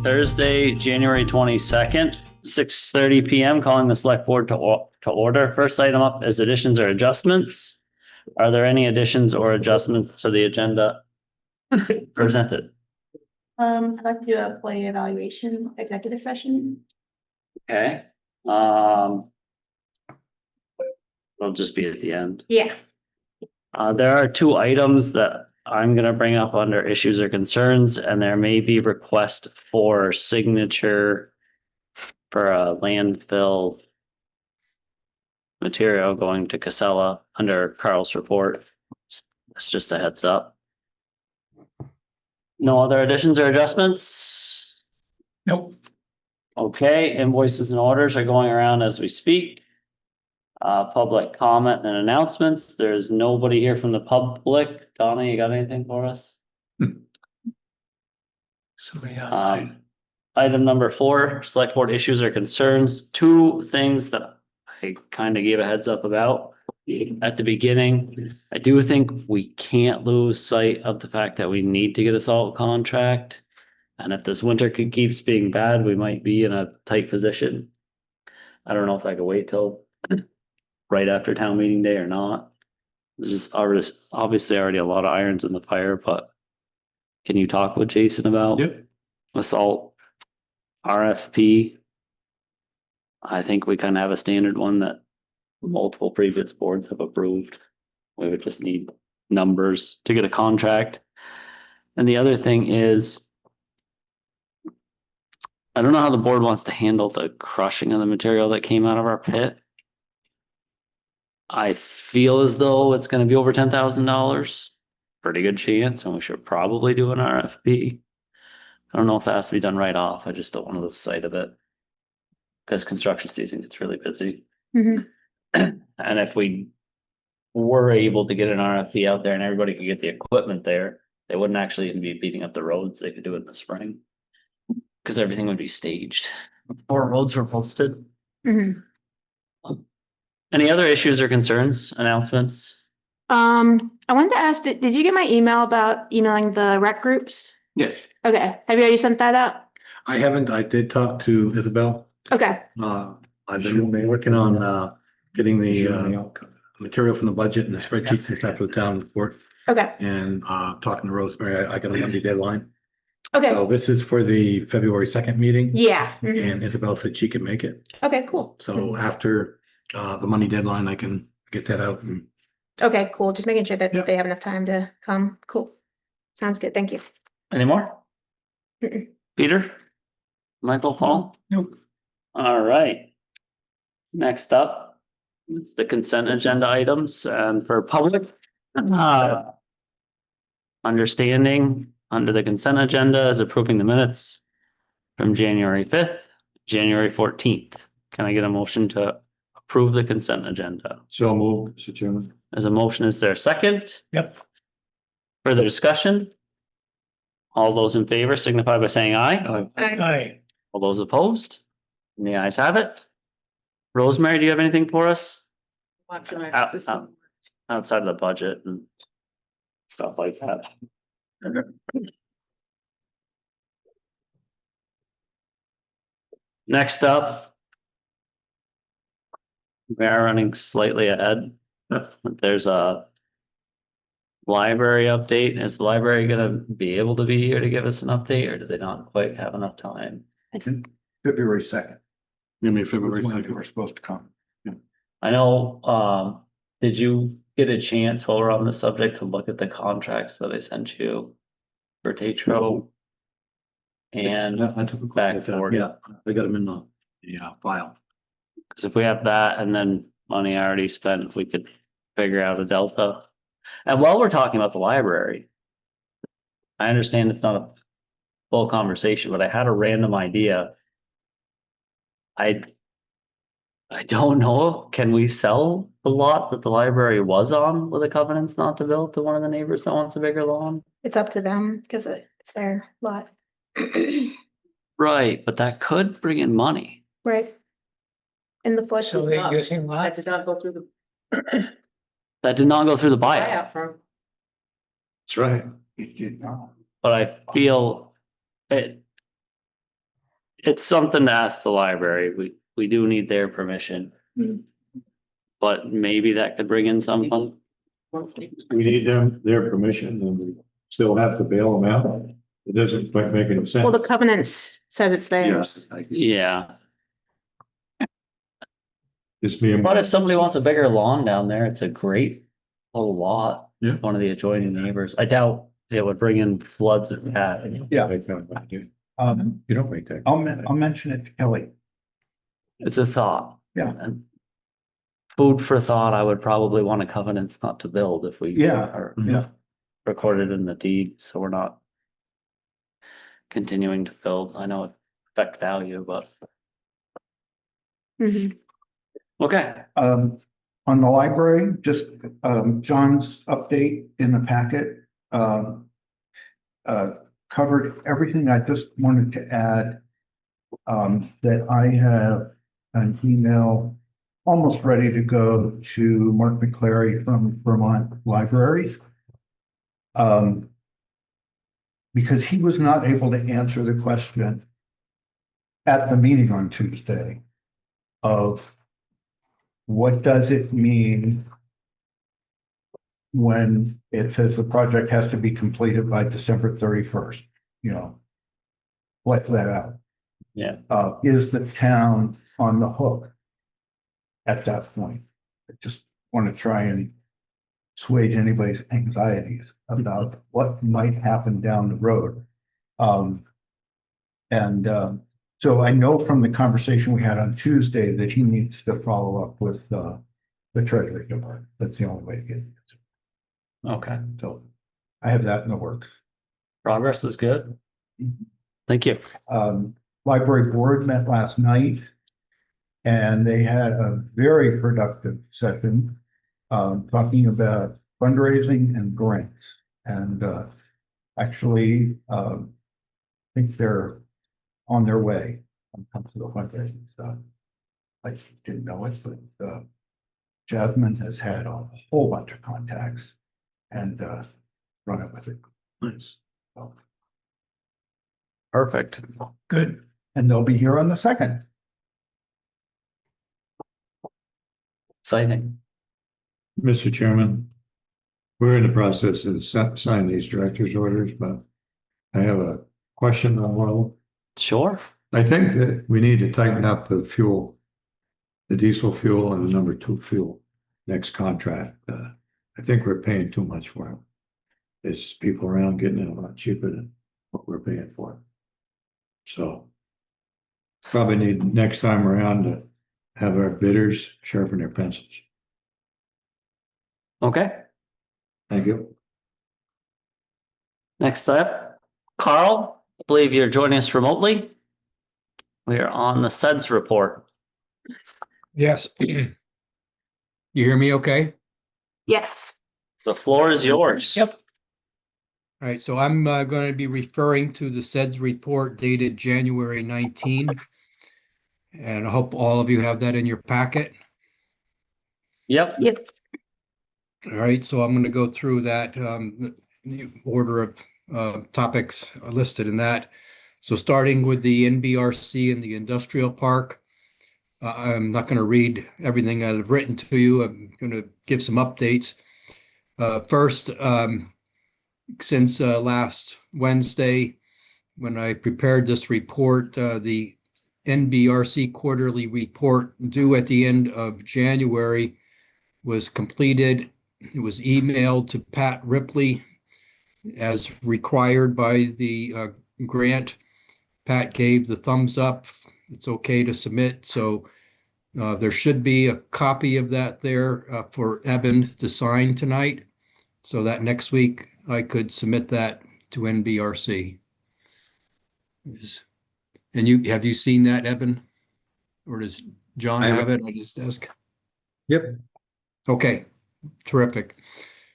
Thursday, January 22nd, 6:30 PM, calling the select board to order. First item up is additions or adjustments. Are there any additions or adjustments to the agenda presented? I'd like to do a employee evaluation executive session. Okay. It'll just be at the end. Yeah. There are two items that I'm gonna bring up under issues or concerns, and there may be request for signature for a landfill material going to Casella under Carl's report. It's just a heads up. No other additions or adjustments? Nope. Okay, invoices and orders are going around as we speak. Public comment and announcements. There's nobody here from the public. Donna, you got anything for us? Somebody online. Item number 4, select board issues or concerns. Two things that I kind of gave a heads up about at the beginning. I do think we can't lose sight of the fact that we need to get a salt contract. And if this winter keeps being bad, we might be in a tight position. I don't know if I could wait till right after town meeting day or not. There's just obviously already a lot of irons in the fire, but can you talk with Jason about a salt RFP? I think we kind of have a standard one that multiple previous boards have approved. We would just need numbers to get a contract. And the other thing is, I don't know how the board wants to handle the crushing of the material that came out of our pit. I feel as though it's gonna be over $10,000. Pretty good chance, and we should probably do an RFP. I don't know if that has to be done right off. I just don't want to lose sight of it. Because construction season gets really busy. Mhm. And if we were able to get an RFP out there and everybody could get the equipment there, they wouldn't actually even be beating up the roads. They could do it in the spring. Because everything would be staged before roads were posted. Mhm. Any other issues or concerns, announcements? I wanted to ask, did you get my email about emailing the rec groups? Yes, Okay, have you already sent that out? I haven't. I did talk to Isabel. Okay, I've been working on getting the material from the budget and the spreadsheets and stuff for the town report okay, and talking to Rosemary. I got a Monday deadline. So okay, this is for the February 2nd meeting. yeah, mhm. And Isabel said she could make it. Okay, cool. So after the money deadline, I can get that out. And Okay, cool, just making sure that Yeah. they have enough time to come, cool. Sounds good, thank you. Any more? Mm-mm. Peter? Michael, Paul? Nope. All right. Next up is the consent agenda items, and for public understanding under the consent agenda is approving the minutes from January 5th, January 14th. Can I get a motion to approve the consent agenda? So moved, Mr. Chairman. As a motion, is there a second? Yep. Further discussion? All those in favor signify by saying aye. Aye. All those opposed? And the ayes have it. Rosemary, do you have anything for us? Outside of the budget and stuff like that. Next up. We are running slightly ahead. There's a library update. Is the library gonna be able to be here to give us an update, or do they not quite have enough time? I think February 2nd. You mean February was when 2nd? they were supposed to come. I know, did you get a chance while we're on the subject to look at the contracts that I sent you for Tetro? And Yeah, I took a back quick look at forward. that. Yeah, I got them in the file. Cause if we have that and then money already spent, we could figure out a delta. And while we're talking about the library, I understand it's not a full conversation, but I had a random idea. I don't know, can we sell the lot that the library was on with the covenants not to build to one of the neighbors that wants a bigger lawn? It's up to them, because it's their lot. Right, but that could bring in money. Right. In the flood. So they're using That what? did not go through the That did not go through the buyout, buyout firm. That's right. It did not. but I feel it, it's something to ask the library. We do need their permission. Hmm. But maybe that could bring in some fun. We need their permission and we still have to bail them out. It doesn't quite make any sense. Well, the covenants says it's theirs. Yeah, Just me and. but if somebody wants a bigger lawn down there, it's a great little lot. Yeah. One of the adjoining neighbors. I doubt it would bring in floods if that. Yeah. You don't make that. I'll mention it to Kelly. It's a thought. Yeah. And food for thought, I would probably want a covenants not to build if we. Yeah, are yeah. Recorded in the deed, so we're not continuing to build. I know it affect value, but Mhm. okay. On the library, just, John's update in the packet, covered everything. I just wanted to add, that I have an email almost ready to go to Mark McClary from Vermont Libraries. Because he was not able to answer the question at the meeting on Tuesday of what does it mean when it says the project has to be completed by December 31st, you know? Let that out. Yeah. Is the town on the hook at that point? I just want to try and assuage anybody's anxieties about what might happen down the road. So I know from the conversation we had on Tuesday that he needs to follow up with the Treasury Department. That's the only way to get it. Okay. So I have that in the works. Progress is good. Thank you. Library board met last night and they had a very productive session talking about fundraising and grants. And actually, I think they're on their way when it comes to the fundraising stuff. I didn't know it, but Jasmine has had a whole bunch of contacts and run it with it. Nice. So, Perfect. good. And they'll be here on the 2nd. Exciting. Mr. Chairman, we're in the process of signing these director's orders, but I have a question on one of them. Sure. I think that we need to tighten up the fuel, the diesel fuel and the number 2 fuel next contract. I think we're paying too much for it. There's people around getting it a lot cheaper than what we're paying for it. So probably need next time around to have our bidders sharpen their pencils. Okay. Thank you. Next up, Carl, I believe you're joining us remotely. We are on the SEDS report. Yes. You hear me okay? Yes. The floor is yours. Yep. All right, so I'm going to be referring to the SEDS report dated January 19. And I hope all of you have that in your packet. Yep. Yep. All right, so I'm going to go through that the order of topics listed in that. So starting with the NBRC and the industrial park, I'm not going to read everything I've written to you. I'm going to give some updates. First, since last Wednesday, when I prepared this report, the NBRC quarterly report due at the end of January was completed. It was emailed to Pat Ripley as required by the grant. Pat gave the thumbs up. It's okay to submit. So there should be a copy of that there for Eben to sign tonight, so that next week I could submit that to NBRC. And have you seen that, Eben? Or does John have it at his desk? Yep. Okay, terrific.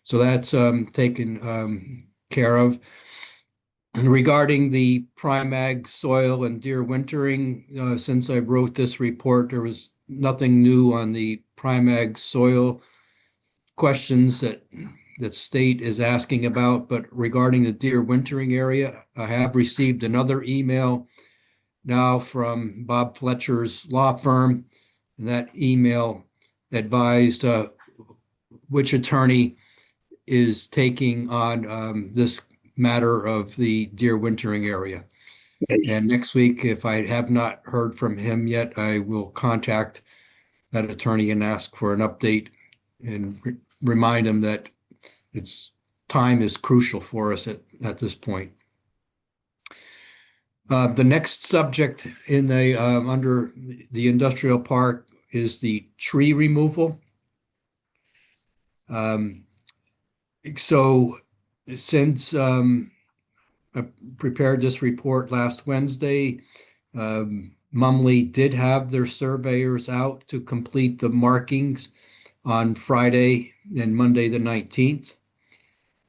So that's taken care of. And regarding the Primag soil and deer wintering, since I wrote this report, there was nothing new on the Primag soil questions that the state is asking about. But regarding the deer wintering area, I have received another email now from Bob Fletcher's law firm. And that email advised which attorney is taking on this matter of the deer wintering area. And next week, if I have not heard from him yet, I will contact that attorney and ask for an update and remind him that time is crucial for us at this point. The next subject in the under the industrial park is the tree removal. So since I prepared this report last Wednesday, Mumley did have their surveyors out to complete the markings on Friday and Monday the 19th.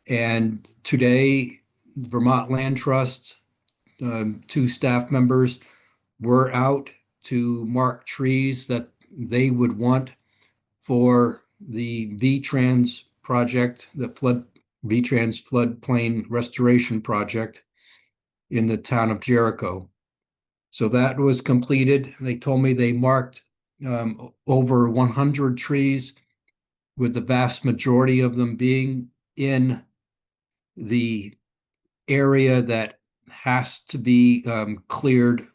And today, Vermont Land Trust, 2 staff members were out to mark trees that they would want for the VTrans project, the VTrans floodplain restoration project in the town of Jericho. So that was completed. They told me they marked over 100 trees, with the vast majority of them being in the area that has to be cleared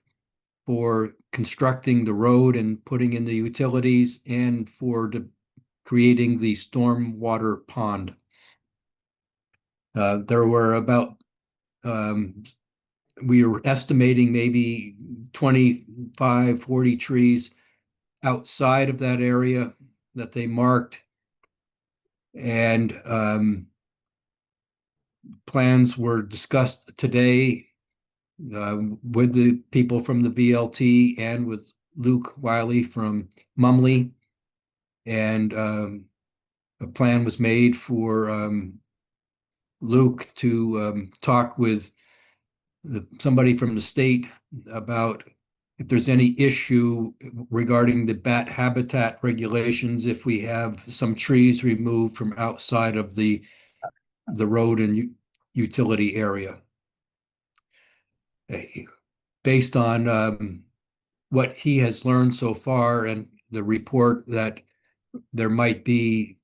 for constructing the road and putting in the utilities and for creating the stormwater pond. There were about, we were estimating maybe 25, 40 trees outside of that area that they marked. And plans were discussed today with the people from the VLT and with Luke Wiley from Mumley. And a plan was made for Luke to talk with somebody from the state about if there's any issue regarding the bat habitat regulations, if we have some trees removed from outside of the road and utility area. Based on what he has learned so far and the report that there might be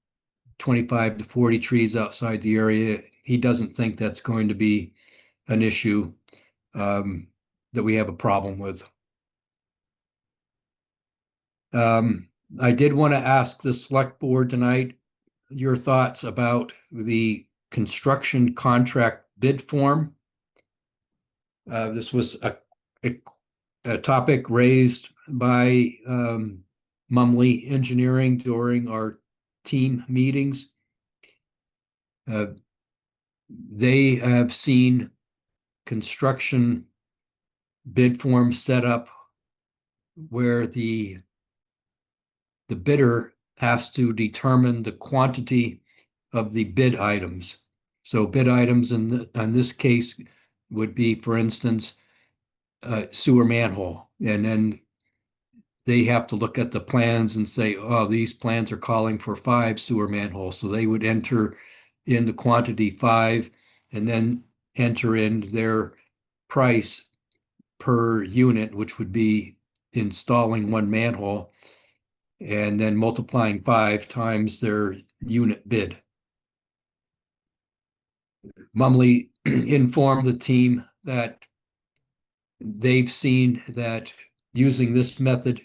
25 to 40 trees outside the area, he doesn't think that's going to be an issue that we have a problem with. I did want to ask the select board tonight your thoughts about the construction contract bid form. This was a topic raised by Mumley Engineering during our team meetings. They have seen construction bid forms set up where the bidder has to determine the quantity of the bid items. So bid items in this case would be, for instance, sewer manhole. And then they have to look at the plans and say, oh, these plans are calling for 5 sewer manholes. So they would enter in the quantity 5 and then enter in their price per unit, which would be installing 1 manhole and then multiplying 5 times their unit bid. Mumley informed the team that they've seen that using this method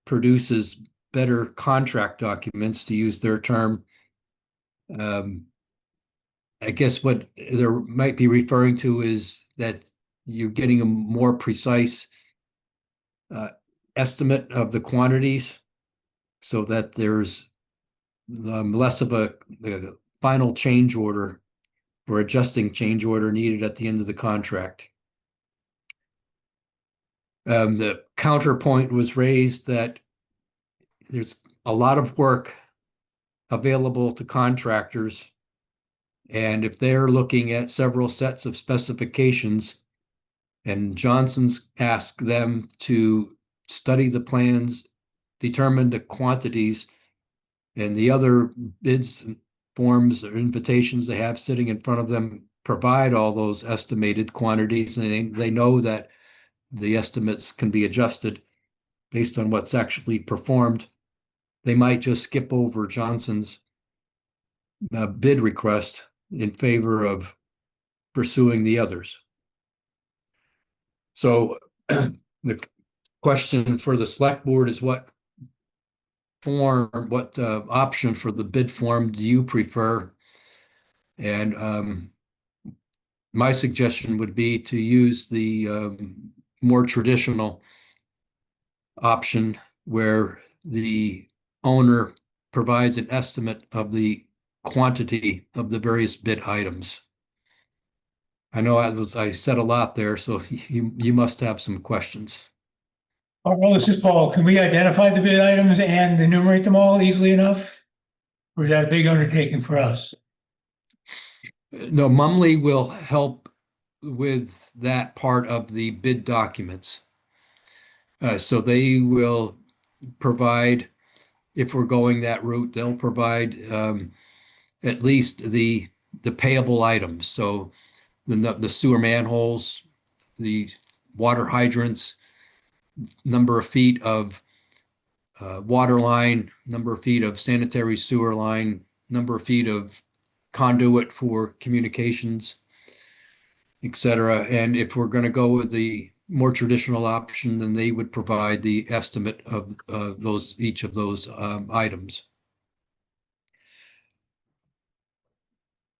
produces better contract documents, to use their term. I guess what they might be referring to is that you're getting a more precise estimate of the quantities so that there's less of a final change order or adjusting change order needed at the end of the contract. The counterpoint was raised that there's a lot of work available to contractors, and if they're looking at several sets of specifications and Johnson's asked them to study the plans, determine the quantities, and the other bids, forms, or invitations they have sitting in front of them provide all those estimated quantities, and they know that the estimates can be adjusted based on what's actually performed, they might just skip over Johnson's bid request in favor of pursuing the others. So the question for the select board is what option for the bid form do you prefer? And my suggestion would be to use the more traditional option where the owner provides an estimate of the quantity of the various bid items. I know I said a lot there, so you must have some questions. Well, this is Paul. Can we identify the bid items and enumerate them all easily enough? Or is that a big undertaking for us? No, Mumley will help with that part of the bid documents. So they will provide, if we're going that route, they'll provide at least the payable items. So the sewer manholes, the water hydrants, number of feet of water line, number of feet of sanitary sewer line, number of feet of conduit for communications, etc. And if we're going to go with the more traditional option, then they would provide the estimate of each of those items.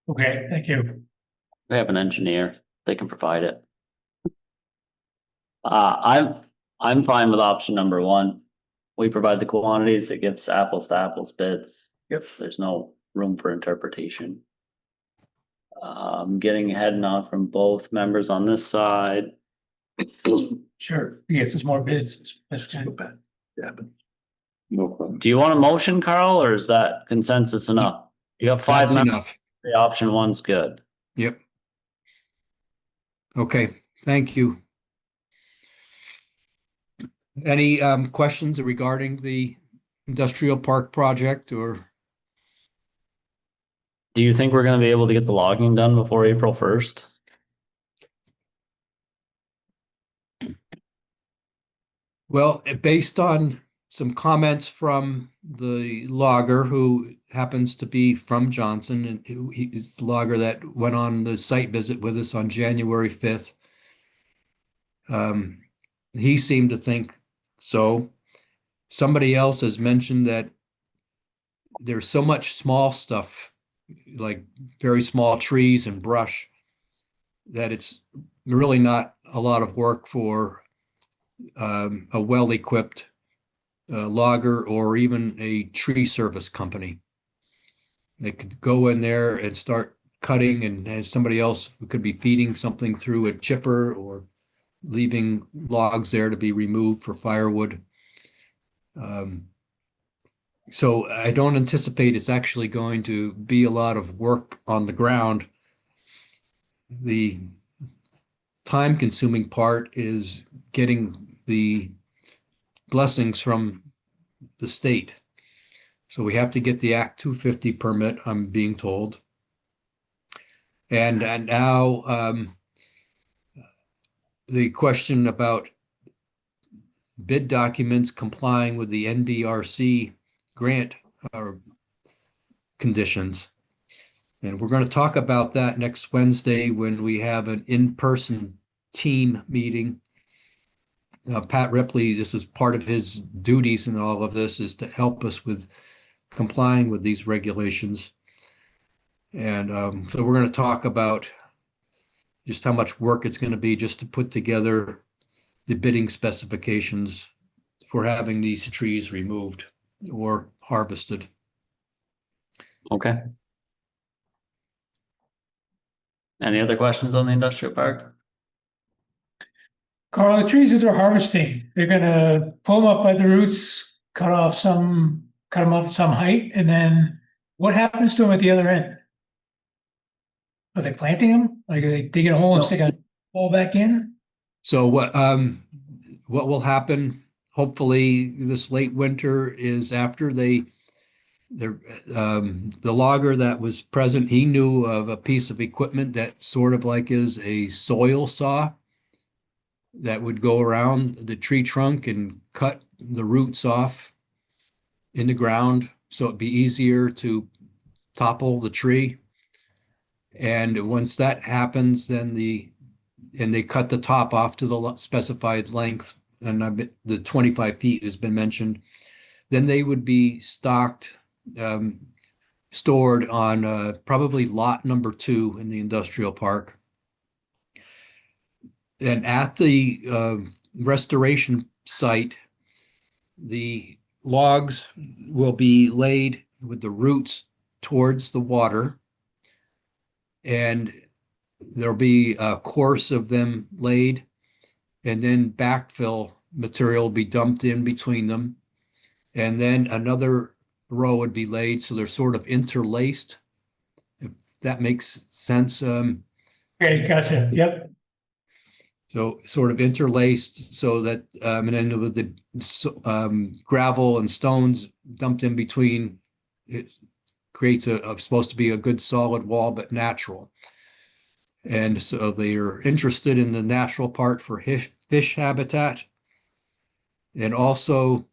Okay, thank you. We have an engineer, they can provide it. I'm fine with option number one. We provide the quantities, it gives apples to apples bids. Yep. There's no room for interpretation. Getting a head nod from both members on this side. Sure, yes, there's more bids. That's good. Yeah, but Do you want a motion, Carl, or is that consensus enough? You got five That's members, enough. the option one's good. Yep. Okay, thank you. Any questions regarding the industrial park project, or? Do you think we're gonna be able to get the logging done before April 1st? Well, based on some comments from the logger who happens to be from Johnson, and he's the logger that went on the site visit with us on January 5th. He seemed to think so. Somebody else has mentioned that there's so much small stuff, like very small trees and brush, that it's really not a lot of work for a well-equipped logger or even a tree service company. They could go in there and start cutting, and have somebody else who could be feeding something through a chipper or leaving logs there to be removed for firewood. So I don't anticipate it's actually going to be a lot of work on the ground. The time-consuming part is getting the blessings from the state. So we have to get the Act 250 permit, I'm being told. And now the question about bid documents complying with the NBRC grant conditions. And we're going to talk about that next Wednesday when we have an in-person team meeting. Pat Ripley, this is part of his duties in all of this, is to help us with complying with these regulations. And so we're going to talk about just how much work it's going to be just to put together the bidding specifications for having these trees removed or harvested. Okay. Any other questions on the industrial park? Carl, the trees that they're harvesting, they're gonna pull them up by the roots, cut them off some height, and then what happens to them at the other end? Are they planting them? Like, are they digging a hole and sticking a hole back in? So what will happen, hopefully this late winter, is after the logger that was present, he knew of a piece of equipment that sort of like is a soil saw. that would go around the tree trunk and cut the roots off in the ground, so it'd be easier to topple the tree. And once that happens, then they cut the top off to the specified length, and the 25 feet has been mentioned. Then they would be stocked, stored on probably lot number 2 in the industrial park. And at the restoration site, the logs will be laid with the roots towards the water, and there'll be a course of them laid, and then backfill material will be dumped in between them, and then another row would be laid, so they're sort of interlaced, if that makes sense. Okay, gotcha. Yep. So sort of interlaced, so that and then with the gravel and stones dumped in between, it creates supposed to be a good solid wall, but natural. And so they are interested in the natural part for fish habitat, and also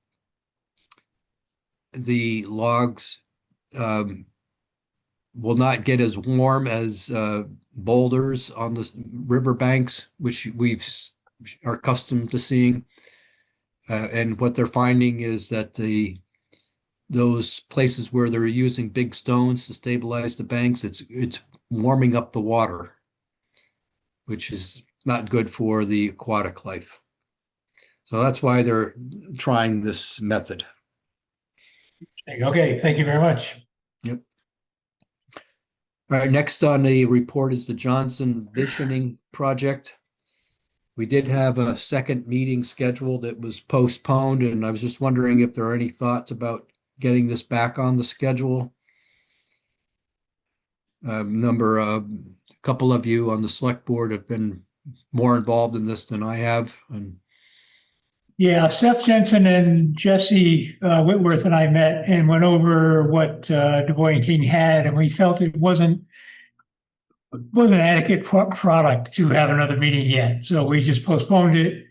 the logs will not get as warm as boulders on the riverbanks, which are accustomed to seeing. And what they're finding is that those places where they're using big stones to stabilize the banks, it's warming up the water, which is not good for the aquatic life. So that's why they're trying this method. Okay, thank you very much. Yep. All right, next on the report is the Johnson Visioning Project. We did have a second meeting scheduled that was postponed, and I was just wondering if there are any thoughts about getting this back on the schedule. A couple of you on the select board have been more involved in this than I have. And Yeah, Seth Jensen and Jesse Whitworth and I met and went over what Du Bois and King had, and we felt it wasn't adequate product to have another meeting yet. So we just postponed it.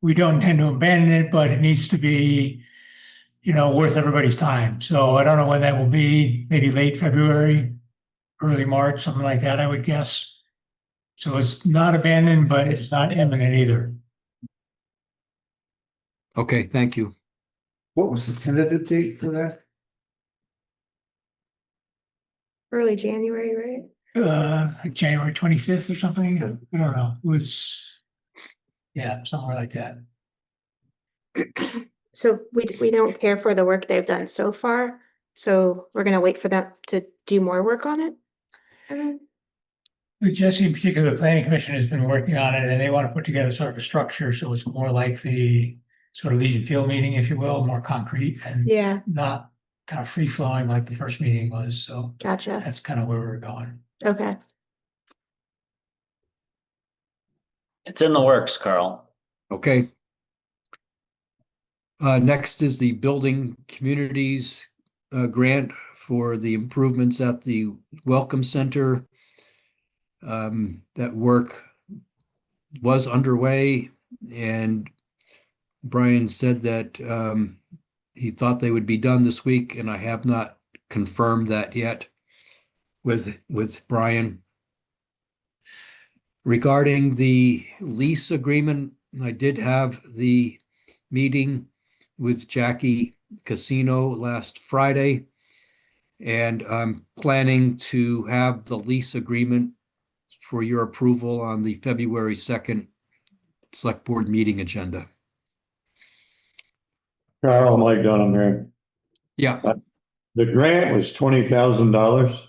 We don't intend to abandon it, but it needs to be, worth everybody's time. So I don't know when that will be, maybe late February, early March, something like that, I would guess. So it's not abandoned, but it's not imminent either. okay, thank you. What was the tentative date for that? Early January, right? Like January 25th or something. I don't know. It was, yeah, somewhere like that. So we don't care for the work they've done so far. So we're gonna wait for them to do more work on it. But Jesse, in particular, the planning commission has been working on it, and they want to put together sort of a structure, so it's more like the sort of Legion Field meeting, if you will, more concrete and Yeah, not kind of free flowing like the first meeting was. So gotcha. that's kind of where we're going. Okay. It's in the works, Carl. Okay. Next is the Building Communities grant for the improvements at the Welcome Center. That work was underway, and Brian said that he thought they would be done this week, and I have not confirmed that yet with Brian. Regarding the lease agreement, I did have the meeting with Jackie Casino last Friday, and I'm planning to have the lease agreement for your approval on the February 2nd Select Board meeting agenda. Carl, Mike Dunham here. Yeah, The grant was $20,000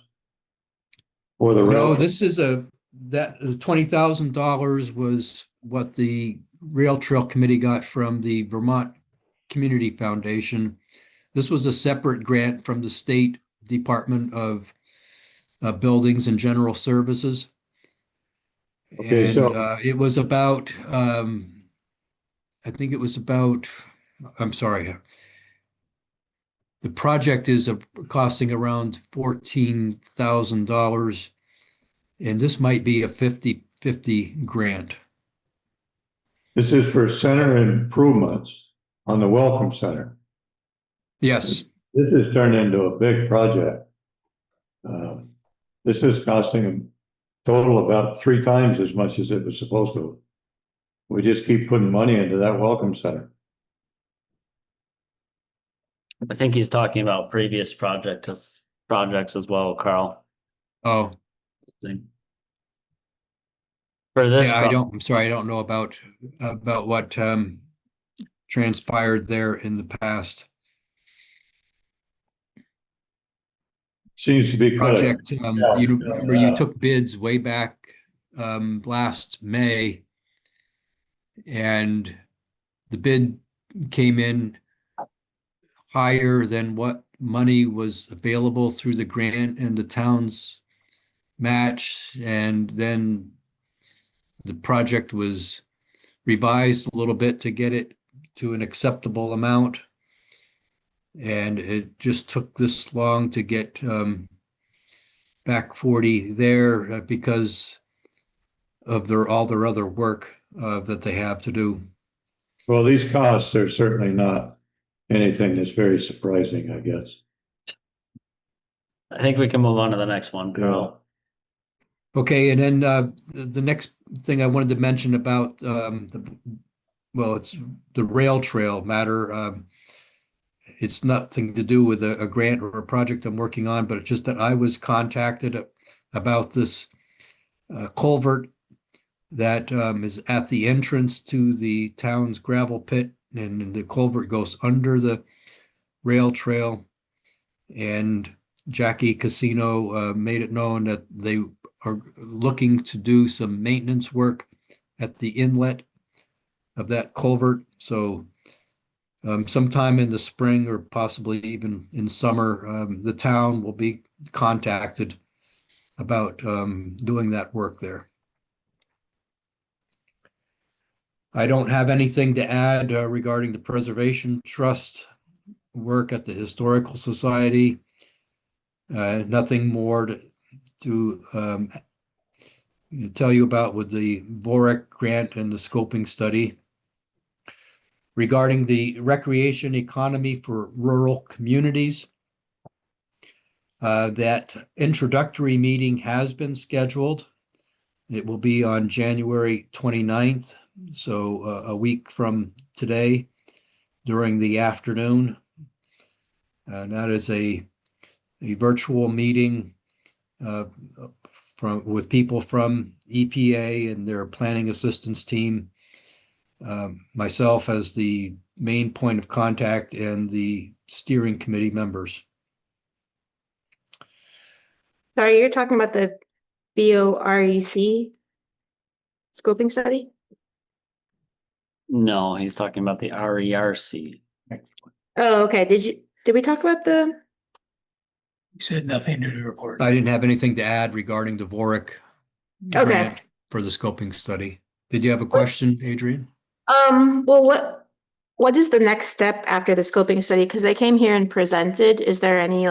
for the no, rail. this is the $20,000 was what the Rail Trail Committee got from the Vermont Community Foundation. This was a separate grant from the State Department of Buildings and General Services. Okay, And so- it was about, I think it was about, I'm sorry. The project is costing around $14,000, and this might be a 50-50 grant. This is for center improvements on the Welcome Center. Yes, This has turned into a big project. This is costing them total about 3 times as much as it was supposed to. We just keep putting money into that Welcome Center. I think he's talking about previous projects as well, Carl. oh, For this, yeah, I'm sorry, I don't know about what transpired there in the past. Seems to be Project, you remember you yeah. took bids way back last May, and the bid came in higher than what money was available through the grant and the town's match, and then the project was revised a little bit to get it to an acceptable amount. And it just took this long to get back 40 there because of all their other work that they have to do. Well, these costs are certainly not anything that's very surprising, I guess. I think we can move on to the next one, Carl. Okay, and then the next thing I wanted to mention about it's the rail trail matter. It's nothing to do with a grant or a project I'm working on, but it's just that I was contacted about this culvert that is at the entrance to the town's gravel pit, and the culvert goes under the rail trail. And Jackie Casino made it known that they are looking to do some maintenance work at the inlet of that culvert. So sometime in the spring or possibly even in summer, the town will be contacted about doing that work there. I don't have anything to add regarding the Preservation Trust work at the Historical Society. Nothing more to tell you about with the VORIC grant and the scoping study. Regarding the recreation economy for rural communities, that introductory meeting has been scheduled. It will be on January 29th, so a week from today during the afternoon. And that is a virtual meeting with people from EPA and their planning assistance team, myself as the main point of contact, and the steering committee members. Sorry, you're talking about the BOREC scoping study? No, he's talking about the RERC. Oh, okay. Did we talk about the? You said nothing to report. I didn't have anything to add regarding the VORIC grant for the scoping study. Did you have a question, Adrian? Well, what is the next step after the scoping study? Because they came here and presented. Is there any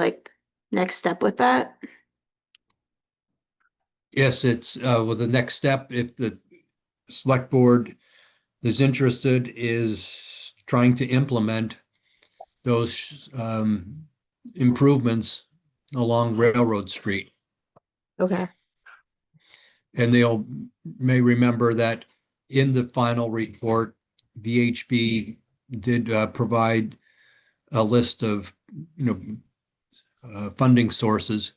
next step with that? Yes, it's the next step, if the select board is interested, is trying to implement those improvements along Railroad Street. Okay. And may remember that in the final report, VHB did provide a list of funding sources,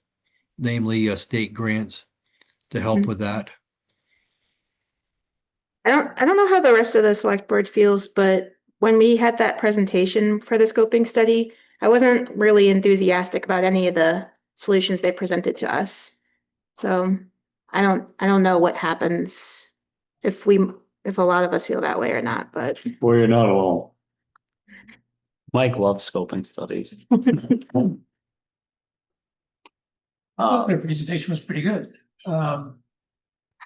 namely state grants, to help with that. I don't know how the rest of the select board feels, but when we had that presentation for the scoping study, I wasn't really enthusiastic about any of the solutions they presented to us. So I don't know what happens if a lot of us feel that way or not, but Well, you're not alone. Mike loves scoping studies. Their presentation was pretty good.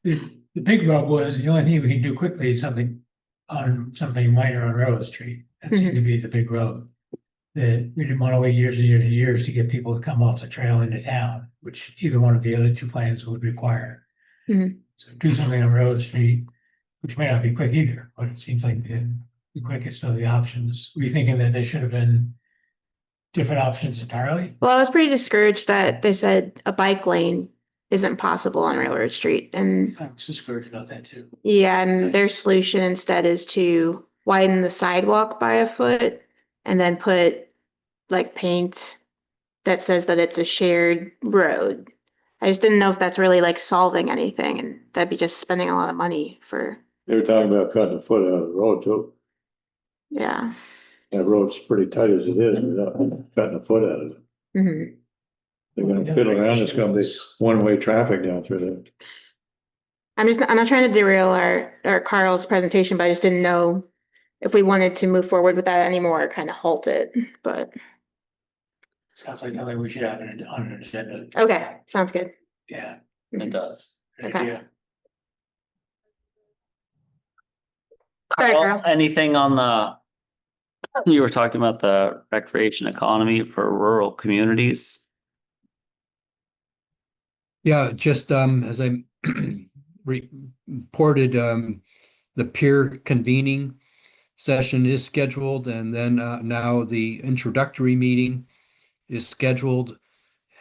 The big rub was the only thing we can do quickly is something minor on Railroad Street. That seemed to be the big rub. That we didn't want to wait years and years and years to get people to come off the trail into town, which either one of the other two plans would require. So do something on Railroad Street. which may not be quick either, but it seems like the quickest of the options. Were you thinking that there should have been different options entirely? Well, I was pretty discouraged that they said a bike lane isn't possible on Railroad Street. And I was discouraged about that too. yeah, and their solution instead is to widen the sidewalk by a foot and then put like paint that says that it's a shared road. I just didn't know if that's really like solving anything, and that'd be just spending a lot of money for, They were talking about cutting a foot out of the road too. yeah. That road's pretty tight as it is, they're not cutting a foot out of it. Mhm. They're gonna fiddle around, it's gonna be one-way traffic down through there. I'm not trying to derail our Carl's presentation, but I just didn't know if we wanted to move forward with that anymore or kind of halt it, but Sounds like something we should have on an agenda. okay, sounds good. Yeah. It does. Good Okay. idea. Sorry, Carl, Carl. anything on you were talking about the recreation economy for rural communities? Yeah, just as I reported, the peer convening session is scheduled, and then now the introductory meeting is scheduled,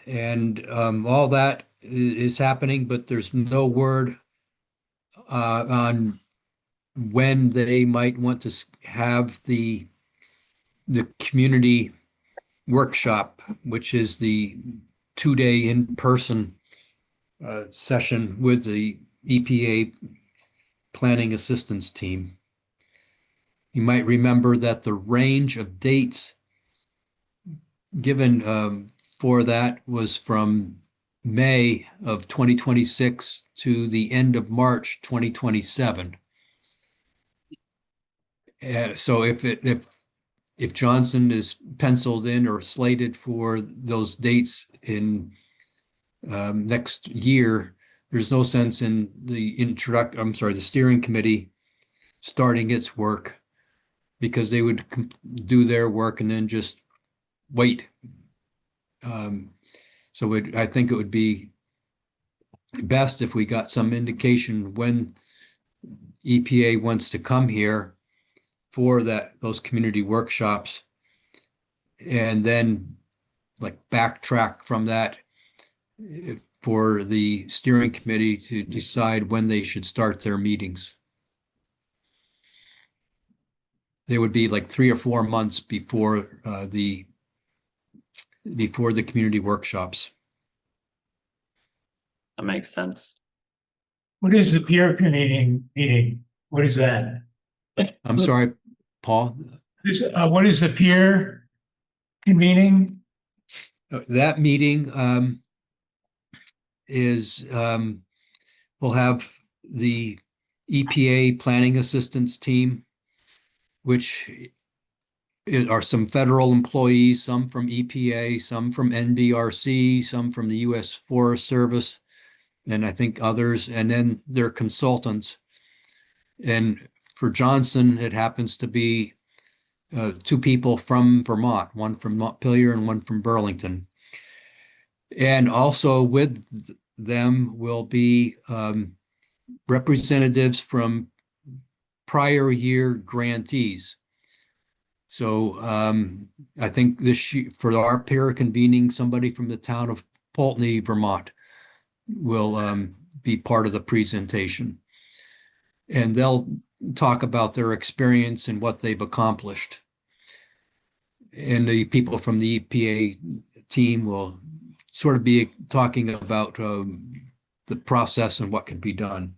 and all that is happening, but there's no word on when they might want to have the community workshop, which is the 2-day in-person session with the EPA planning assistance team. You might remember that the range of dates given for that was from May of 2026 to the end of March 2027. So if Johnson is penciled in or slated for those dates in next year, there's no sense in the steering committee starting its work, because they would do their work and then just wait. So I think it would be best if we got some indication when EPA wants to come here for those community workshops, and then like backtrack from that for the steering committee to decide when they should start their meetings. They would be like 3 or 4 months before the community workshops. That makes sense. What is the peer meeting? What is that? I'm sorry, Paul. What is the peer convening? That meeting is we'll have the EPA planning assistance team, which are some federal employees, some from EPA, some from NBRC, some from the U.S. Forest Service, and I think others, and then their consultants. And for Johnson, it happens to be 2 people from Vermont, one from Montpelier and one from Burlington. And also with them will be representatives from prior year grantees. So I think for our peer convening, somebody from the town of Poultney, Vermont will be part of the presentation. And they'll talk about their experience and what they've accomplished. And the people from the EPA team will sort of be talking about the process and what can be done.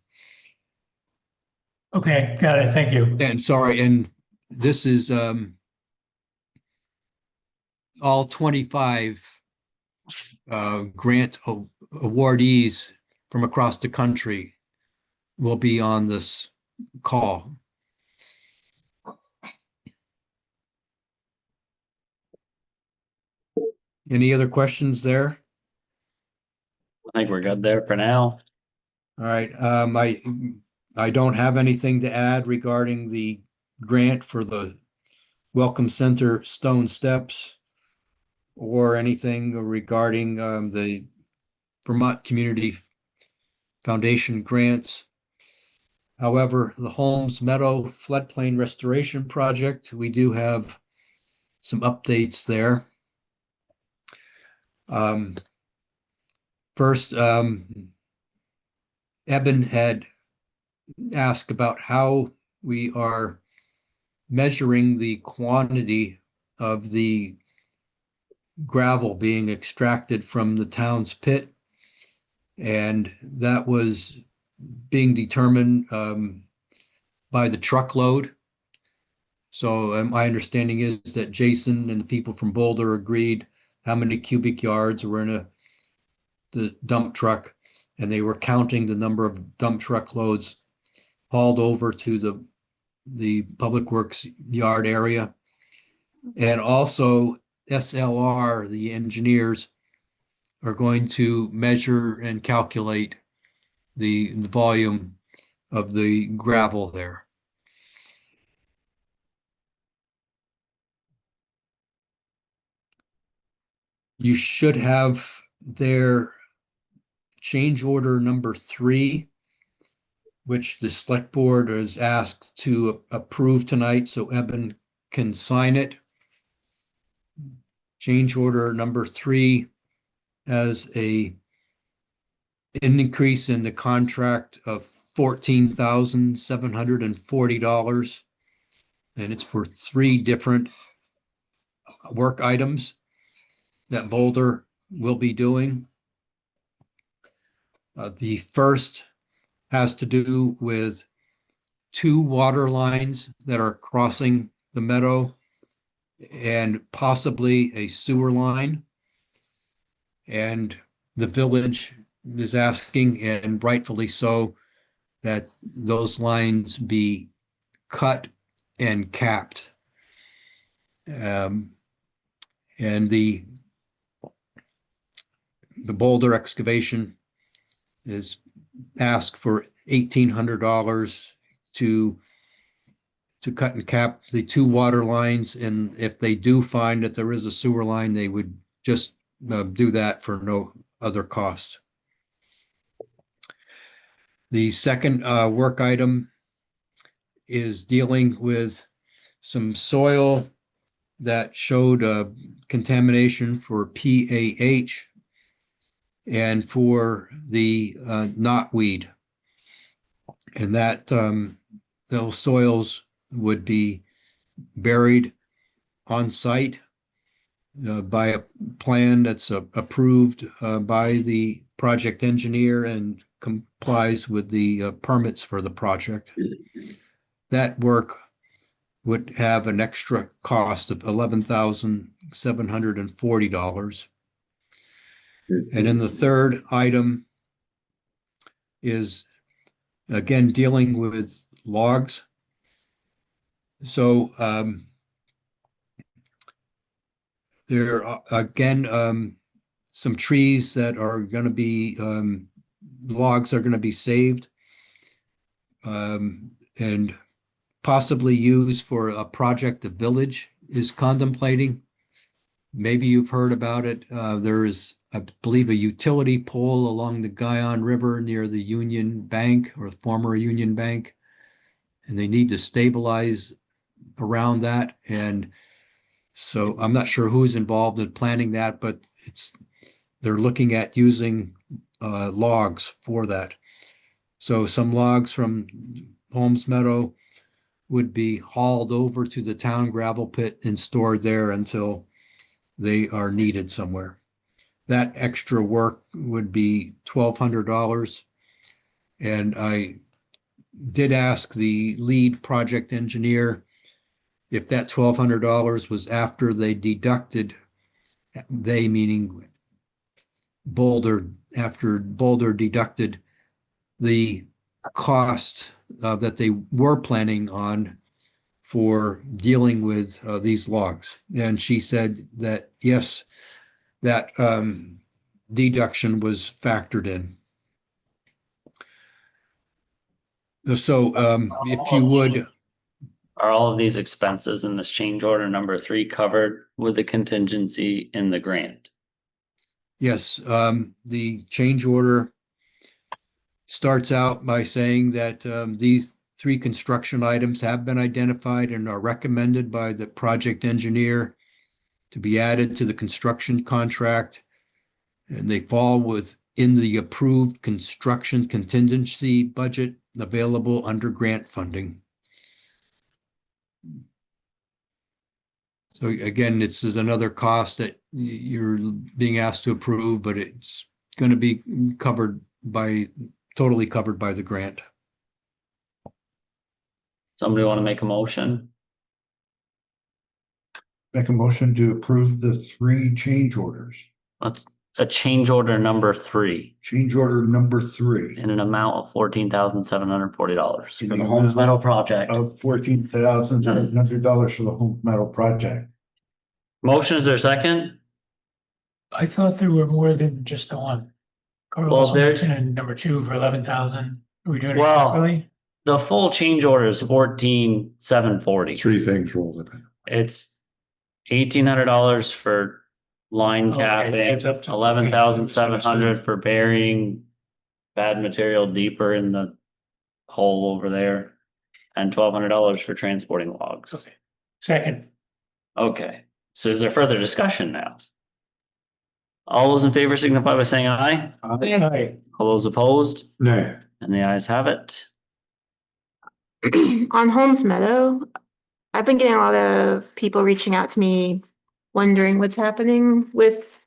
Okay, got it. Thank you. And sorry, and this is all 25 grant awardees from across the country will be on this call. Any other questions there? I think we're good there for now. All right, I don't have anything to add regarding the grant for the Welcome Center stone steps, or anything regarding the Vermont Community Foundation grants. However, the Holmes Meadow floodplain restoration project, we do have some updates there. First, Eben had asked about how we are measuring the quantity of the gravel being extracted from the town's pit. And that was being determined by the truckload. So my understanding is that Jason and the people from Boulder agreed how many cubic yards were in the dump truck, and they were counting the number of dump truck loads hauled over to the public works yard area. And also SLR, the engineers, are going to measure and calculate the volume of the gravel there. You should have their change order number 3, which the select board is asked to approve tonight so Eben can sign it. Change order number 3 has an increase in the contract of $14,740, and it's for 3 different work items that Boulder will be doing. The first has to do with 2 water lines that are crossing the meadow and possibly a sewer line. And the village is asking, and rightfully so, that those lines be cut and capped. And the Boulder excavation is asked for $1,800 to cut and cap the 2 water lines. And if they do find that there is a sewer line, they would just do that for no other cost. The second work item is dealing with some soil that showed contamination for PAH and for the knotweed, and that those soils would be buried on site by a plan that's approved by the project engineer and complies with the permits for the project. That work would have an extra cost of $11,740. And then the third item is, again, dealing with logs. So there are, again, some trees that are going to be, logs are going to be saved and possibly used for a project the village is contemplating. Maybe you've heard about it. There is, I believe, a utility pole along the Guyon River near the Union Bank, or former Union Bank, and they need to stabilize around that. And so I'm not sure who's involved in planning that, but they're looking at using logs for that. So some logs from Holmes Meadow would be hauled over to the town gravel pit and stored there until they are needed somewhere. That extra work would be $1,200. And I did ask the lead project engineer if that $1,200 was after they deducted, they meaning Boulder, after Boulder deducted the cost that they were planning on for dealing with these logs. And she said that, yes, that deduction was factored in. So if you would. Are all of these expenses in this change order number 3 covered with the contingency in the grant? Yes, the change order starts out by saying that these 3 construction items have been identified and are recommended by the project engineer to be added to the construction contract, and they fall within the approved construction contingency budget available under grant funding. So again, this is another cost that you're being asked to approve, but it's going to be totally covered by the grant. Somebody want to make a motion? Make a motion to approve the 3 change orders. Let's a change order number 3 Change order number 3 in an amount of $14,740 for In the the Holmes amount Meadow project. of $14,700 for the Home Metal project. Motion, is there a second? I thought there were more than just the one. Carl Well, also there- mentioned number 2 for 11,000. Are we doing it Well- separately? The full change order is $14,740. 3 things rolled in. It's $1,800 for line Okay, capping, it's up to- $11,700 for burying bad material deeper in the hole over there, and $1,200 for transporting logs. Okay. Second, Okay, so is there further discussion now? All those in favor signify by saying aye. aye. All those opposed, Nay, and the ayes have it. On Holmes Meadow, I've been getting a lot of people reaching out to me wondering what's happening with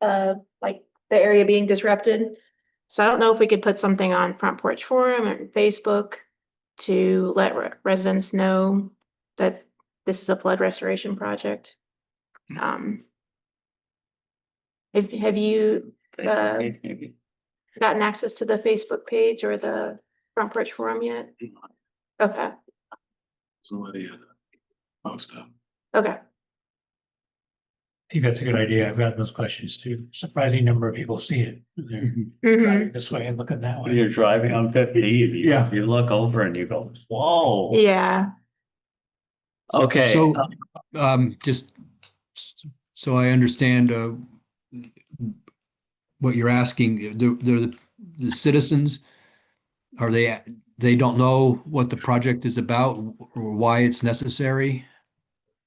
like the area being disrupted. So I don't know if we could put something on Front Porch Forum or Facebook to let residents know that this is a flood restoration project. Have you Facebook page, maybe. gotten access to the Facebook page or the Front Porch Forum yet? Okay, Somebody most of. okay. I think that's a good idea. I've gotten those questions too. Surprising number of people see it. They're Mhm. driving this way and looking that When way. you're driving on 50, Yeah. you look over and you go, whoa. Yeah, Okay. So, just so I understand, what you're asking, the citizens, are they don't know what the project is about or why it's necessary?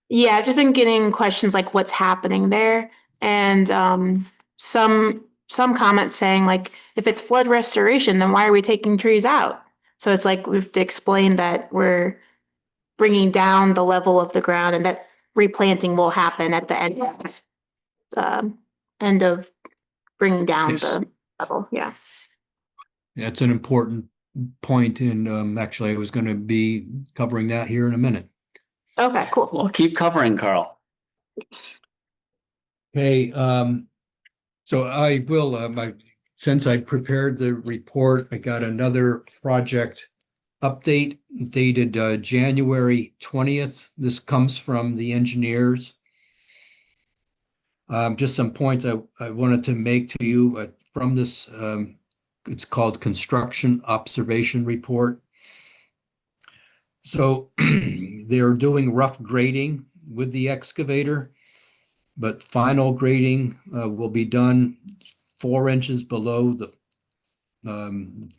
yeah, I've just been getting questions like what's happening there, and some comments saying like if it's flood restoration, then why are we taking trees out? So it's like we have to explain that we're bringing down the level of the ground and that replanting will happen at the end of bringing down Yes. the level. Yeah. That's an important point, and actually I was going to be covering that here in a minute. Okay. Cool. Well, keep covering, Carl. Okay, so I will, since I prepared the report, I got another project update dated January 20th. This comes from the engineers. Just some points I wanted to make to you from this. It's called Construction Observation Report. So they're doing rough grading with the excavator, but final grading will be done 4 inches below the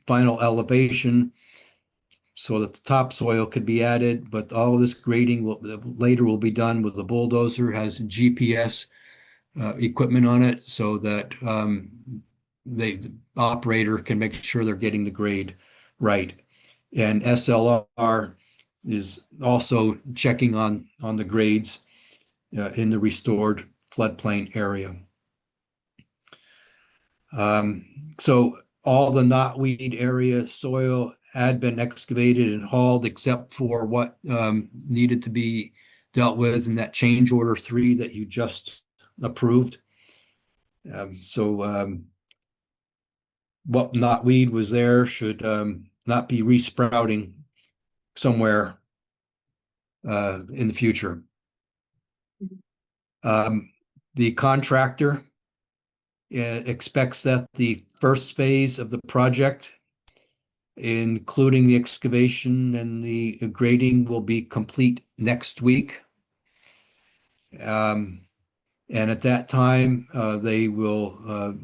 final elevation so that the topsoil could be added, but all of this grading later will be done with the bulldozer, has GPS equipment on it so that the operator can make sure they're getting the grade right. And SLR is also checking on the grades in the restored floodplain area. So all the knotweed area soil had been excavated and hauled except for what needed to be dealt with in that change order 3 that you just approved. What knotweed was there should not be resprouting somewhere in the future. The contractor expects that the first phase of the project, including the excavation and the grading, will be complete next week. And at that time, they will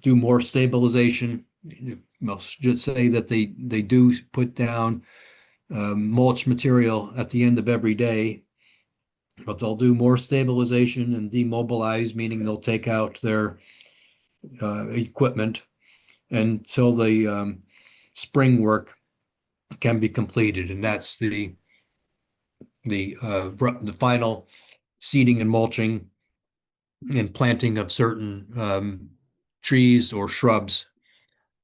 do more stabilization well, should say that they do put down mulch material at the end of every day, but they'll do more stabilization and demobilize, meaning they'll take out their equipment until the spring work can be completed, and that's the final seeding and mulching and planting of certain trees or shrubs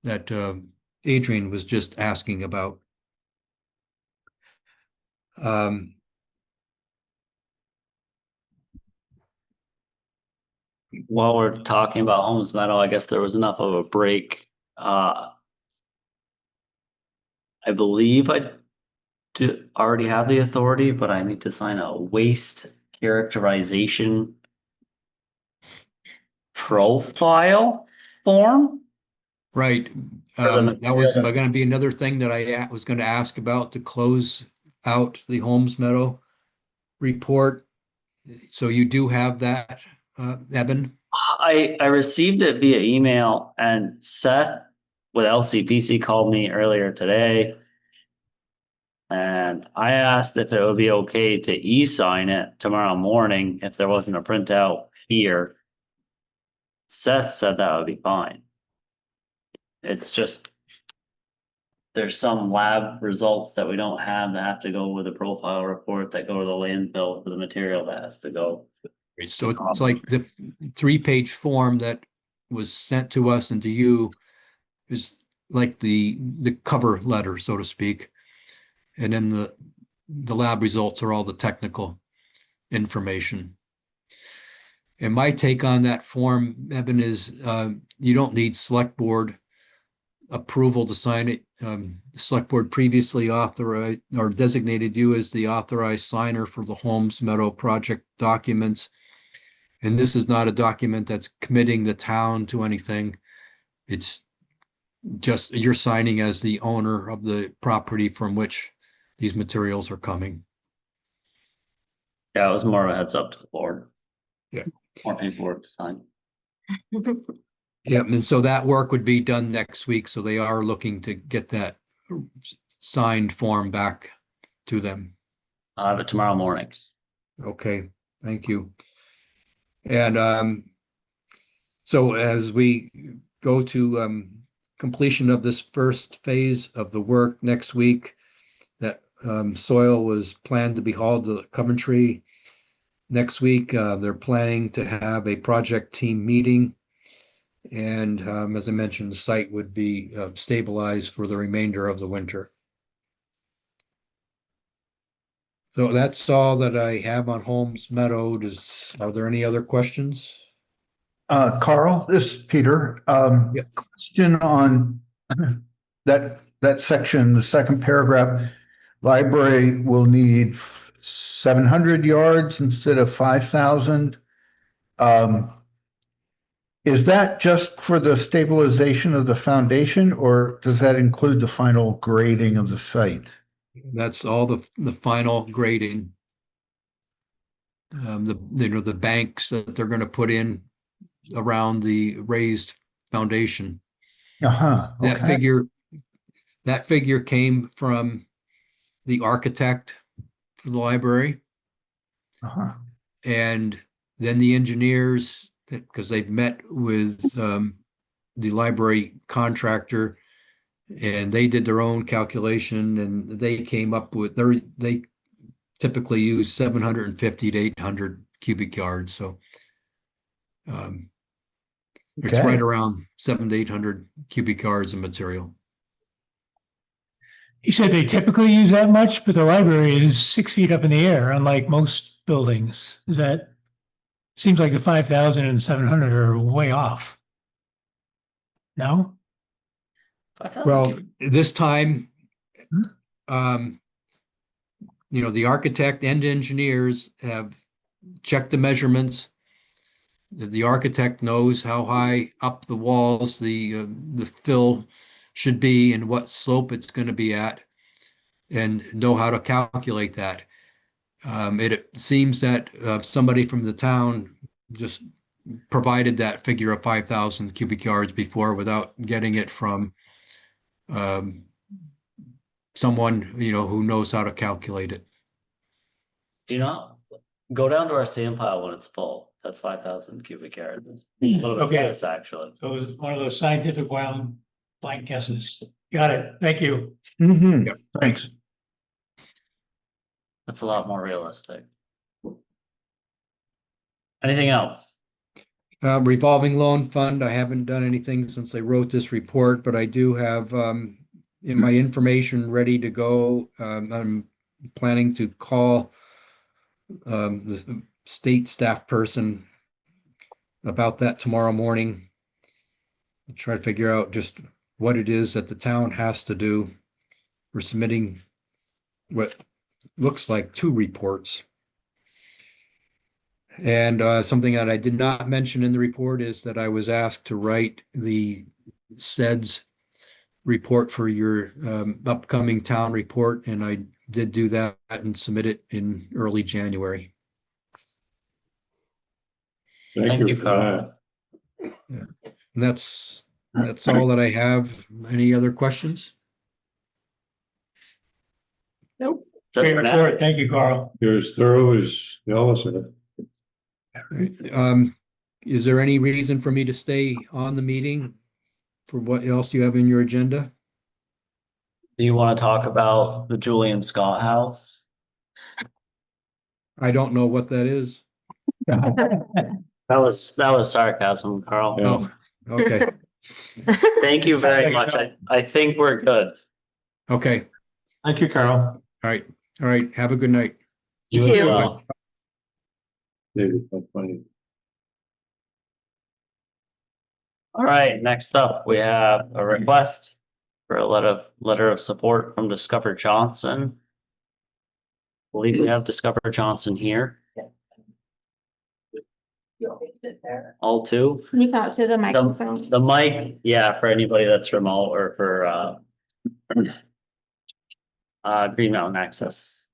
that Adrian was just asking about. While we're talking about Holmes Meadow, I guess there was enough of a break. I believe I do already have the authority, but I need to sign a waste characterization profile form. Right. That was going to be another thing that I was going to ask about to close out the Holmes Meadow report. So you do have that, Eben? I received it via email, and Seth with LCPC called me earlier today. And I asked if it would be okay to e-sign it tomorrow morning if there wasn't a printout here. Seth said that would be fine. It's just there's some lab results that we don't have that have to go with a profile report that go to the landfill for the material that has to go. So it's like the 3-page form that was sent to us and to you is like the cover letter, so to speak. And then the lab results are all the technical information. And my take on that form, Eben, is you don't need select board approval to sign it. The select board previously authorized or designated you as the authorized signer for the Holmes Meadow project documents. And this is not a document that's committing the town to anything. It's just you're signing as the owner of the property from which these materials are coming. Yeah, it was more of a heads up to the board. Yeah. More paperwork to sign. Yeah, and so that work would be done next week. So they are looking to get that signed form back to them. I'll have it tomorrow morning. Okay, thank you. And so as we go to completion of this first phase of the work next week, that soil was planned to be hauled to Coventry. Next week, they're planning to have a project team meeting. And as I mentioned, the site would be stabilized for the remainder of the winter. So that's all that I have on Holmes Meadow. Are there any other questions? Carl, this is Peter. Yep. Question on that section, the second paragraph. Library will need 700 yards instead of 5,000. Is that just for the stabilization of the foundation, or does that include the final grading of the site? That's all the final grading. The banks that they're going to put in around the raised foundation. Okay. That figure came from the architect for the library. And then the engineers, because they've met with the library contractor, and they did their own calculation, and they came up with they typically use 750 to 800 cubic yards. So it's right around 700 to 800 cubic yards of material. You said they typically use that much, but the library is 6 feet up in the air, unlike most buildings. Seems like the 5,000 and 700 are way off. No? 5,000 Well, this time, the architect and engineers have checked the measurements. The architect knows how high up the walls the fill should be and what slope it's going to be at, and know how to calculate that. It seems that somebody from the town just provided that figure of 5,000 cubic yards before without getting it from someone, you know, who knows how to calculate it. Do not go down to our sand pile when it's full. That's 5,000 cubic yards. A little bit Okay. less, actually. So it was one of those scientific wild blank guesses. Got it. Thank you. Mm-hmm. Thanks. That's a lot more realistic. Anything else? Revolving loan fund, I haven't done anything since I wrote this report, but I do have in my information ready to go. I'm planning to call the state staff person about that tomorrow morning. Try to figure out just what it is that the town has to do. We're submitting what looks like 2 reports. And something that I did not mention in the report is that I was asked to write the SEDS report for your upcoming town report, and I did do that and submit it in early January. Thank you, for Carl. that. And that's all that I have. Any other questions? Nope. That's Great for now. report. Thank you, Carl. You're as thorough as Ellis is. Is there any reason for me to stay on the meeting for what else you have in your agenda? Do you want to talk about the Julian Scott House? I don't know what that is. That was sarcasm, Carl. Yeah. Oh, okay, Thank you very much. I think we're good. okay. Thank you, Carl. All right. Have a good night. You as too. well. David, that's funny. All right, next up, we have a request for a letter of support from Discover Johnson. I believe we have Discover Johnson here. All 2. Can you come up to the microphone? The mic, yeah, for anybody that's remote or for Green Mountain Access.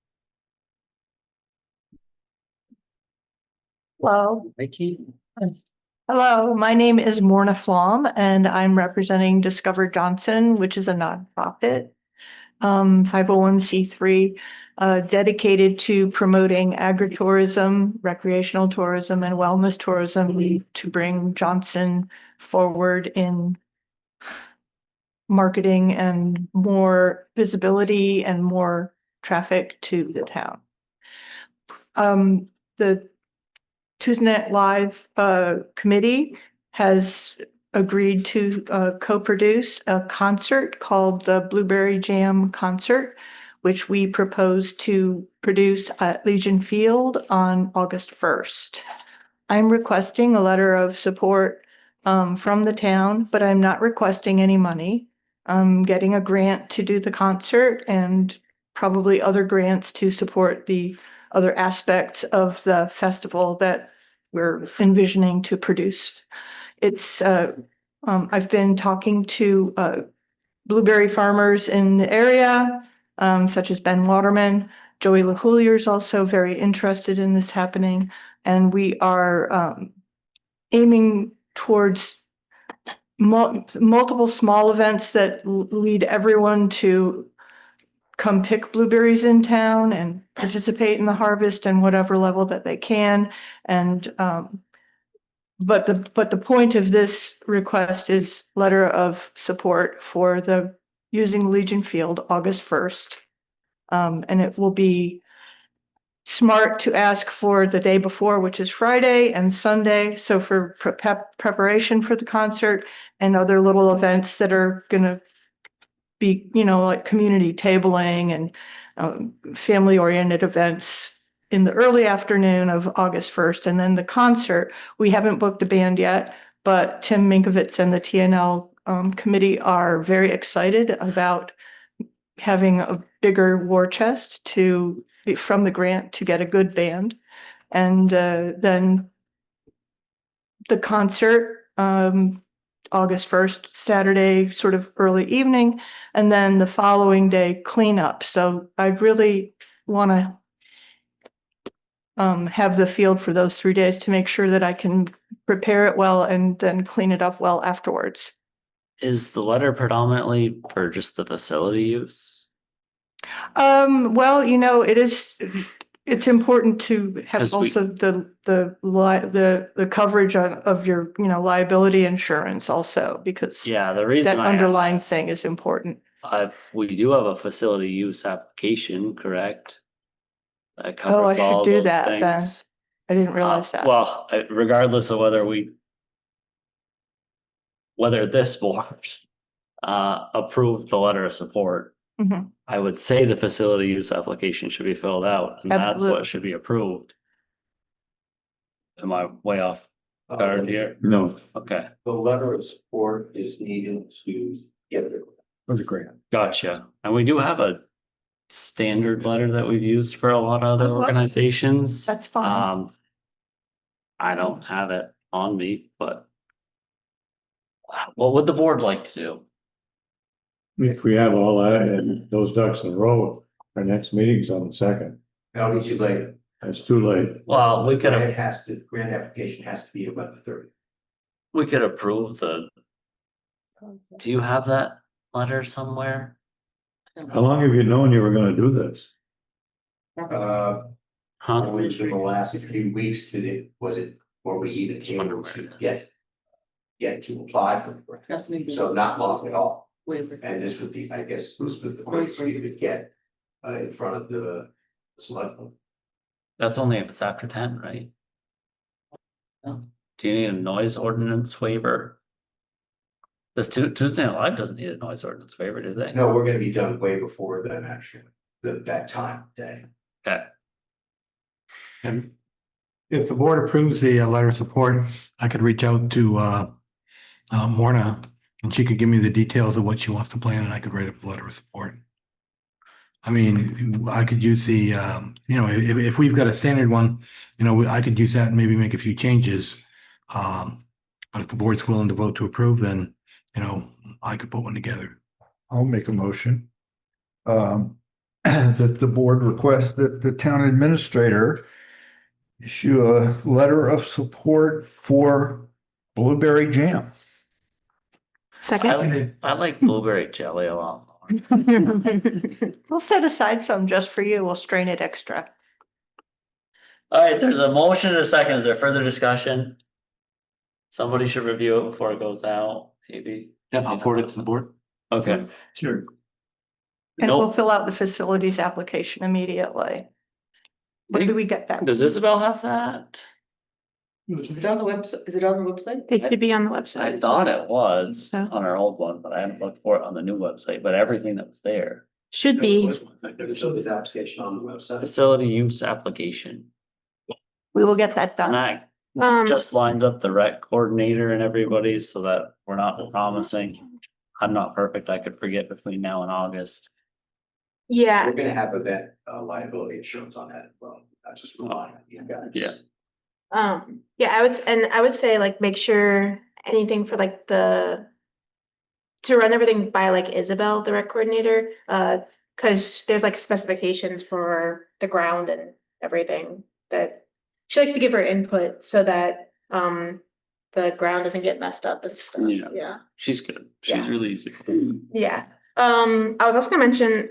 Hello. Mikey? Hello, my name is Morna Flom and I'm representing Discover Johnson, which is a nonprofit, 501c3, dedicated to promoting agritourism, recreational tourism, and wellness tourism to bring Johnson forward in marketing and more visibility and more traffic to the town. The TuesNet Live committee has agreed to co-produce a concert called the Blueberry Jam Concert, which we propose to produce at Legion Field on August 1st. I'm requesting a letter of support from the town, but I'm not requesting any money. I'm getting a grant to do the concert and probably other grants to support the other aspects of the festival that we're envisioning to produce. It's I've been talking to blueberry farmers in the area, such as Ben Waterman. Joey LaHoolier is also very interested in this happening, and we are aiming towards multiple small events that lead everyone to come pick blueberries in town and participate in the harvest and whatever level that they can. And but the point of this request is letter of support for the using Legion Field August 1st. And it will be smart to ask for the day before, which is Friday and Sunday. So for preparation for the concert and other little events that are going to be, like community tabling and family-oriented events in the early afternoon of August 1st. And then the concert, we haven't booked a band yet, but Tim Minkovitz and the TNL committee are very excited about having a bigger war chest from the grant to get a good band. And then the concert, August 1st, Saturday, sort of early evening, and then the following day cleanup. So I really want to have the field for those 3 days to make sure that I can prepare it well and then clean it up well afterwards. Is the letter predominantly for just the facility use? Well, it's important to have 'Cause we- also the coverage of your, liability insurance also, because Yeah, the reason that I underlying asked, thing is important. we do have a facility use application, correct? That Oh, I covers should all do those that then. things. I didn't realize that. Well, regardless of whether this board approved the letter of support, Mhm. I would say the facility use application should be filled out, and that's Absolutely. what should be approved. Am I way off guard here? No, Okay, The letter of support is needed to get the. Was a grant. gotcha. And we do have a standard letter that we've used for a lot of other Oh, well, organizations. that's fine. I don't have it on me, but what would the board like to do? if we have all that and those ducks in a row, our next meeting's on the 2nd. Now, it's too late. It's too late. Well, we could Grant application has to be about the 30th. we could approve do you have that letter somewhere? How long have you known you were gonna do this? Huh? Only for the last few weeks were we even able to get to apply for the grant. So not long at all. And this would be, I guess, this was the place for you to get in front of the select. That's only if it's after 10, right? No. Do you need a noise ordinance waiver? This Tuesday Night Live doesn't need a noise ordinance waiver, do they? No, we're gonna be done way before then, actually, that time of day. Okay, And if the board approves the letter of support, I could reach out to Morna and she could give me the details of what she wants to plan and I could write up a letter of support. I mean, I could use the, if we've got a standard one, I could use that and maybe make a few changes. But if the board's willing to vote to approve, then, I could put one together. I'll make a motion. That the board requests that the town administrator issue a letter of support for blueberry jam. Second. I like blueberry jelly a lot more. We'll set aside some just for you. We'll strain it extra. All right, there's a motion and a second. Is there further discussion? Somebody should review it before it goes out, maybe. Yeah, I'll forward it to the board. Okay, sure. And we'll Nope. fill out the facilities application immediately. When do we get that? Does Isabel have that? Is it on the website? Is it on the website? They should be on the I website. thought it was So? on our old one, but I haven't looked for it on the new website, but everything that was there. Should be. Facilities application on the website. Facility use application. We will get that And done. that just lines up the rec coordinator and everybody so that we're not promising. I'm not perfect. I could forget between now and August. Yeah, We're gonna have event liability insurance on that as well. That's just relying on you guys. Yeah. I would say like make sure anything for like to run everything by like Isabel, the rec coordinator, cause there's like specifications for the ground and everything that she likes to give her input so that the ground doesn't get messed up and stuff. Yeah. Yeah. She's good. She's Yeah. really easy. Yeah. I was also gonna mention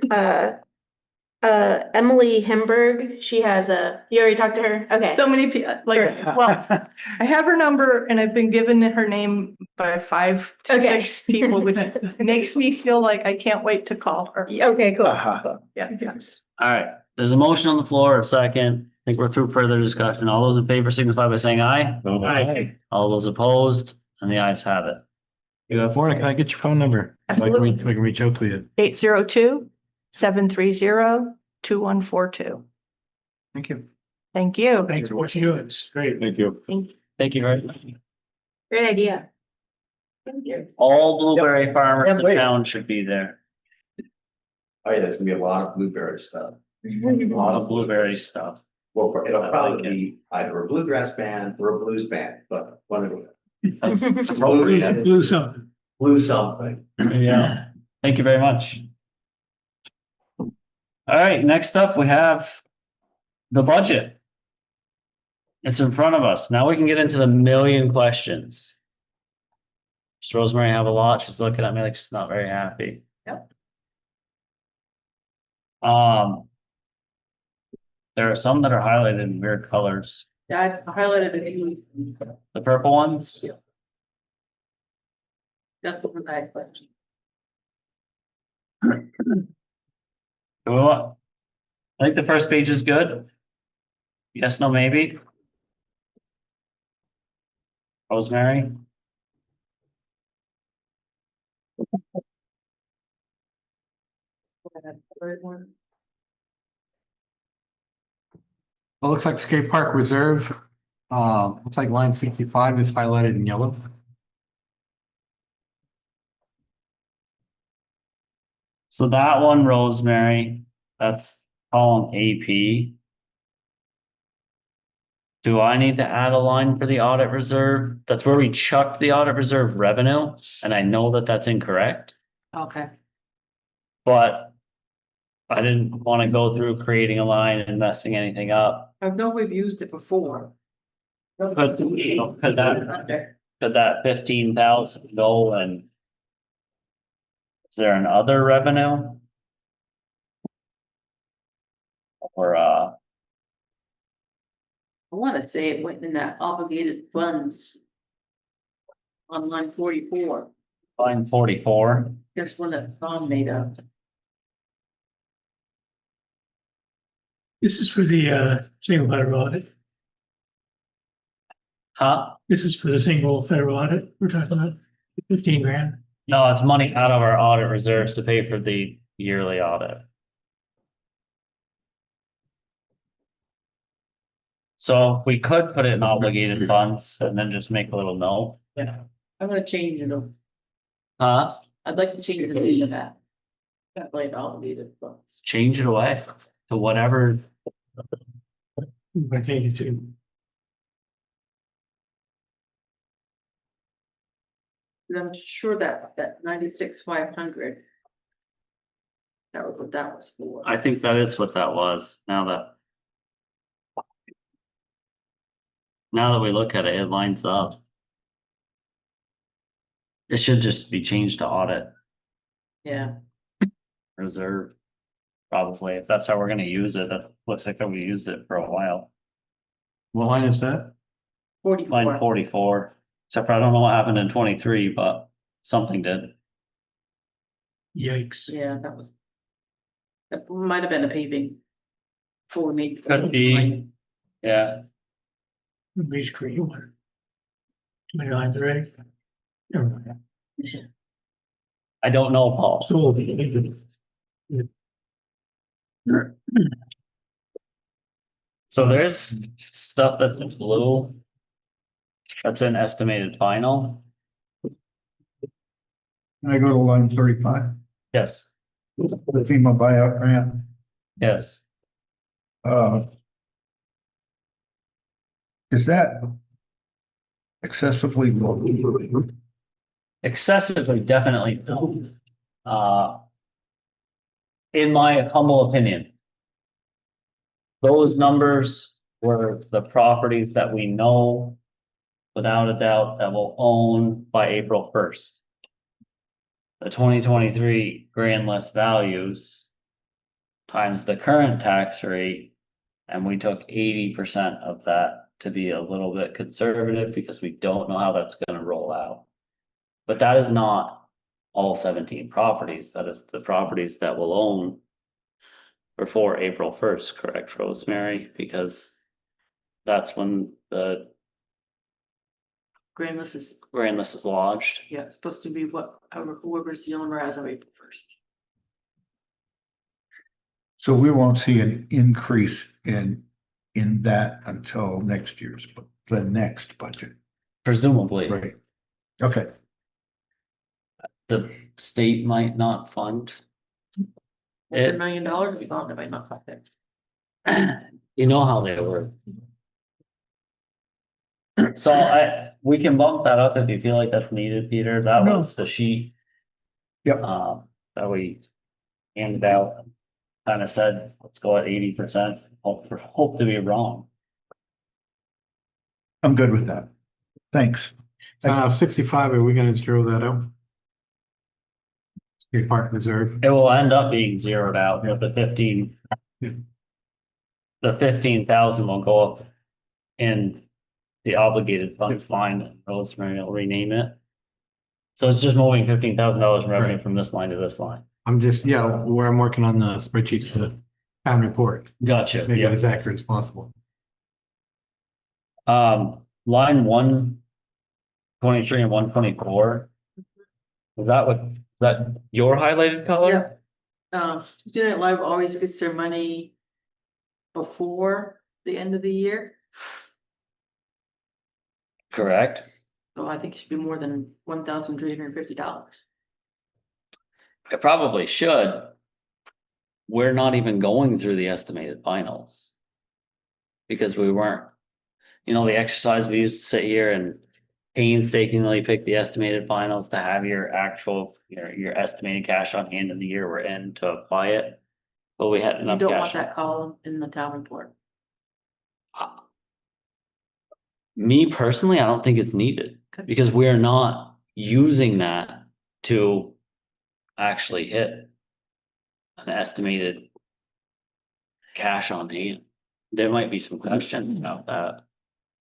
Emily Himberg. She has you already talked to her? Okay. So many people, well, I have her number and I've been given her name by 5 to Okay. 6 people, which makes me feel like I can't wait to call her. Okay, cool. Yeah, yes. All right, there's a motion on the floor, a second. I think we're through further discussion. All those in favor signify by saying aye. Aye. All those opposed, and the ayes have it. You have Morna, can I get your phone number? So I can reach out to you. 802-730-2142. Thank you. Thank you. Thanks for what you do. It's great. Thank you. Thank you very much. Great idea. All blueberry farmers Yeah, in wait. town should be there. Oh, yeah, there's gonna be a lot of blueberry stuff. A lot of blueberry stuff. Well, it'll I like probably be either a bluegrass band or a blues band, but one of them. That's it's appropriate. Do something. Blues something. Yeah, thank you very much. All right, next up, we have the budget. It's in front of us. Now we can get into the million questions. Does Rosemary have a lot? She's looking at me like she's not very happy. Yep. There are some that are highlighted in weird colors. Yeah, I highlighted it. The purple ones? That's what I questioned. Well, I think the first page is good. Yes, no, maybe. Rosemary? Well, looks like skate park reserve. Looks like line 65 is highlighted in yellow. So that one, Rosemary, that's column AP. Do I need to add a line for the audit reserve? That's where we chucked the audit reserve revenue, and I know that that's incorrect, Okay. but I didn't want to go through creating a line and messing anything up. I know we've used it before. Could that 15,000 go and is there an other revenue? Or I wanna say it went in that obligated funds. On line 44, line 44? that's one that Tom made up. This is for the single federal audit. Huh? This is for the single federal audit. We're talking about 15 grand. No, it's money out of our audit reserves to pay for the yearly audit. So we could put it in obligated funds and then just make a little note. Yeah. I'm gonna change it. Huh? I'd like to change the name of that. That like obligated funds. Change it away to whatever. We're going to change it to. I'm sure that 96,500. That was what that was for. I think that is what that was. Now that we look at it, it lines up. It should just be changed to audit Yeah, reserve. Probably, if that's how we're gonna use it, it looks like that we used it for a while. What line is that? 44. Line 44, except for I don't know what happened in 23, but something did. Yikes. Yeah, that was. That might have been a paving. For me. Could be. Yeah, We should create one. Too many lines already. Never mind. I don't know, Paul. So. So there's stuff that's in blue. That's an estimated final. Can I go to line 35? Yes, The FEMA buyout grant. yes. Is that excessively low? Excessively, definitely don't. In my humble opinion. Those numbers were the properties that we know without a doubt that will own by April 1st. The 2023 grand list values times the current tax rate, and we took 80% of that to be a little bit conservative because we don't know how that's going to roll out. But that is not all 17 properties. That is the properties that will own before April 1st, correct, Rosemary? Because that's when the Grand list is, grand list is lodged. yeah, it's supposed to be whoever's the owner as of April 1st. So we won't see an increase in that until next year's, but the next budget, Presumably, right? Okay, the state might not fund $1 it. million to be gone, it might not affect it. You know how they work. So we can bump that up if you feel like that's needed, Peter. That No. was the sheet. Yep. That we handed out. Kind of said, let's go at 80%. Hope to be wrong. I'm good with that. Thanks. So now 65, are we gonna zero that out? State Park Reserve. It will end up being zeroed out with the 15. Yeah. The 15,000 will go up in the obligated funds line, and Rosemary will rename it. So it's just moving $15,000 in revenue Right. from this line to this line. I'm just, yeah, where I'm working on the spreadsheets for the town report, Gotcha. make it Yeah. as accurate as possible. Line 123 and 124. Is that your highlighted color? Tuesday Night Live always gets their money before the end of the year, Correct. so I think it should be more than $1,350. It probably should. We're not even going through the estimated finals. Because we weren't, the exercise we used to sit here and painstakingly pick the estimated finals to have your actual, your estimated cash on hand in the year we're in to apply it. But we had You enough don't want cash. that column in the town report. Me personally, I don't think it's needed because we are not using that to actually hit an estimated cash on hand. There might be some question about that.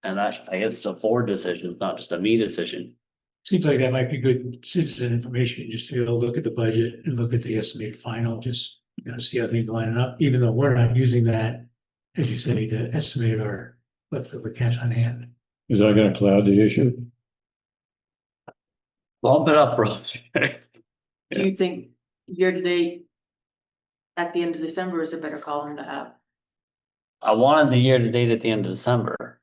And that, I guess it's a board decision, not just a me decision. Seems like that might be good citizen information, just to be able to look at the budget and look at the estimated final, just, see how things lining up, even though we're not using that, as you say, to estimate our leftover cash on hand. Is that gonna cloud the issue? Bump it up, Rose. Do you think year-to-date at the end of December is a better column to have? I wanted the year to date at the end of December.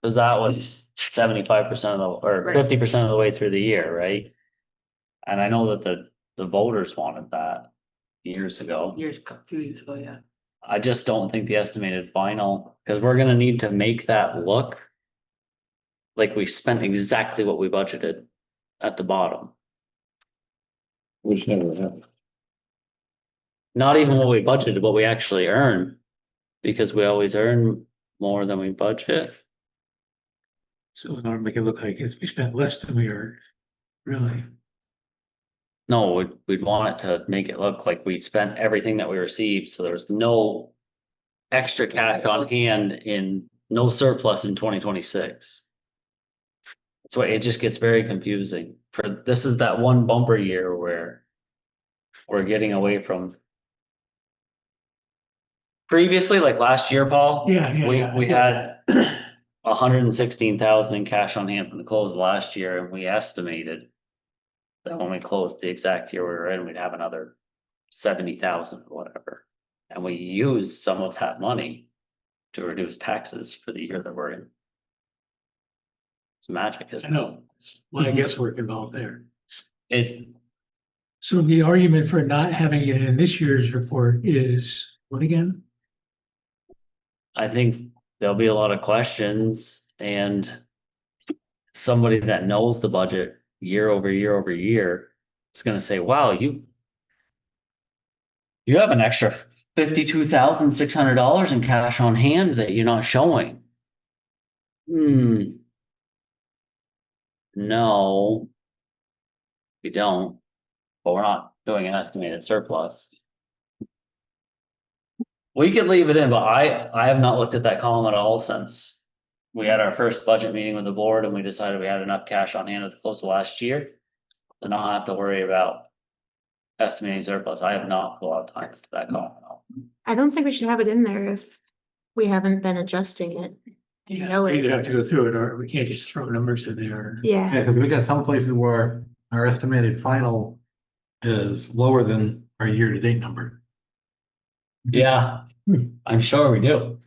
Cause that was 75% of the, or Right. 50% of the way through the year, right? And I know that the voters wanted that years ago. Few years ago, yeah. I just don't think the estimated final, cause we're gonna need to make that look like we spent exactly what we budgeted at the bottom. Which never happened. Not even what we budgeted, what we actually earn. Because we always earn more than we budget. So in order to make it look like we spent less than we earned, really. No, we'd want it to make it look like we spent everything that we received, so there's no extra cash on hand in no surplus in 2026. That's why it just gets very confusing. This is that one bumper year where we're getting away from. Previously, like last year, Paul. Yeah. We had 116,000 in cash on hand from the close of last year, and we estimated that when we closed the exact year we were in, we'd have another 70,000 or whatever. And we used some of that money to reduce taxes for the year that we're in. It's magic, I isn't it? know, it's a lot of guesswork involved there. It, So the argument for not having it in this year's report is what again? I think there'll be a lot of questions and somebody that knows the budget year over year over year is gonna say, wow, you have an extra $52,600 in cash on hand that you're not showing. No, we don't, but we're not doing an estimated surplus. We could leave it in, but I have not looked at that column at all since we had our first budget meeting with the board and we decided we had enough cash on hand at the close of last year to not have to worry about estimating surplus. I have not put a lot of time into that column at all. I don't think we should have it in there if we haven't been adjusting it. Yeah, know we it. either have to go through it or we can't just throw numbers in there. Yeah, Yeah, because we got some places where our estimated final is lower than our year-to-date number. Yeah, I'm sure we do.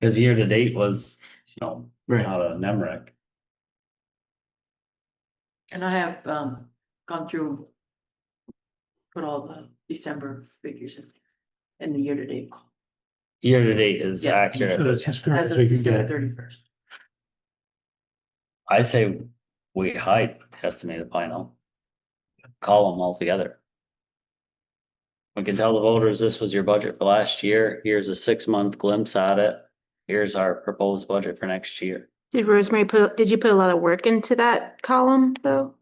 Cause year to date was, not a NEMRIC. And I have gone through. Put all the December figures in the year-to-date. Year to date is Yeah. accurate. So it's As historical, of so you can December get 31st. I say we hide estimated final. Column altogether. We can tell the voters this was your budget for last year. Here's a 6-month glimpse at it. Here's our proposed budget for next year. Did did you put a lot of work into that column though?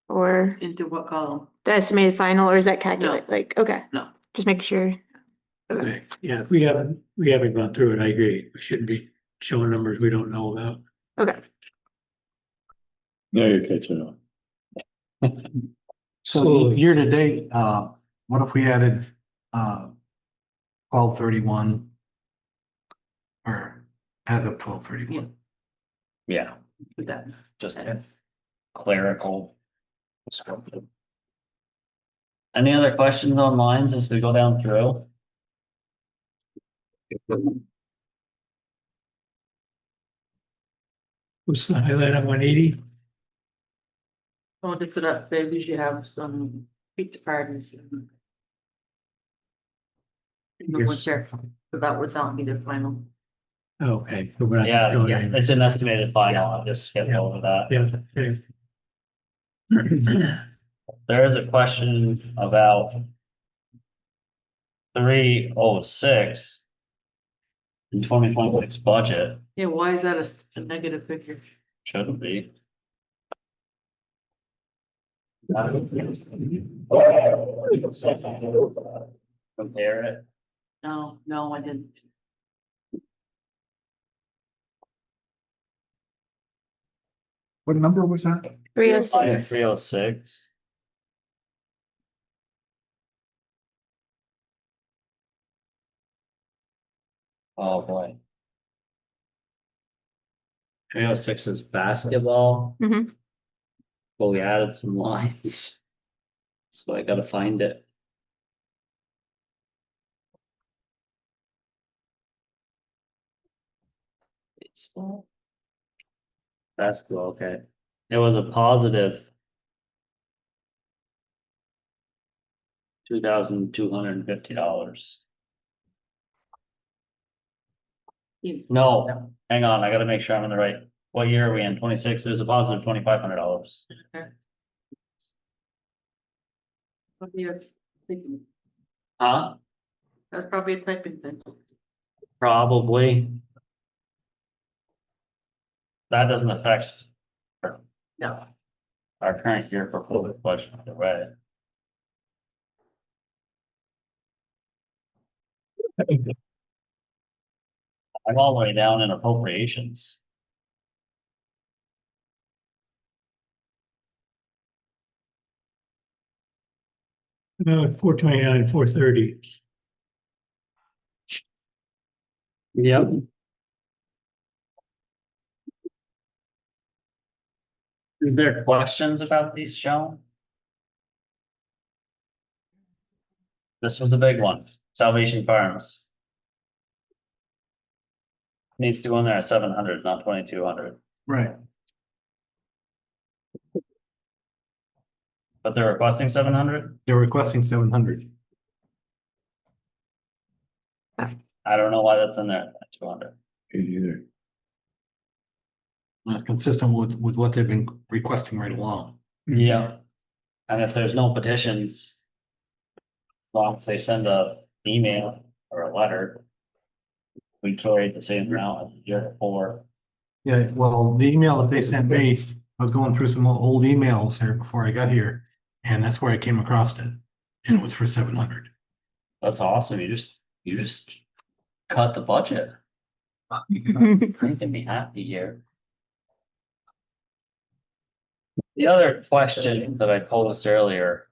Or Into what column? the estimated final, or is that calculate, like, okay, No. just make sure. Okay. Okay, yeah, if we haven't gone through it, I agree. We shouldn't be showing numbers we don't know about. Okay. Now you're catching up. So year to date, what if we added, 12/31? Or as of 12/31? Yeah, With that. just clerical. description. Any other questions on lines as we go down through? What's the highlight on 180? Oh, just so that they usually have some pizza parties. In the Yes. winter, so that would not be the final. Okay. So we're not Yeah, showing yeah, any- it's an estimated final, I'll just skip Yeah. over that. Yeah. Okay. There is a question about 306 in 2026 budget, Yeah, why is that a negative figure? shouldn't be. Compare it. No, I didn't. What number was that? 306. 306. Oh, boy. 306 is basketball. Mhm. Well, we added some lines. So I gotta find it. Baseball. Basketball, okay. It was a positive. $2,250. No, hang on, I gotta make sure I'm in the right. What year are we in? 26, it was a positive $2,500. Probably a typing. Huh? That's probably a typing thing. Probably. That doesn't affect. No. Our current year proposed budget, right? I'm all the way down in appropriations. No, 429, 430. Yep. Is there questions about these shown? This was a big one, Salvation Farms. Needs to go in there at 700, not 2,200, Right. but they're requesting 700? They're requesting 700. I don't know why that's in there at 200. Either. That's consistent with what they've been requesting right along. Yeah. And if there's no petitions. As long as they send a email or a letter. We carried the same amount as the year before. Yeah, well, the email that they sent me, I was going through some old emails here before I got here, and that's where I came across it. And it was for 700. That's awesome. You just cut the budget. You can be happy here. The other question that I posed earlier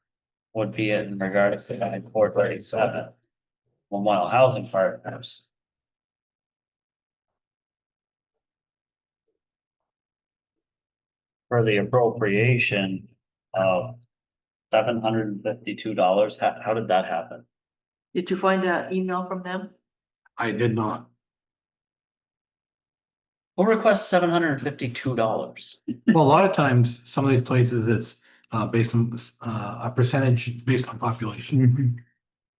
would be in regards to 437. Memorial Housing Partners. For the appropriation of $752, how did that happen? Did you find that email from them? I did not. Who requests $752? Well, a lot of times, some of these places, it's based on a percentage based on population.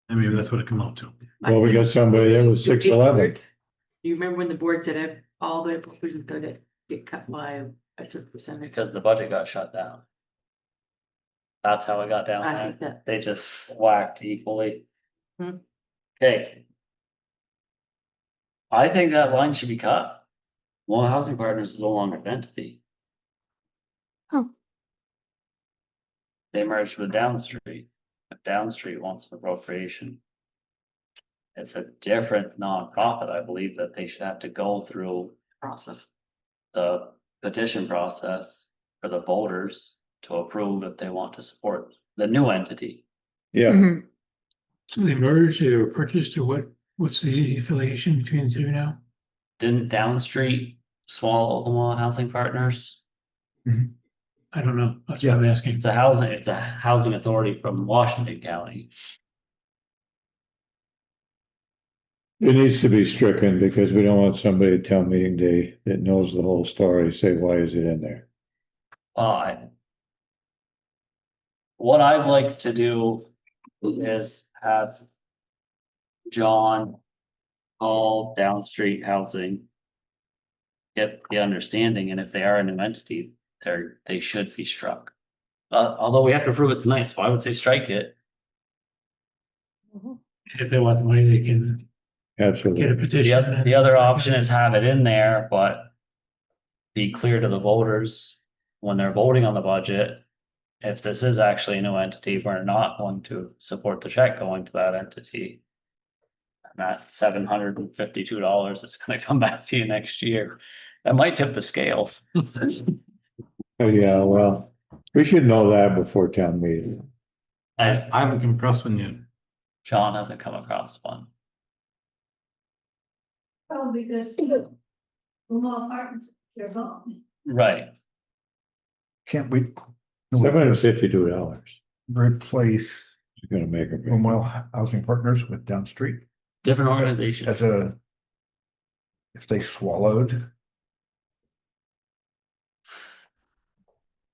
And maybe that's what it come out to. Well, we got somebody there with 611. Do you remember when the board said all the appropriations gonna get cut by a certain percentage? Because the budget got shut down. That's how it got down I there. think that, They just whacked equally. Hmm. Okay. I think that line should be cut. Well, Housing Partners is no longer an entity. Oh. They merged with Downstreet. But Downstreet wants an appropriation. It's a different nonprofit. I believe that they should have to go through Process. the petition process for the voters to approve if they want to support the new entity. Yeah, Mhm. So they merged or purchased, or what's the affiliation between the two now? Didn't Downstreet swallow Oklahoma Housing Partners? I don't know. That's what I'm asking. It's a housing authority from Washington County. it needs to be stricken because we don't want somebody at town meeting day that knows the whole story, say, why is it in there? What I'd like to do is have John call Downstreet Housing. Get the understanding, and if they are a new entity, they should be struck. Although we have to prove it tonight, so I would say strike it. If they want the money, they can get a Absolutely. petition. The other option is have it in there, but be clear to the voters when they're voting on the budget. If this is actually a new entity, we're not going to support the check going to that entity. And that's $752. It's gonna come back to you next year. That might tip the scales. Oh, yeah, well, we should know that before town meeting. I haven't impressed with you. John hasn't come across one. Oh, because more apartments, you're home. Right. Can't we? $752 Replace is gonna make a. Vermont Housing Partners with Downstreet Different organization. as if they swallowed.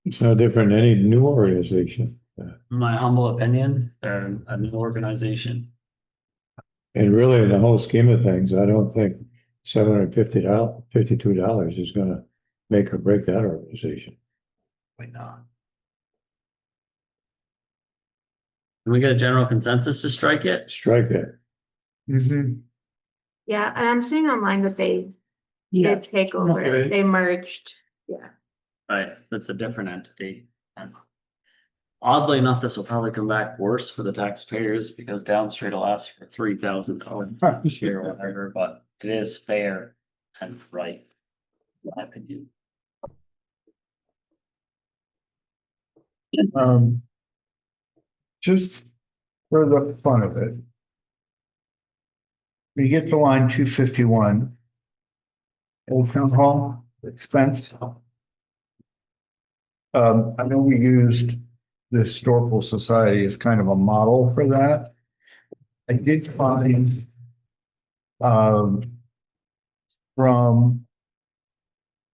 It's no different than any new organization. In my humble opinion, they're a new organization. And really, in the whole scheme of things, I don't think $752 is gonna make or break that organization. Why not? Can we get a general consensus to strike it? Strike it. Yeah, and I'm seeing online that they did take over, Okay. they merged, yeah. Right, that's a different entity. And oddly enough, this will probably come back worse for the taxpayers because Downstreet will ask for $3,000 this year or whatever, but it is fair and right, in my opinion. Just for the fun of it. We get to line 251. Old Town Hall expense. I know we used the Historical Society as kind of a model for that. I did find from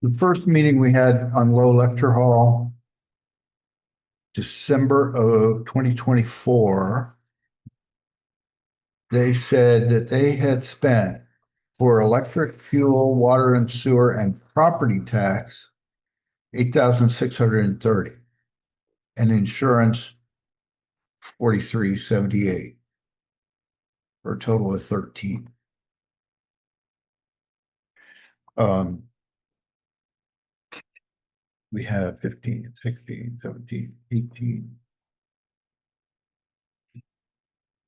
the first meeting we had on Low Lecture Hall, December of 2024, they said that they had spent for electric, fuel, water and sewer and property tax, 8,630, and insurance, 4,378, for a total of 13. We have 15, 16, 17, 18.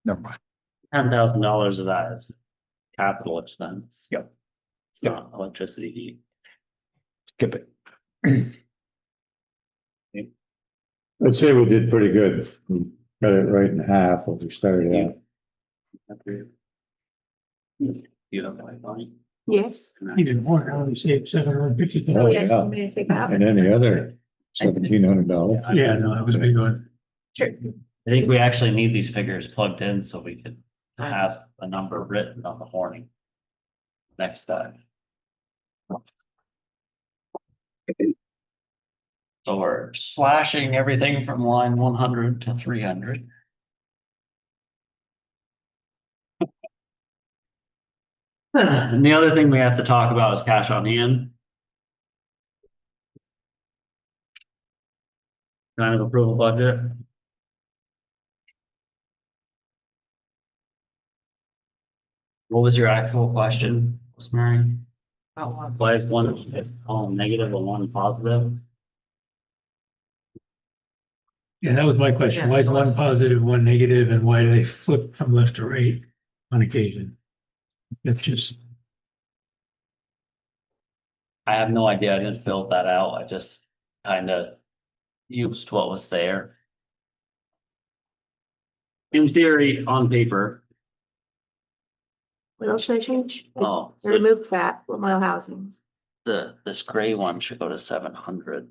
Never mind. $10,000 of that is capital expense. Yep. It's not electricity heat. Skip it. I'd say we did pretty good. We cut it right in half when we started out. You have my money. Yes. Even more, I only saved $750. Oh, Yes, yeah. I'm gonna take that out. And then the other $1,700. Yeah, no, that was a big one. Sure. I think we actually need these figures plugged in so we could have a number written on the warning. Next time. So we're slashing everything from line 100 to 300. And the other thing we have to talk about is cash on hand. Kind of approval budget. What was your actual question, Rosemary? Why is one column negative and one positive? Yeah, that was my question. Why is one positive, one negative, and why do they flip from left to right on occasion? It's just, I have no idea. I didn't fill that out. I just kind of used what was there. In theory, on paper, What else should I change? oh, I removed that, model housings. this gray one should go to 700.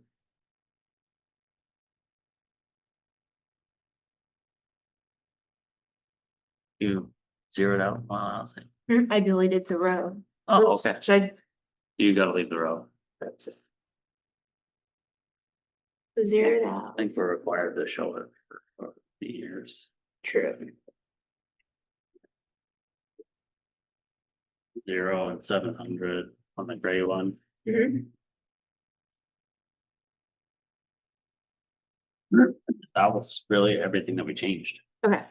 You zeroed out, I was like, I deleted the row. oh, Oops, okay, should I you gotta leave the row. zero it I out? think we're required to show it for the years. True. 0 and 700 on the gray one. Mhm. That was really everything that we changed. Okay.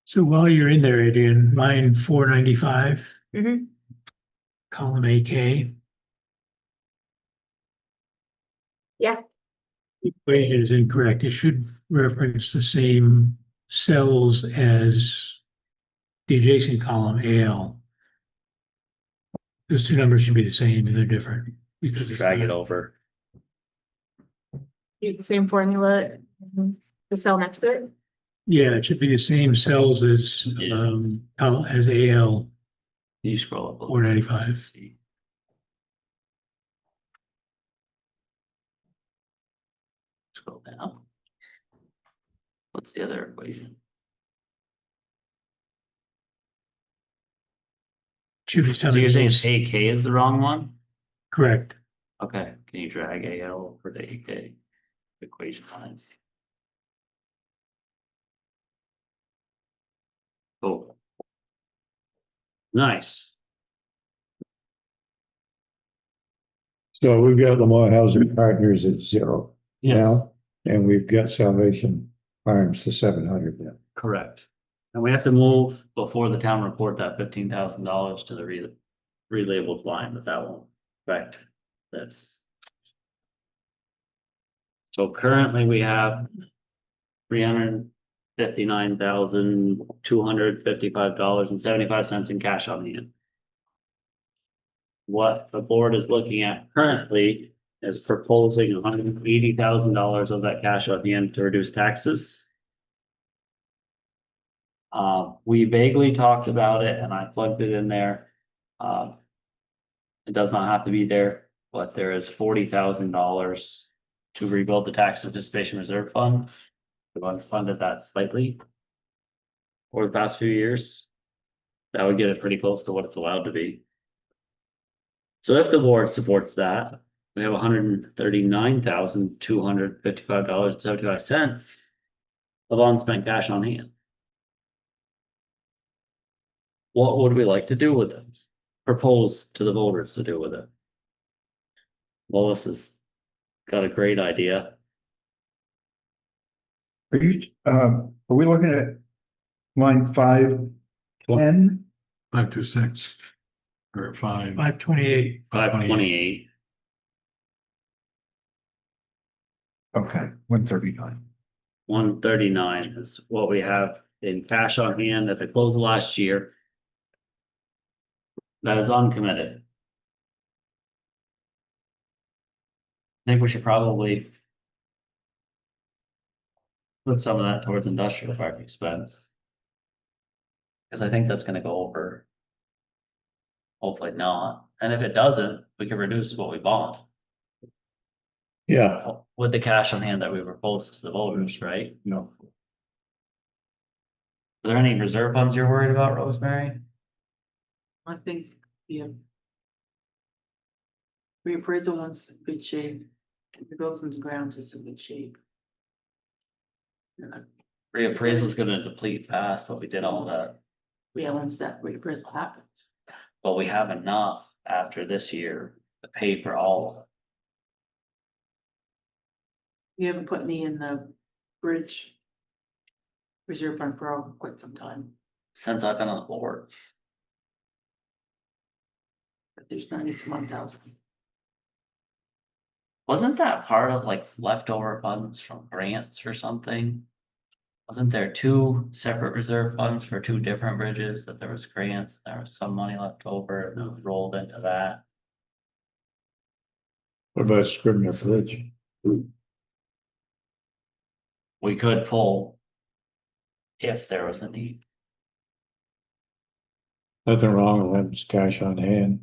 so while you're in there, Adrian, line 495, Mhm. column AK. Yeah. Equation is incorrect. It should reference the same cells as the adjacent column AL. Those two numbers should be the same and they're different. Because it's Drag it not- over. Use the same formula, the cell next to it. Yeah, it should be the same cells as, Yeah. as AL. You scroll up. a little 495. bit to see. Scroll down. What's the other equation? Should be So you're saying something AK is the wrong one? correct. Okay, can you drag AL for the AK equation lines? Cool. Nice. So we've got Lamar Housing Partners at 0 Yeah, now, and we've got Salvation Farms to 700 now. correct. And we have to move before the town report that $15,000 to the relabeled line, but that won't affect this. So currently we have $359,255.75 in cash on hand. What the board is looking at currently is proposing $180,000 of that cash on hand to reduce taxes. We vaguely talked about it and I plugged it in there. It does not have to be there, but there is $40,000 to rebuild the tax anticipation reserve fund. We've unfunded that slightly over the past few years. That would get it pretty close to what it's allowed to be. So if the board supports that, we have $139,255.75 of unspent cash on hand. What would we like to do with it? Propose to the voters to do with it? Lois has got a great idea. Are we looking at line 510? 526 or 5. 528. 528. Okay, 139. 139 is what we have in cash on hand if it closed last year. That is uncommitted. I think we should probably put some of that towards industrial park expense. Because I think that's gonna go over. Hopefully not, and if it doesn't, we can reduce what we bought Yeah, with the cash on hand that we proposed to the voters, right? No. Are there any reserve funds you're worried about, Rosemary? I think, yeah. Reappraisal one's in good shape. The buildings and grounds is in good shape. Reappraisal is gonna deplete fast, but we did all that, Yeah, once that reappraisal happens. but we have enough after this year to pay for all of it. You haven't put me in the bridge reserve fund for quite some time. Since I've been on the board. But there's 91,000. Wasn't that part of like leftover funds from grants or something? Wasn't there two separate reserve funds for two different bridges, that there was grants, there was some money left over and it was rolled into that? What about Scribner Bridge? We could pull if there was a need. Nothing wrong with having cash on hand.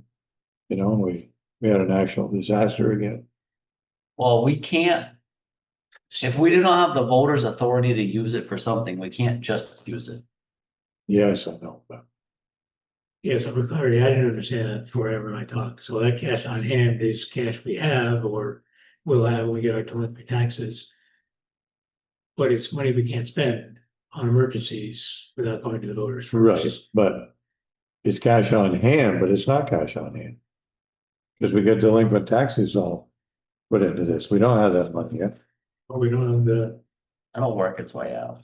You know, we had an actual disaster again. Well, we can't. If we do not have the voters' authority to use it for something, we can't just use it. Yes, I know, but Yes, for clarity, I didn't understand that forever when I talked. So that cash on hand is cash we have or will have when we get our delinquent taxes. But it's money we can't spend on emergencies without going to the voters. right, but it's cash on hand, but it's not cash on hand. Because we get delinquent taxes all put into this. We don't have that money yet. Or we don't have the, It'll work its way out.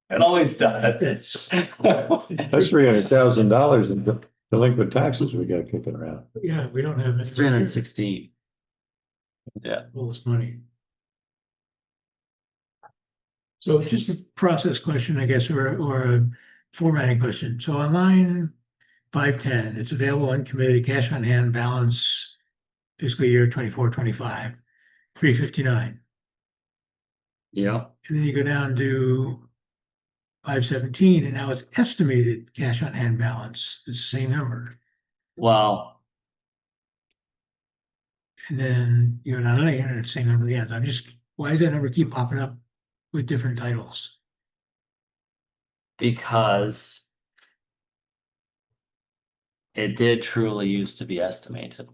It always does. that's, That's $300,000 in delinquent taxes we got kicking around. yeah, we don't have. It's 316. Yeah. All this money. So just a process question, I guess, or a formatting question. So on line 510, it's available uncommitted cash on hand balance fiscal year 24-25, 359. Yeah. And then you go down to 517, and now it's estimated cash on hand balance. It's the same number. Well, And then you're not only in the same number again. I'm just, why does that number keep popping up with different titles? because it did truly used to be estimated.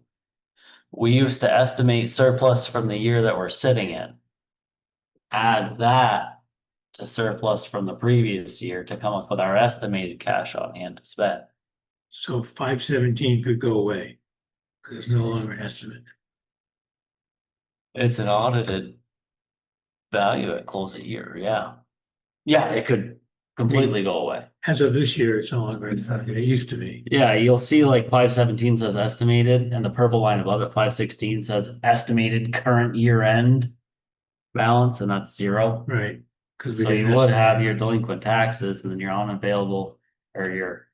We used to estimate surplus from the year that we're sitting in. Add that to surplus from the previous year to come up with our estimated cash on hand to spend. So 517 could go away. Because it's no longer an estimate. It's an audited value at close of year, yeah. Yeah, it could completely go away. As of this year, it's no longer an estimate. It used to be. Yeah, you'll see like 517 says estimated and the purple line above it, 516 says estimated current year end balance, and that's zero. Right. Because So you would have your delinquent taxes and then your unavailable or your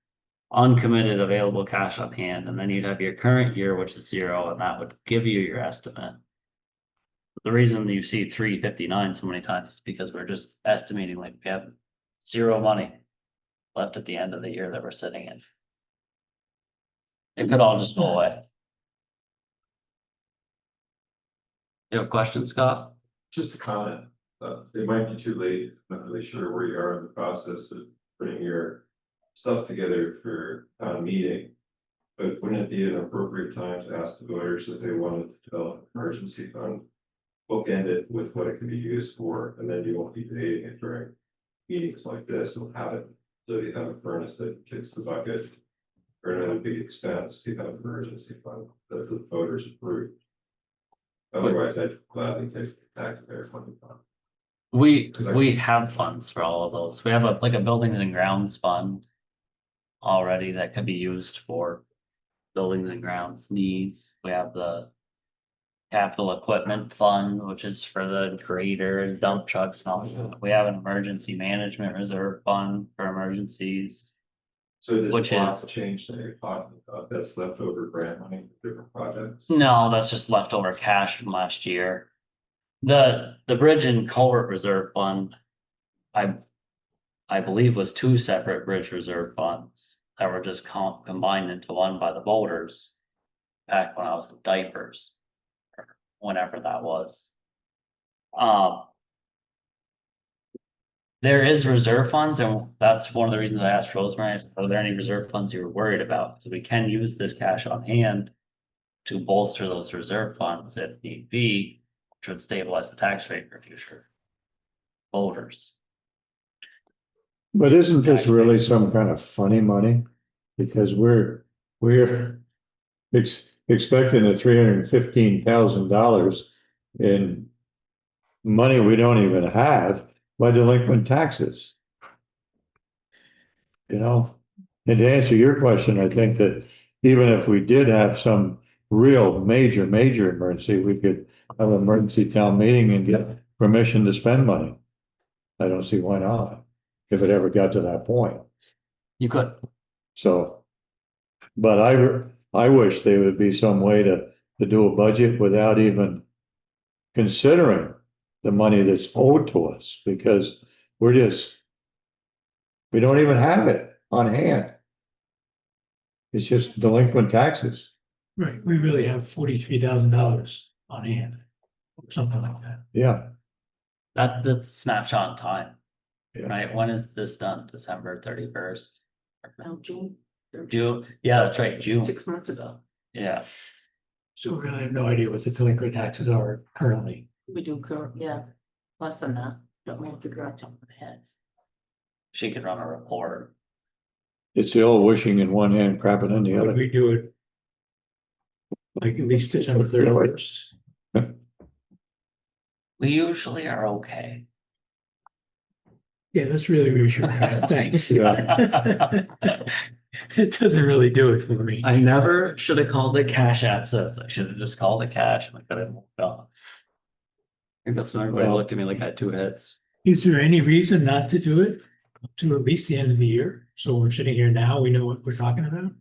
uncommitted available cash on hand, and then you'd have your current year, which is zero, and that would give you your estimate. The reason you see 359 so many times is because we're just estimating like we have zero money left at the end of the year that we're sitting in. It could all just go away. You have a question, Scott? Just a comment, it might be too late, not really sure where you are in the process of putting your stuff together for town meeting. But wouldn't it be an appropriate time to ask the voters if they wanted to develop an emergency fund? Bookend it with what it can be used for, and then you won't be debating it during meetings like this, and have it, so you have a furnace that kicks the bucket. Or another big expense, you have an emergency fund that the voters approve. Otherwise, I'd gladly take the taxpayer money fund. We have funds for all of those. We have like a buildings and grounds fund already that could be used for buildings and grounds needs. We have the capital equipment fund, which is for the grader and dump trucks and all that. We have an emergency management reserve fund for emergencies. So this Which block is- change that you're talking about, that's leftover grant money for different projects? No, that's just leftover cash from last year. The bridge and culvert reserve fund, I believe was two separate bridge reserve funds that were just combined into one by the voters. Back when I was in diapers, or whenever that was. There is reserve funds, and that's one of the reasons I asked Rosemary, I said, are there any reserve funds you were worried about? Because we can use this cash on hand to bolster those reserve funds if need be, which would stabilize the tax rate for future voters. But isn't this really some kind of funny money? Because we're expecting a $315,000 in money we don't even have by delinquent taxes. You know, and to answer your question, I think that even if we did have some real major emergency, we could have an emergency town meeting and get permission to spend money. I don't see why not, if it ever got to that point. You could. So, but I wish there would be some way to do a budget without even considering the money that's owed to us, because we don't even have it on hand. It's just delinquent taxes. Right, we really have $43,000 on hand, or something like that. Yeah, That's snapshot in time, yeah. right? When is this done? December 31st? June, June, yeah, that's right, June, 6 months ago. yeah. So we really have no idea what the delinquent taxes are currently. We do, yeah, less than that. Don't want to figure out top of my head. She could run a report. It's the old wishing in one hand, crapping in the Would other. we do it like at least December 31st? We usually are okay. Yeah, that's really reassuring. Thanks. Yeah. It doesn't really do it for me. I never should have called it cash assets. I should have just called it cash and I could have moved on. I think that's when everybody Well- looked at me like I had two heads. Is there any reason not to do it up to at least the end of the year? So we're sitting here now, we know what we're talking about? I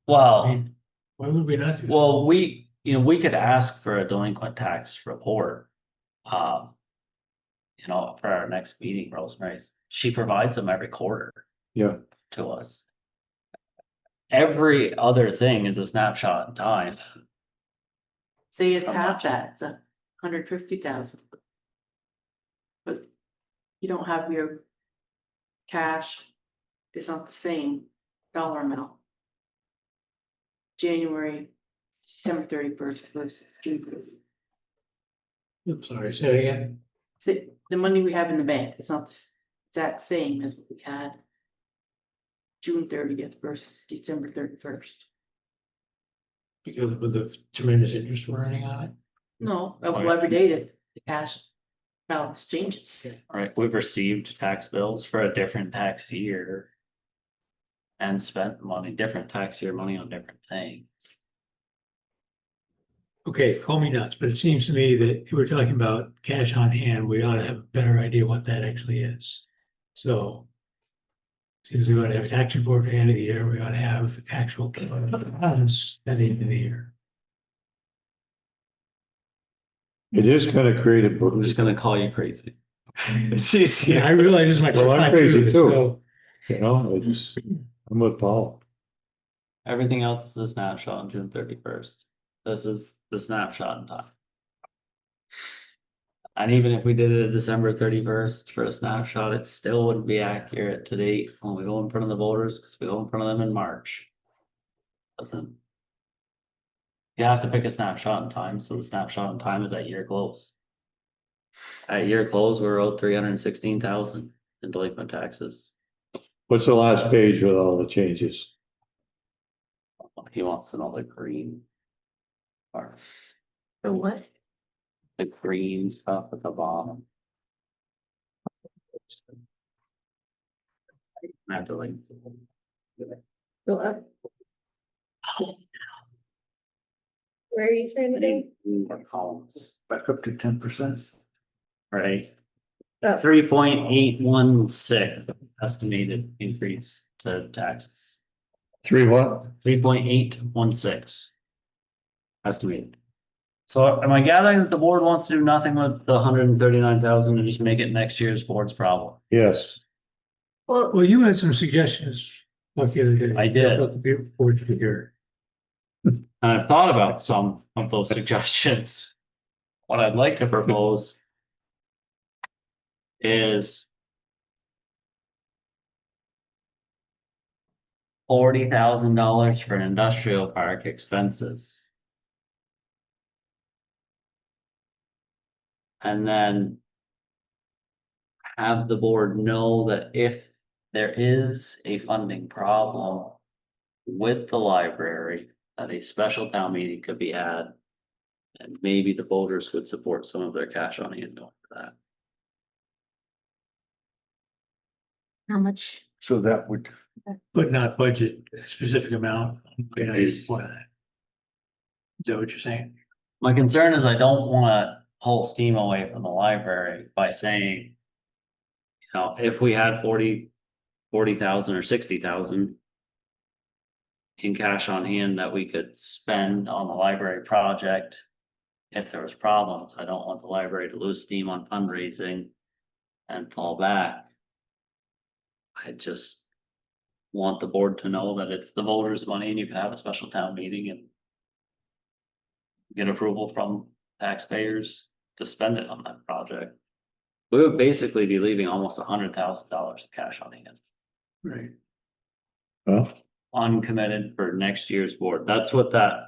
Well, mean, why would we not do that? well, we could ask for a delinquent tax report. For our next meeting, Rosemary's, she provides them every quarter Yeah, to us. Every other thing is a snapshot in time. Say it's How half much? that, it's 150,000. But you don't have your cash, it's not the same dollar amount. December 31st versus June 1st. I'm sorry, say it again. See, the money we have in the bank, it's not the exact same as what we had June 30th versus December 31st. Because of the tremendous interest we're earning on it. No, well, every day that the cash balance changes. Right, we've received tax bills for a different tax year. And spent different tax year money on different things. Okay, call me nuts, but it seems to me that if we're talking about cash on hand, we ought to have a better idea what that actually is. So. Seems we ought to have a tax report at the end of the year, we ought to have actual balance at the end of the year. it is gonna create a. I'm just gonna call you crazy. It's easy. Yeah, I realize this is my Well, first I'm time crazy doing this, too. so I'm with Paul. Everything else is a snapshot on June 31st. This is the snapshot in time. And even if we did it December 31st for a snapshot, it still wouldn't be accurate to date when we go in front of the voters, because we go in front of them in March. Doesn't. You have to pick a snapshot in time, so the snapshot in time is at year close. At year close, we're owed 316,000 in delinquent taxes. What's the last page with all the changes? He wants to know the green. Or For what? the green stuff at the bottom. I have to like. Go up. Where are you trying to do? More columns, Back up to 10%. right? Oh. 3.816 estimated increase to taxes. 3 what? 3.816 estimated. So am I gathering that the board wants to do nothing with the 139,000 and just make it next year's board's problem? Yes, well, you had some suggestions about the other day. I did. About the board figure. And I've thought about some of those suggestions. What I'd like to propose is $40,000 for an industrial park expenses. And then have the board know that if there is a funding problem with the library, that a special town meeting could be had. And maybe the voters would support some of their cash on hand for that. How much? So that would but not budget a specific amount. Is that what you're saying? My concern is I don't wanna pull steam away from the library by saying, you know, if we had 40,000 or 60,000 in cash on hand that we could spend on the library project. If there was problems, I don't want the library to lose steam on fundraising and fall back. I just want the board to know that it's the voters' money and you can have a special town meeting and get approval from taxpayers to spend it on that project. We would basically be leaving almost $100,000 of cash on hand, Right. Well, uncommitted for next year's board. That's what the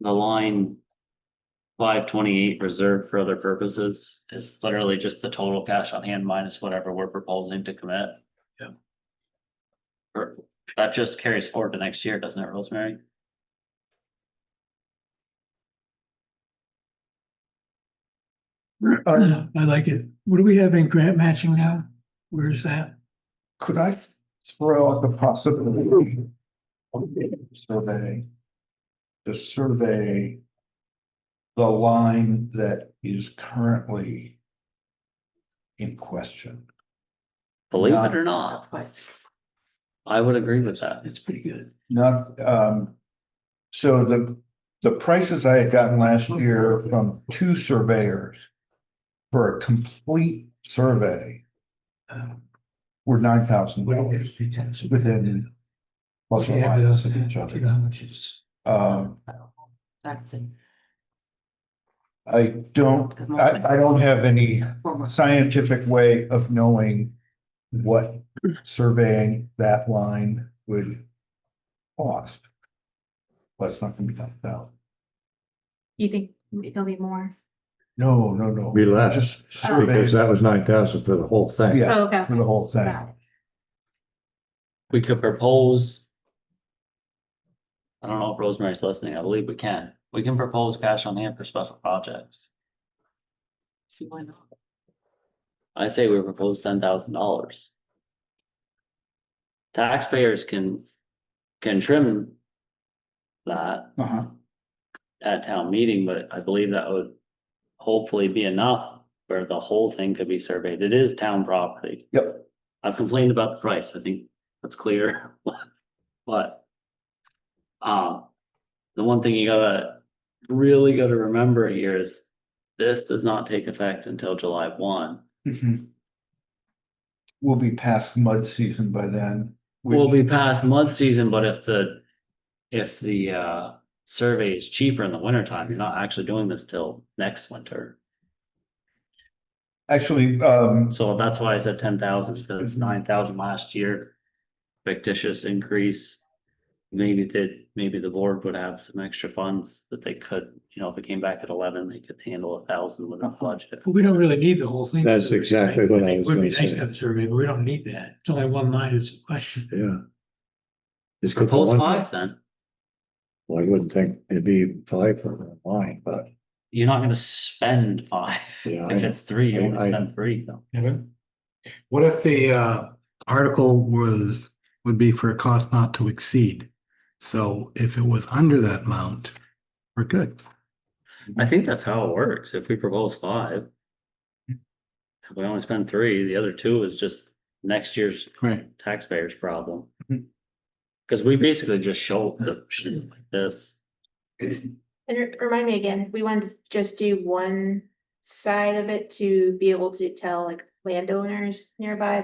line 528 reserved for other purposes is literally just the total cash on hand minus whatever we're proposing to commit. Yeah. Or that just carries forward to next year, doesn't it, Rosemary? I like it. What do we have in grant matching now? Where's that? Could I throw out the possibility of a survey? To survey the line that is currently in question. Believe it or not, Twice. I would agree with that. It's pretty good. Not, so the prices I had gotten last year from 2 surveyors for a complete survey were $9,000 within plus or minus of each other. How much is? Taxing. I don't have any scientific way of knowing what surveying that line would cost. But it's not gonna be $9,000. You think it'll be more? No. Be less, Just because survey, that was 9,000 for the whole thing. yeah, Oh, okay. for the whole thing. Got it. We could propose. I don't know if Rosemary's listening. I believe we can. We can propose cash on hand for special projects. See why not? I say we propose $10,000. Taxpayers can trim that Uh-huh. at town meeting, but I believe that would hopefully be enough where the whole thing could be surveyed. It is town property. Yep. I've complained about the price. I think that's clear. But the one thing you really gotta remember here is this does not take effect until July 1. Mhm. We'll be past mud season by then. We'll which- be past mud season, but if the survey is cheaper in the wintertime, you're not actually doing this till next winter. Actually, So that's why I said 10,000, because it's 9,000 last year. Fictitious increase. Maybe the board would have some extra funds that they could, you know, if it came back at 11, they could handle 1,000 with a budget. But we don't really need the whole thing. That's exactly what I It was would be gonna nice say. to have a survey, but we don't need that. It's only one line, it's a question. Yeah. Just put the Propose one- 5 then. Well, I wouldn't think it'd be 5 for line, but You're not gonna spend 5. Yeah, I If know. it's 3, you only I- spend 3. What if the article would be for a cost not to exceed? So if it was under that amount, we're good. I think that's how it works. If we propose 5. If we only spend 3, the other 2 is just next year's Right. taxpayers' problem. Mhm. Cause we basically just show the shit like this. And remind me again, we wanted to just do one side of it to be able to tell like landowners nearby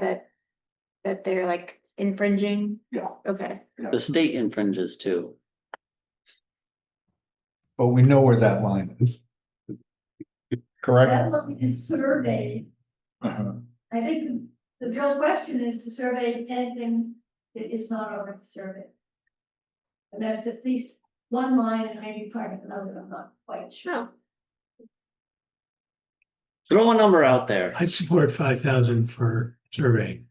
that they're like infringing. Yeah. Okay. The state infringes too. but we know where that line is. Correct? That will be surveyed. Uh-huh. I think the real question is to survey anything that is not already surveyed. And that's at least one line and maybe part of another, I'm not quite sure. Oh, Throw a number out there. I'd support 5,000 for surveying.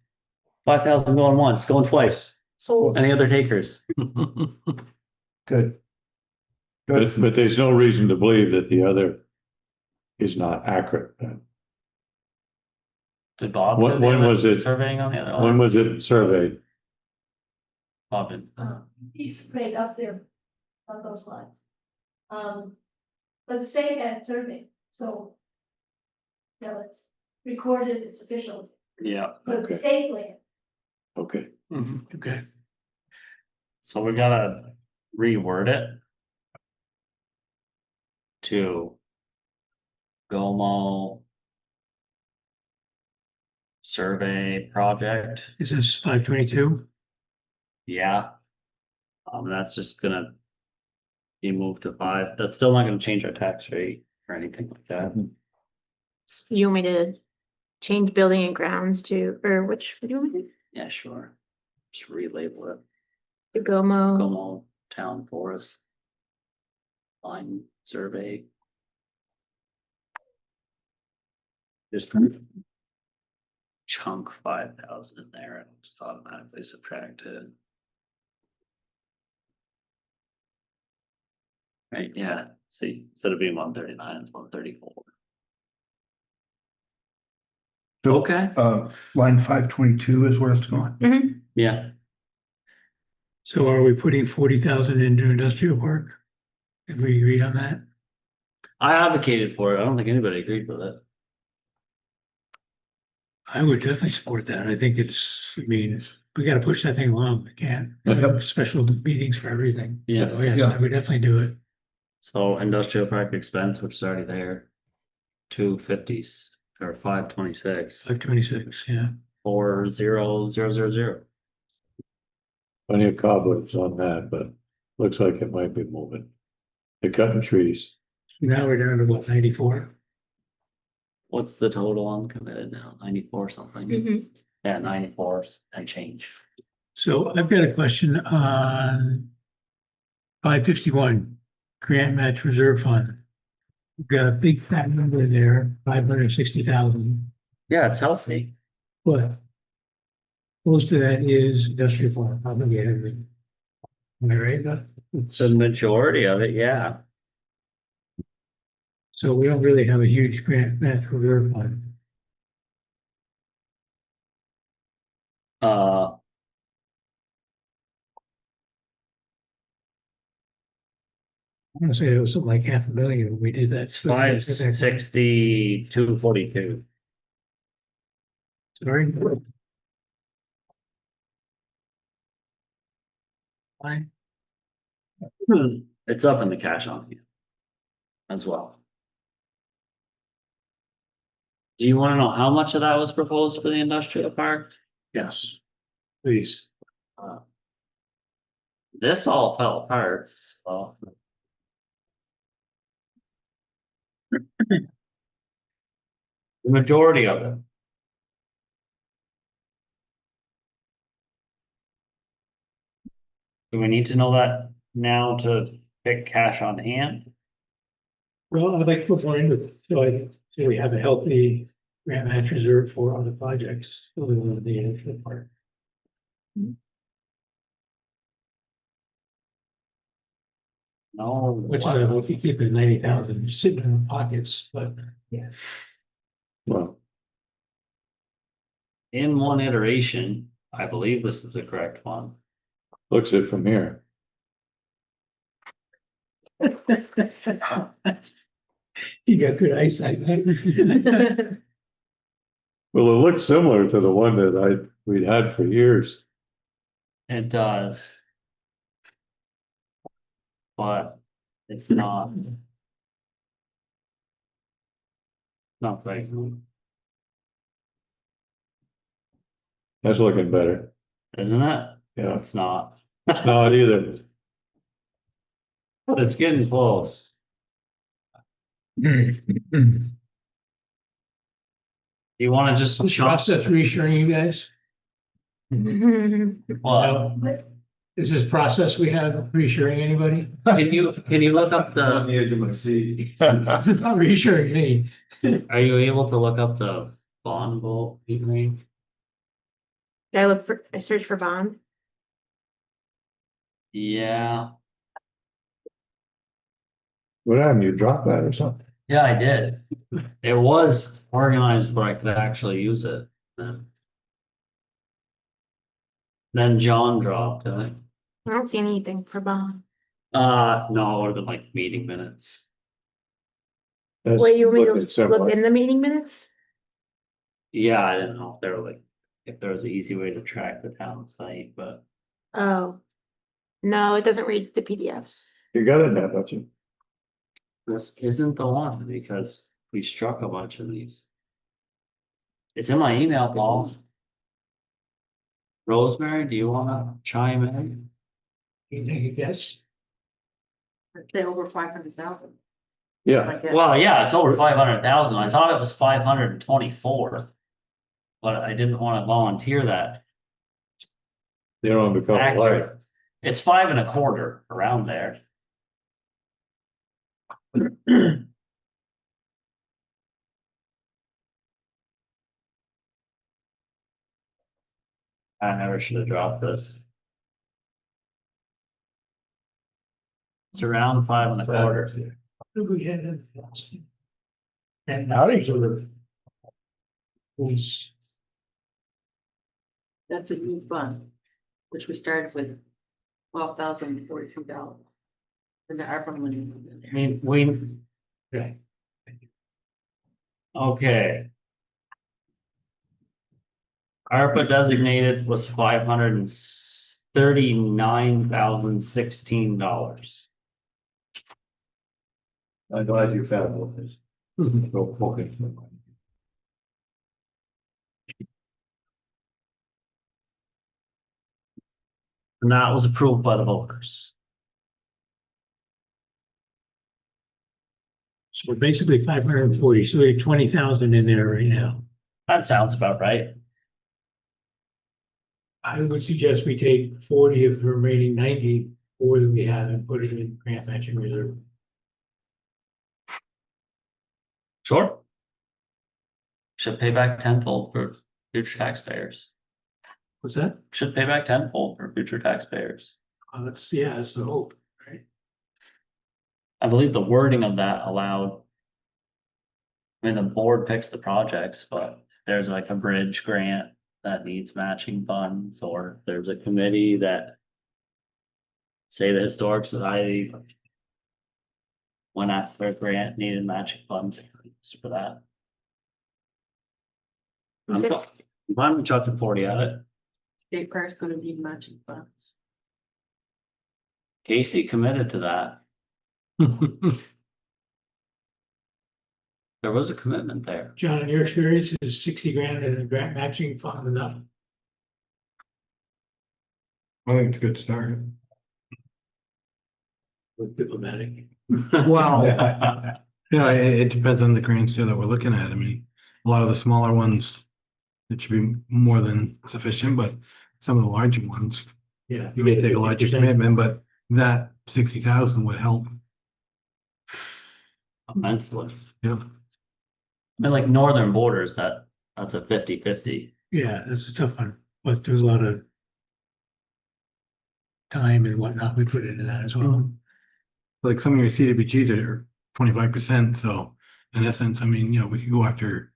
5,000 going once, going twice. so Any other takers? Good. Good. but there's no reason to believe that the other is not accurate. Did Bob? When do the was other it- Surveying on the other When one? was it surveyed? Bobbin. He's right up there on those lines. But the state had survey, so. You know, it's recorded, it's official, Yeah. but the Okay. state land. Okay. Okay. So we gotta reword it. To. Gomo. Survey project, This is 522. yeah. That's just gonna. Be moved to 5, that's still not gonna change our tax rate or anything like that. You want me to change building and grounds to, or which, what do you want me to do? Yeah, sure. Just relabel it, To Gomo, Como Town Forest. Line survey. Just. Chunk 5,000 in there and just automatically subtract it. Right, yeah, see, instead of being 139, it's 134. So, Okay, line 522 is where it's going. yeah, So are we putting 40,000 into industrial park? Have we agreed on that? I advocated for it, I don't think anybody agreed with it. I would definitely support that. I think it's, I mean, we gotta push that thing along. We can't have special meetings for everything. Yeah. So, yes, Yeah. I would definitely do it. So industrial park expense, which is already there. 250s or 526, 526, yeah. 40000. Plenty of cobwebs on that, but looks like it might be moving. They're cutting trees. Now we're down to what, 94? What's the total on committed now? 94 something? Mhm. Yeah, 94 and change. So I've got a question on 551, grant match reserve fund. We've got a big fat number there, 560,000, Yeah, it's healthy. but most of that is industrial park obligated. Am I right? The majority of it, yeah. So we don't really have a huge grant match reserve fund. Uh, I want to say it was something like 500,000 when we did that. it's 560, 242. Sorry. Fine. It's up in the cash on you. As well. Do you want to know how much of that was proposed for the industrial park? Yes. Please. This all fell apart, so. The majority of it. Do we need to know that now to pick cash on hand? Well, I'd like to put more into, so we have a healthy grant match reserve for other projects, other than the industrial park. No. Which I hope you keep at 90,000, sitting in our pockets, but yeah. Well, In one iteration, I believe this is the correct one. looks it from here. You got good eyesight. Well, it looks similar to the one that we'd had for years. It does. But it's not. Not right. That's looking better. Isn't it? Yeah, It's not. it's not either. But it's getting close. You wanna just This chunk, process reassuring you guys? well, Is this process we have reassuring anybody? can you look up On the, the edge of my seat. It's not reassuring me. are you able to look up the bond vote, Henry? I search for bond. Yeah, What happened? You dropped that or something? yeah, I did. It was organized, but I could actually use it. Then John dropped, I don't see anything for bond. no, or the like meeting minutes. That's Wait, you want me looking to similar. look in the meeting minutes? Yeah, I didn't know if there were like, if there was an easy way to track the town site, but Oh. No, it doesn't read the PDFs. You got it now, don't you? this isn't the one because we struck a bunch of these. It's in my email, Paul. Rosemary, do you wanna chime in? You take a guess? Say over 500,000. Yeah, Well, yeah, it's over 500,000. I thought it was 524. But I didn't wanna volunteer that. they don't become light. Accurate. It's 5.25 around there. I never should have dropped this. It's around 5.25. What do we had in? And Howdy. Was That's a new fund, which we started with $12,042. And the ARPA money is in I there. mean, okay. okay. ARPA designated was $539,016. I'm glad you found all this. So, okay. And that was approved by the voters. So we're basically 540, so we have 20,000 in there right now. That sounds about right. I would suggest we take 40 of the remaining 94 that we have and put it in grant matching reserve. Sure. Should pay back tenfold for future taxpayers. What's that? Should pay back tenfold for future taxpayers. That's the hope, right? I believe the wording of that allowed. I mean, the board picks the projects, but if there's like a bridge grant that needs matching funds, or if there's a committee that. Say the Historic Society. Went after a grant, needed matching funds for that. Is it- I'm chucking 40 at it. State Park's gonna need matching funds. Casey committed to that. There was a commitment there. John, in your experience, is 60 grand in a grant matching fund enough? I think it's a good start. With diplomatic. Well, you know, it depends on the grants that we're looking at. I mean, a lot of the smaller ones, it should be more than sufficient, but some of the larger ones, Yeah. you may take a larger 50%. commitment, but that 60,000 would help. Immensely. Yeah. I mean, like Northern Borders, that's a 50-50. Yeah, that's a tough one, but there's a lot of time and whatnot we put into that as well. Like some of your CDBGs are 25%, so in essence, I mean, you know, we could go after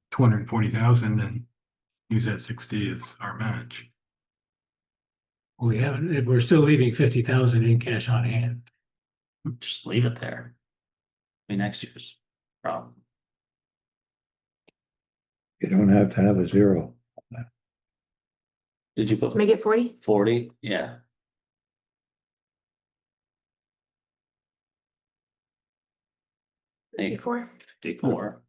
240,000 and use that 60 as our match. We haven't, we're still leaving 50,000 in cash on hand. Just leave it there. I mean, next year's problem. You don't have to have a zero. Did you put Make it 40? 40? Yeah. Hey, Before? 54.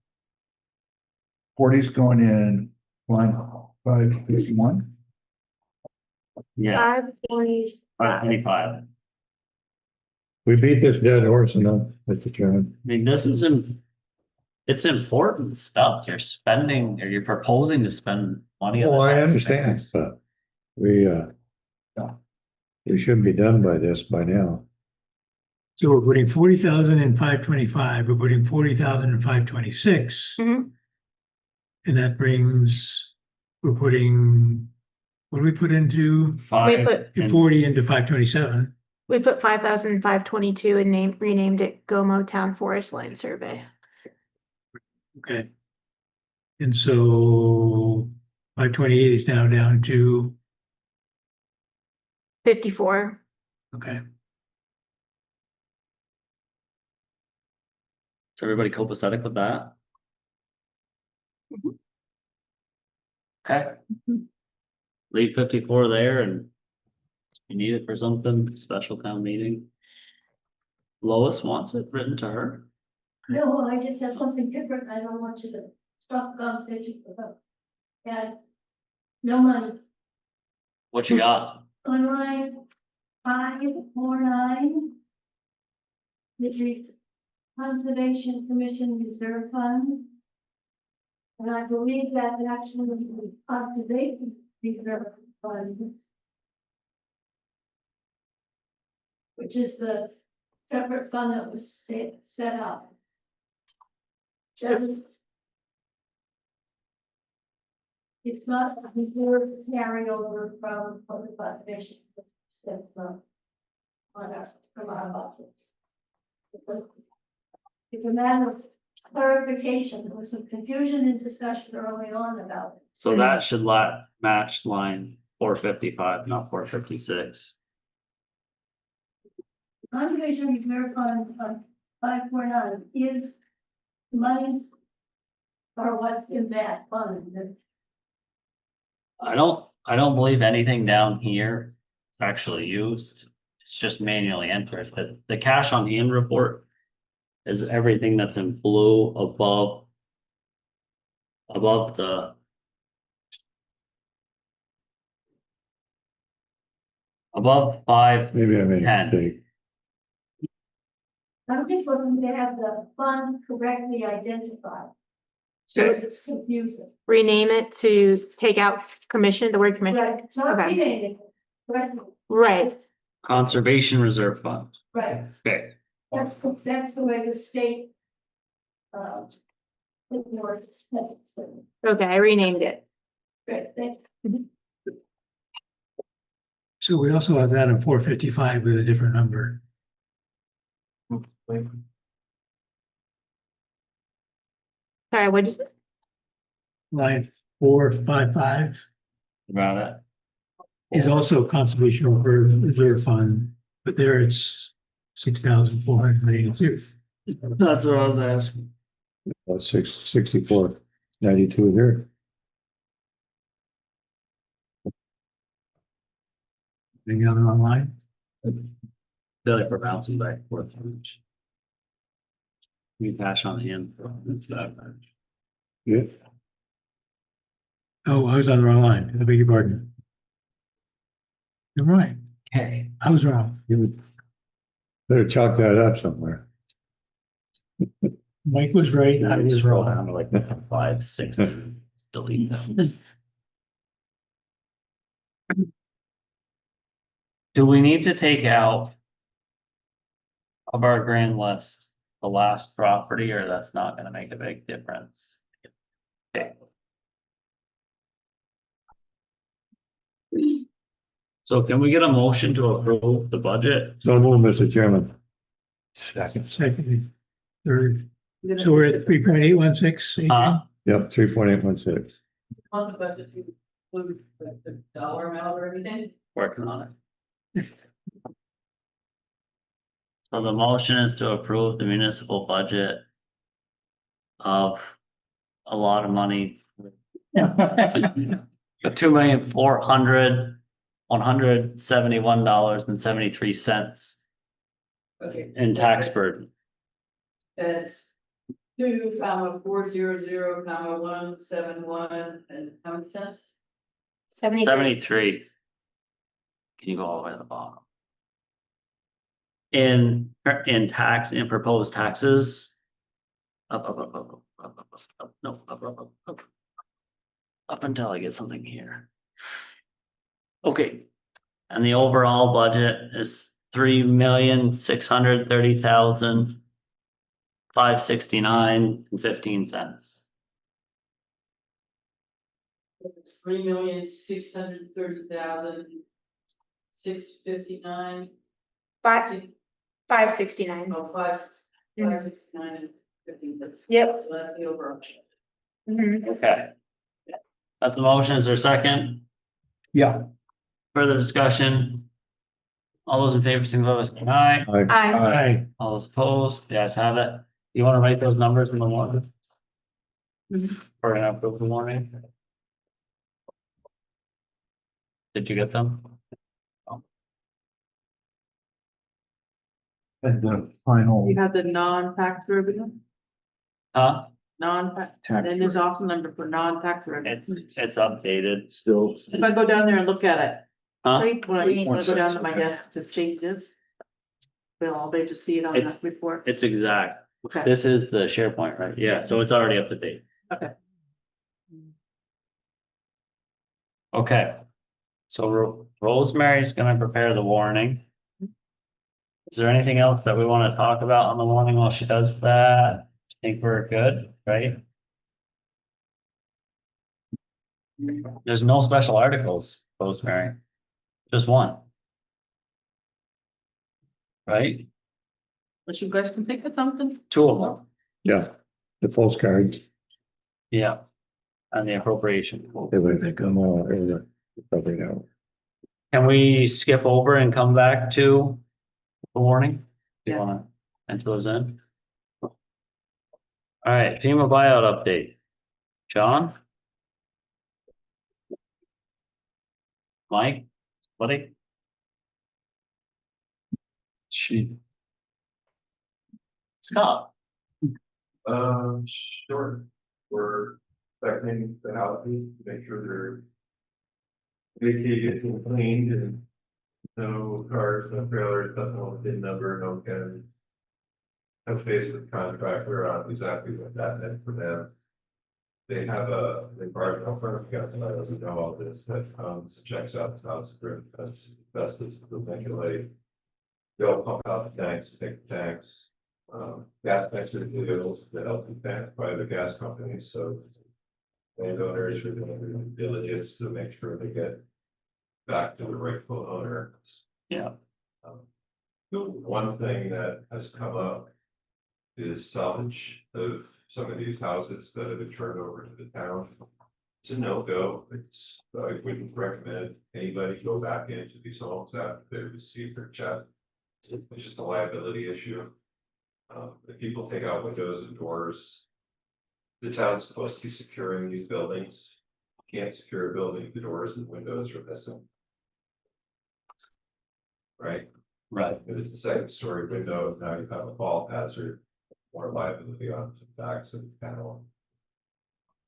40's going in line 551. Yeah, 520. 525. We beat this dead horse enough, Mr. Chairman. I mean, this isn't, it's important stuff. You're spending, or you're proposing to spend money. on the Oh, I understand, taxpayers. but we should be done by this by now. So we're putting 40,000 in 525, we're putting 40,000 in 526. Mhm. And that brings, we're putting, what do we put into? Five put- and- 40 into 527. We put 5,522 and renamed it Gomo Town Forest Line Survey. Okay. And so 528 is now down to 54. Okay. Is everybody copacetic with that? Okay. Leave 54 there and you need it for something, special town meeting. Lois wants it written to her. No, I just have something different. I don't want you to stop the conversation about that. No money. What you got? On line 549. It reads Conservation Commission Reserve Fund. And I believe that's actually the Conservation Reserve Fund. Which is the separate fund that was set up. Doesn't. It's not a reserve carryover from public conservation. That's on our, from our budget. It's a matter of clarification. There was some confusion and discussion early on about it. So that should match line 455, not 456. Conservation Reserve Fund 549 is monies or what's in that fund. I don't believe anything down here is actually used. It's just manually entered. The cash on hand report is everything that's in blue above the above 5. Maybe I made a 10. mistake. I'm just looking to have the fund correctly identified. So So it's confusing. rename it to take out commission, the word commission. Right, it's not Okay. related. Right, Right. Conservation Reserve Fund. right. Okay. That's the way the state. It works. Okay, I renamed it. Right, So we also have that in 455 with a different number. Sorry, what'd you say? Line 455 About it. is also conservation reserve fund, but there it's 6,482. That's what I was asking. 64.92 here. Any other online? Feel like we're bouncing back and forth. You cash on hand. It's that much. Yeah. Oh, I was on the wrong line. I beg your pardon. You're right. Okay. I was wrong. You would better chalk that up somewhere. Mike was right. I was Scroll wrong. down to like 5, 6, delete them. Do we need to take out of our grand list the last property, or that's not gonna make a big difference? Okay. So can we get a motion to approve the budget? So move, Mr. Chairman. Second, third. So we're at 3.816. Yep, 3.816. On the budget, to include the dollar amount or anything? Working on it. So the motion is to approve the municipal budget of a lot of money. $2,400,171.73 Okay. in tax burden. That's 2,400,171 and how many cents? 73. Can you go all the way to the bottom? In tax, in proposed taxes. Up, no, up. Up until I get something here. Okay, and the overall budget is $3,630,569.15. It's 3,630,659. 569. Oh, 569 and 15 cents. Yep. So that's the overall. Mhm. Okay. That's a motion, is there a second? Yeah, Further discussion? All those in favor, signify by saying aye. Aye. All those opposed, the ayes have it. You wanna write those numbers in the warrant? For an approved warning? Did you get them? And the final. You have the non-tax revenue, Huh? non-tax, Tax then there's also a number for non-tax revenue. It's updated. Still. If I go down there and look at it, Huh? when I go down to my 8.6, desk to change this. I'll be able to see it on It's- that report. It's exact. Okay, This is the SharePoint, right? Yeah, so it's already up to date. okay. Okay. So Rosemary's gonna prepare the warning. Is there anything else that we wanna talk about on the warning while she does that? I think we're good, right? There's no special articles, Rosemary. Just one. Right? But you guys can think of something. Two of them. Yeah, the postcards, Yeah. And the appropriation. everything, come on, probably now. Can we skip over and come back to the warning? Do you Yeah. wanna enter those in? All right, FEMA buyout update. John? Mike? Buddy? She, Scott? Sure. We're expecting the houses to make sure they're vacated and cleaned and no cars, no trailers, nothing on the VIN number, no can. Touch base with the contractor on exactly what that meant for them. They have a environmental firm, got to let us know all this, that comes, checks out the house for asbestos, to regulate. They'll pump out the tanks, take the tanks. Gas tanks are deals that help by the gas companies, so. Landowners are doing due diligence to make sure they get back to the rightful owner. Yeah. The one thing that has come up is salvage of some of these houses that have been turned over to the town. It's a no-go. I wouldn't recommend anybody go back into these homes after they receive their check. It's just a liability issue. If people take out windows and doors, the town's supposed to be securing these buildings. You can't secure a building, the doors and windows are missing. Right? Right. If it's a second story window, now you have a fall hazard, more liability on the backs of the panel.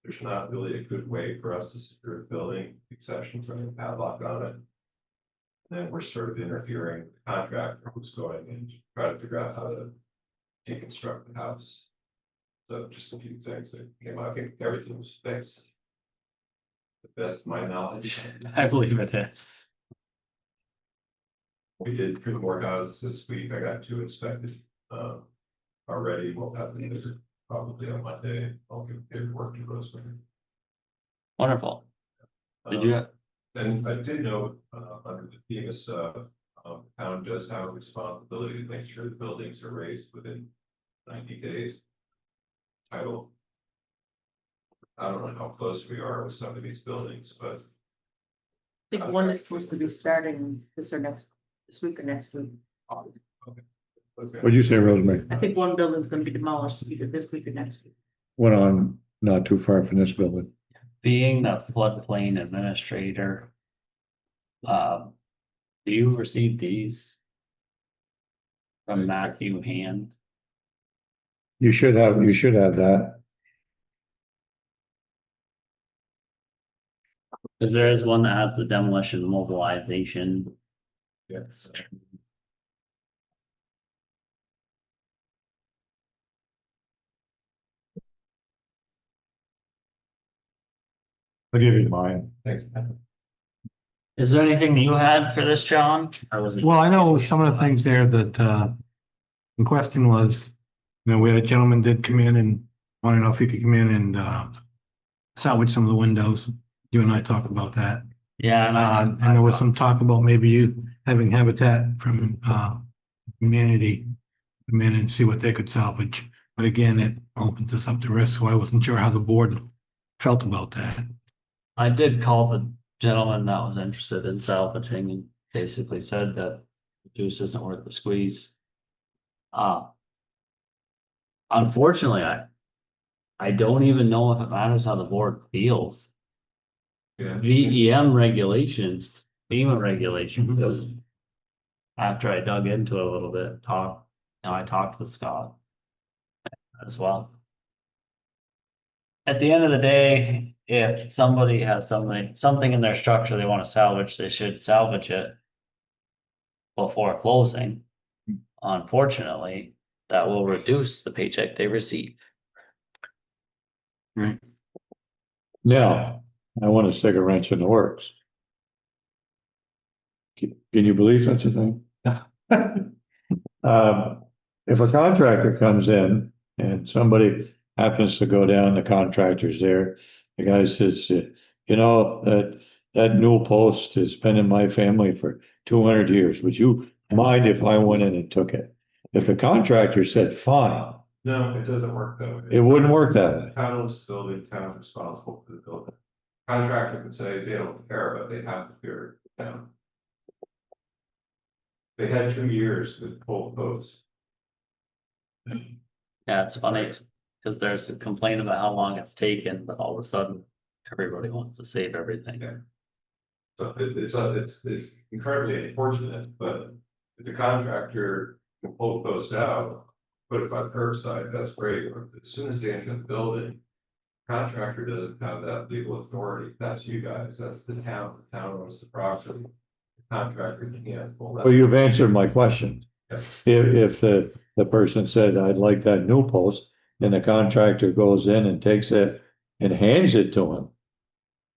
There's not really a good way for us to secure a building, exception from the padlock on it. And we're sort of interfering with the contractor who's going in to try to figure out how to deconstruct the house. So just a few things that came out, I think everything was fixed. The best of my knowledge. I believe it is. We did 2 more houses this week, I got 2 inspected, already, we'll have the visit probably on Monday, I'll give paperwork to Rosemary. Wonderful. Did you? And I did know, under the FEMA, town does have a responsibility to make sure the buildings are raised within 90 days. Title. I don't know how close we are with some of these buildings, but. I think one is supposed to be starting this week or next week. Okay. what'd you say, Rosemary? I think one building's gonna be demolished either this week or next week. Went on not too far from this building. Being the floodplain administrator. Do you receive these? From Matthew Hand? You should have that. Cause there is one that has the demolition mobilization. Yes. I'll give you mine. Thanks. Is there anything you had for this, John? Or was it? Well, I know some of the things there that, the question was, we had a gentleman did come in and wanted to know if he could come in and, salvage some of the windows. You and I talked about that. Yeah, And there was some talk about maybe you having Habitat from, Humanity come in and see what they could salvage. But again, it opens us up to risk, so I wasn't sure how the board felt about that. I did call the gentleman that was interested in salvaging and basically said that juice isn't worth the squeeze. Unfortunately, I don't even know if it matters how the board feels. Yeah. VEM regulations, FEMA regulations. After I dug into it a little bit, I talked with Scott as well. At the end of the day, if somebody has something in their structure they want to salvage, they should salvage it before closing. Unfortunately, that will reduce the paycheck they receive. Right. Now, I want to stick a wrench in the works. Can you believe such a thing? If a contractor comes in and somebody happens to go down, the contractor's there, the guy says, you know, that newel post has been in my family for 200 years. Would you mind if I went in and took it? If the contractor said, fine, No, it doesn't work that way. it wouldn't work that way. Town owns the building, town's responsible for the building. Contractor could say they don't care, but they have to fear it down. They had 2 years to pull the post. Yeah, it's funny, because there's a complaint about how long it's taken, but all of a sudden, everybody wants to save everything. Yeah. So it's incredibly unfortunate, but if the contractor can pull the post out, put it by the curbside, that's great. But as soon as they enter the building, contractor doesn't have that legal authority. That's you guys. That's the town. The town owns the property. The contractor can't pull that. Well, you've answered my question. Yes. If the person said, I'd like that new post, and the contractor goes in and takes it and hands it to him,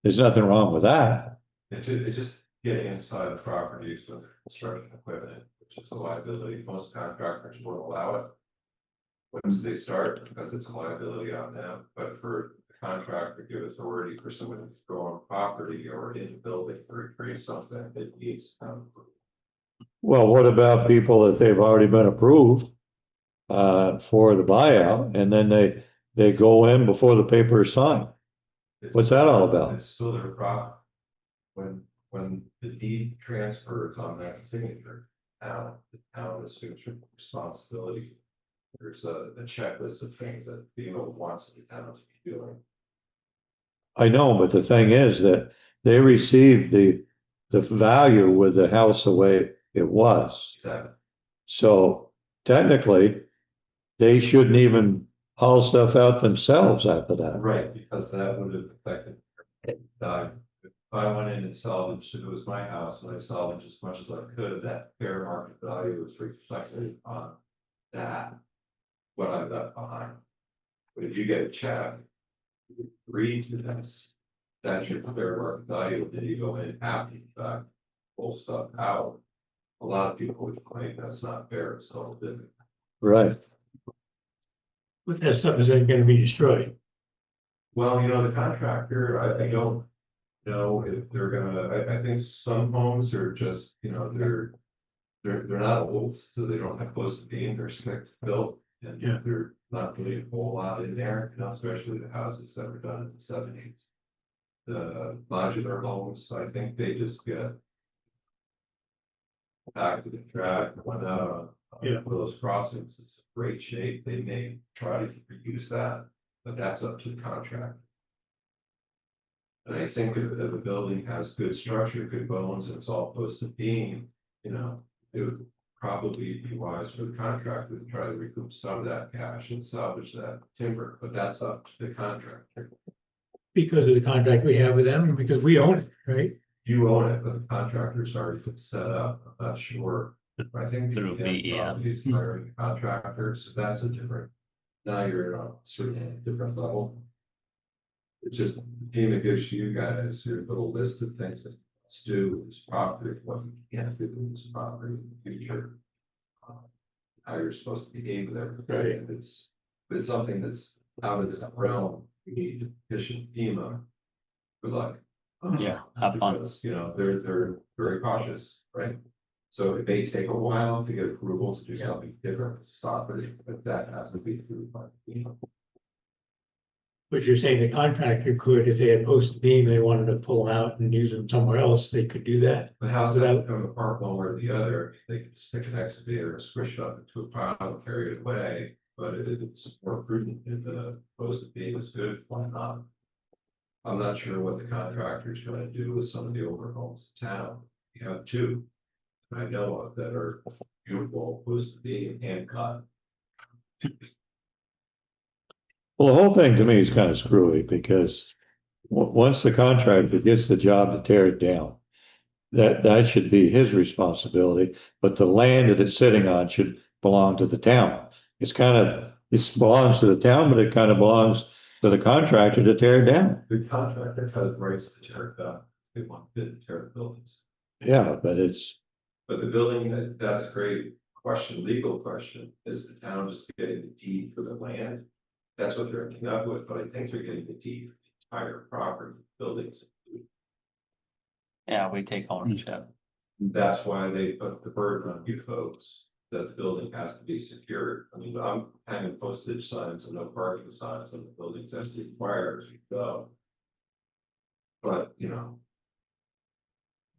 there's nothing wrong with that. It's just getting inside the properties with construction equipment, which is a liability. Most contractors won't allow it. Once they start, because it's a liability on them, but for the contractor to give authority for someone to go on property or in the building or create something, it needs. Well, what about people that they've already been approved for the buyout, and then they go in before the paper is signed? What's that all about? It's still their property. When the deed transfers on that signature, now the town assumes responsibility. There's a checklist of things that FEMA wants the town to be doing. I know, but the thing is that they received the value with the house the way it was. Exactly. So technically, they shouldn't even haul stuff out themselves after that. Right, because that would have affected value. If I went in and salvaged, if it was my house and I salvaged as much as I could, that fair market value was reflected on that, what I left behind. But if you get a check, you read to this, that's your fair market value, then you go in after the fact, pull stuff out. A lot of people would claim that's not fair, it's all different. Right. But that stuff is gonna be destroyed. Well, the contractor, I don't know if they're gonna, I think some homes are just, they're not old, so they don't have close to being, they're stick built. And Yeah. they're not really a whole lot in there, especially the houses that were done in the 70s. The modular homes, I think they just get back to the track, went out on those crossings, it's in great shape, they may try to reuse that, but that's up to the contractor. And I think if a building has good structure, good bones, and it's all close to being, it would probably be wise for the contractor to try to recoup some of that cash and salvage that timber, but that's up to the contractor. Because of the contract we have with them, because we own it, right? You own it, but the contractor's already been set up, I'm not sure. I think Through VEM. He's hiring a contractor, so that's a different, now you're on a certain different level. It's just, FEMA gives you guys your little list of things that to do with this property, what you can't do with this property in the future. How you're supposed to behave with everything. Right. And it's something that's out of this realm, we need to petition FEMA. Good luck. Yeah, have fun. Because, they're very cautious, right? So it may take a while to get approval to do something different, stop it, but that has to be through by FEMA. But you're saying the contractor could, if they had posted beam, they wanted to pull them out and use them somewhere else, they could do that? The house Without- doesn't come apart one way or the other, they could stick an excavator and squish it up into a pile and carry it away, but it's more prudent if the post beam is good, why not? I'm not sure what the contractor's gonna do with some of the older homes in town, you have two. I know of that are beautiful, post beam and cut. Well, the whole thing to me is kind of screwy because once the contractor gets the job to tear it down, that should be his responsibility, but the land that it's sitting on should belong to the town. It belongs to the town, but it kind of belongs to the contractor to tear it down. The contractor has rights to tear it down, they want to tear the buildings. Yeah, but it's, But the building, that's a great question, legal question, is the town just getting the deed for the land? That's what they're ending up with, but I think they're getting the deed for the entire property, buildings. Yeah, we take ownership. That's why they put the burden on you folks, that the building has to be secured. I mean, I'm hanging postage signs and no parking signs on the buildings as required as you go. But, you know.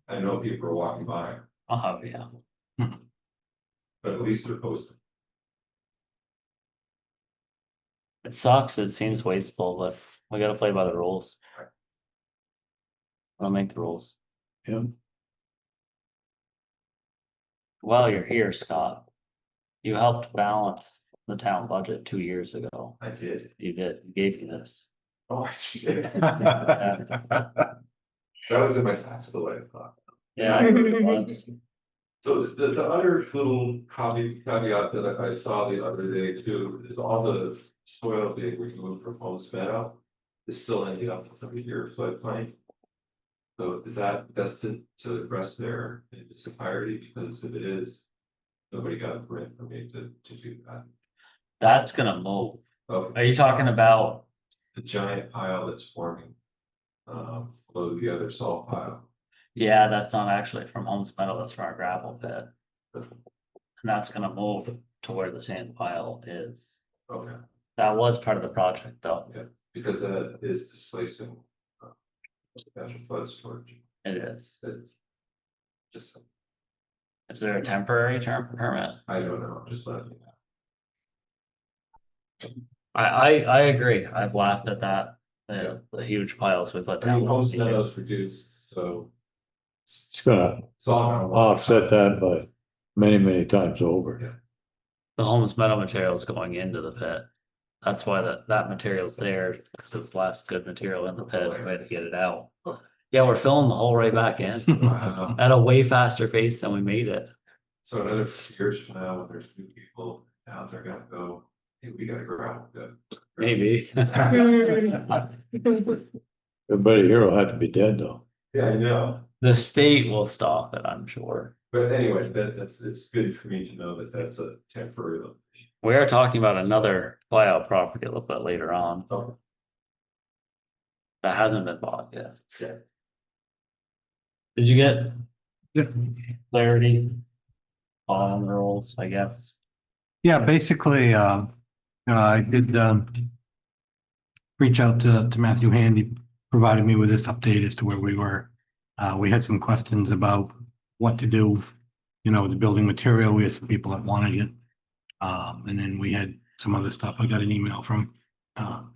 I know people are walking by, Yeah. but at least they're posted. It sucks, it seems wasteful, but we gotta play by the rules. I'll make the rules. yeah. While you're here, Scott, you helped balance the town budget 2 years ago. I did. You did, you gave me this. Oh, I see. That was in my taxable life. Yeah. it was. So the other little caveat that I saw the other day too, is all the soil being removed from Holmes Meadow is still ending up with a year floodplain. So is that's to address there in its entirety, because if it is, nobody got a permit for me to do that. That's gonna move. Okay, Are you talking about, the giant pile that's forming below the other salt pile. yeah, that's not actually from Holmes Meadow, that's from our gravel pit. And that's gonna move to where the sand pile is. Okay, That was part of the project though. yeah, because that is displacing potential flood storage. It is. It just, Is there a temporary term permit? I don't know, I'm just letting you know. I agree. I've laughed at that. The huge piles we put I mean, down. Holmes Meadows reduced, so It's gonna it's all gonna. offset that by many times over. Yeah. The Holmes Meadow material is going into the pit. That's why that material's there, because it's the last good material in the pit. We had to get it out. Yeah, we're filling the hole right back in Wow. at a way faster pace than we made it. So another few years from now, when there's new people out there gonna go, hey, we gotta grow out good. Maybe. Everybody here will have to be dead though. Yeah, I know, The state will stop it, I'm sure. but anyway, it's good for me to know that that's a temporary location. We are talking about another buyout property a little bit later on. Okay. That hasn't been bought yet. Yeah. Did you get clarity on the rules, I guess? Yeah, basically, I did, reach out to Matthew Hand. He provided me with this update as to where we were. We had some questions about what to do, the building material. We had some people that wanted it. And then we had some other stuff. I got an email from,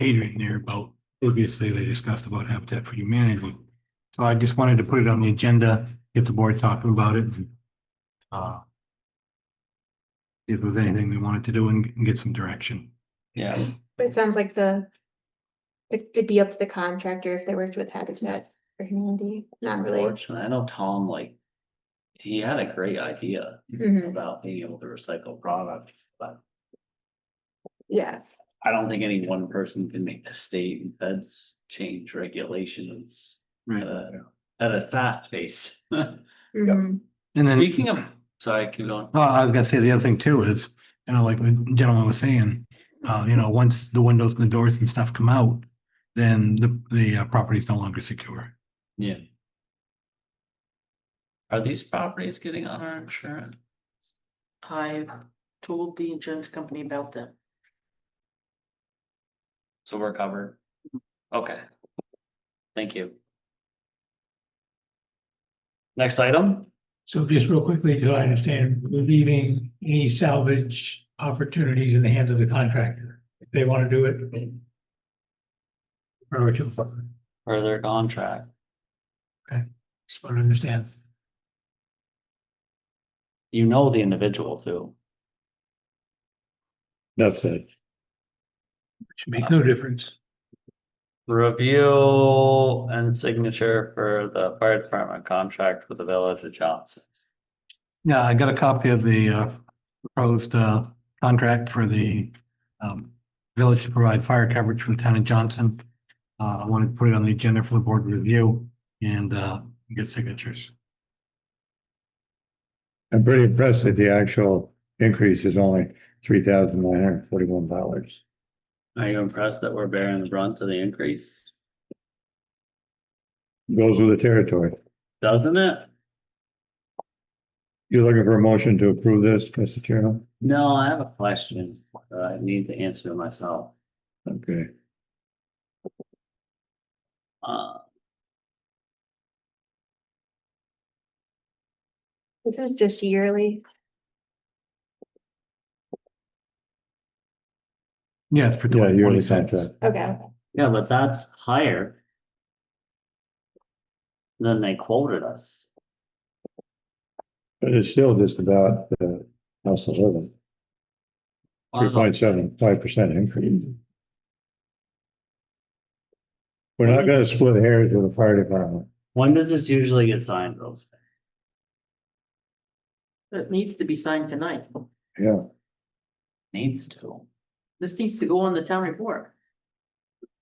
Adrian there about, previously they discussed about Habitat for Humanity. So I just wanted to put it on the agenda, get the board talking about it. And, if there was anything we wanted to do and get some direction. Yeah, But it sounds like it'd be up to the contractor if they worked with Habitat for Humanity, not really. unfortunately, I know Tom, he had a great idea Mhm. about being able to recycle product, but Yeah, I don't think any one person can make the state and feds change regulations at a fast pace. mhm. And then, Speaking of, sorry, keep going. well, I was gonna say the other thing too is, like the gentleman was saying, once the windows and the doors and stuff come out, then the property is no longer secure. Yeah. Are these properties getting on our insurance? I told the insurance company about them. So we're covered. Okay. Thank you. Next item, So just real quickly, till I understand, we're leaving any salvage opportunities in the hands of the contractor. If they want to do it. Or too far. further contract. Just want to understand. You know the individual too. That's it. Which makes no difference. Review and signature for the fire department contract with the village of Johnson. Yeah, I got a copy of the proposed contract for the village to provide fire coverage for the town of Johnson. I wanted to put it on the agenda for the board review and get signatures. I'm pretty impressed that the actual increase is only $3,941. Are you impressed that we're bearing the brunt of the increase? Goes with the territory. Doesn't it? You're looking for a motion to approve this, Mr. Chairman? No, I have a question. I need to answer myself. Okay. This is just yearly. Yes, for Yeah, yearly 2026. contract. Okay. Yeah, but that's higher than they quoted us. But it's still just about the cost of living. 3.75% increase. We're not gonna split hairs with the fire department. When does this usually get signed, Rose? That needs to be signed tonight. Yeah, Needs to. This needs to go on the town report.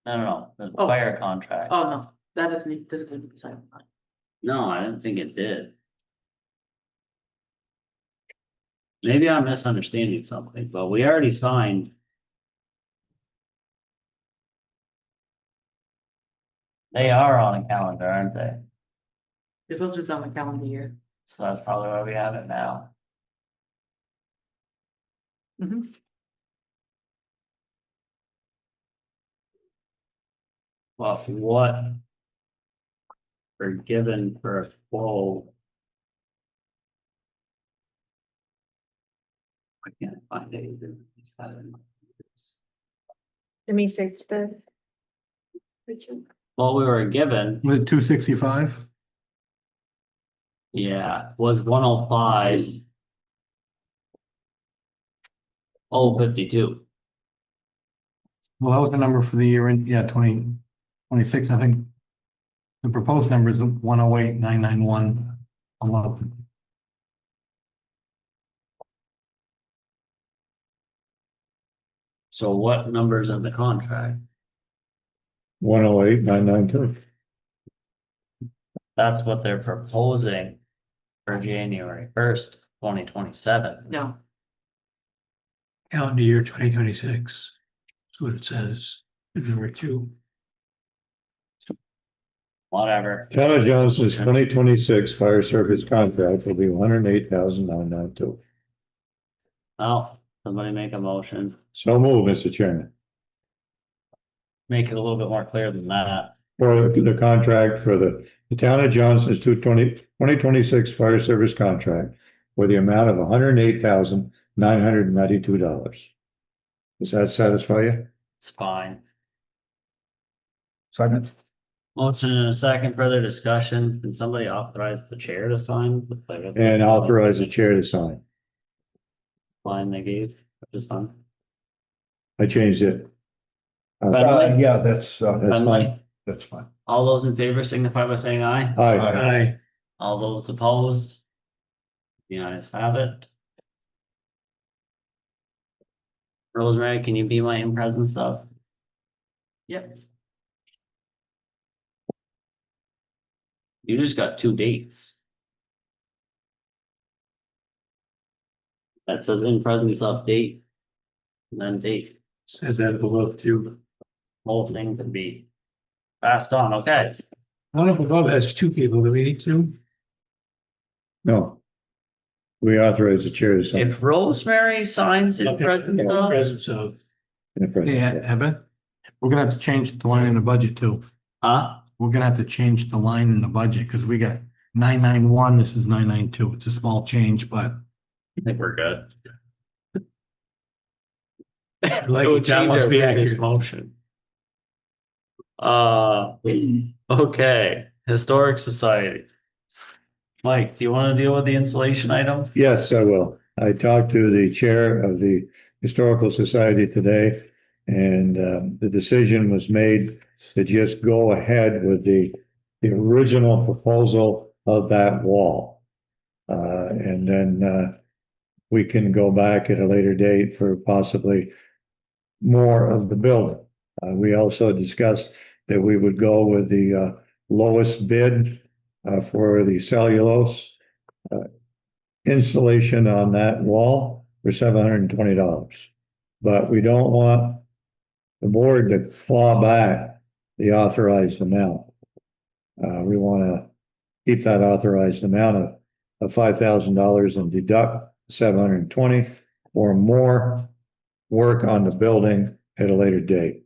No, the Oh. fire contract. Oh, no, that doesn't need to be signed tonight. No, I didn't think it did. Maybe I'm misunderstanding something, but we already signed. They are on a calendar, aren't they? The village's on the calendar year. So that's probably why we have it now. Mhm. Well, what? We're given for a quote. I can't find anything. Let me search the. What we were given, Was it 265? yeah, was 105. 52. Well, that was the number for the year in, yeah, 2026, I think. The proposed number is 108,991.11. So what numbers in the contract? 108,992. That's what they're proposing for January 1st, 2027. No, Calendar year 2026. That's what it says. in number 2. Whatever. Town of Johnson's 2026 fire service contract will be $108,992. Oh, somebody make a motion. So move, Mr. Chairman. Make it a little bit more clear than that. For the contract for the town of Johnson's 2026 fire service contract for the amount of $108,992. Does that satisfy you? It's fine. Second. Motion and a second, further discussion. Can somebody authorize the chair to sign? And authorize the chair to sign. Line they gave, which is fine. I changed it. Friendly? Yeah, that's Friendly? fine. That's fine. All those in favor signify by saying aye. Aye. Aye. All those opposed? The ayes have it. Rosemary, can you be my in presence of? yep, You just got 2 dates. That says in presence of date. And then date. Says that below too. Whole thing could be passed on, okay. One up above has 2 people. Do we need 2? No. We authorize the chair to sign. If Rosemary signs in presence of, Presence of. Yeah, Evan? We're gonna have to change the line in the budget too. Huh? We're gonna have to change the line in the budget because we got 991, this is 992. It's a small change, but I think we're good. Like, that must be accurate. motion. Okay, Historic Society. Mike, do you want to deal with the installation item? Yes, I will. I talked to the chair of the Historical Society today, and the decision was made to just go ahead with the original proposal of that wall. And then we can go back at a later date for possibly more of the building. We also discussed that we would go with the lowest bid for the cellulose installation on that wall for $720. But we don't want the board to claw back the authorized amount. We want to keep that authorized amount of $5,000 and deduct $720 or more work on the building at a later date.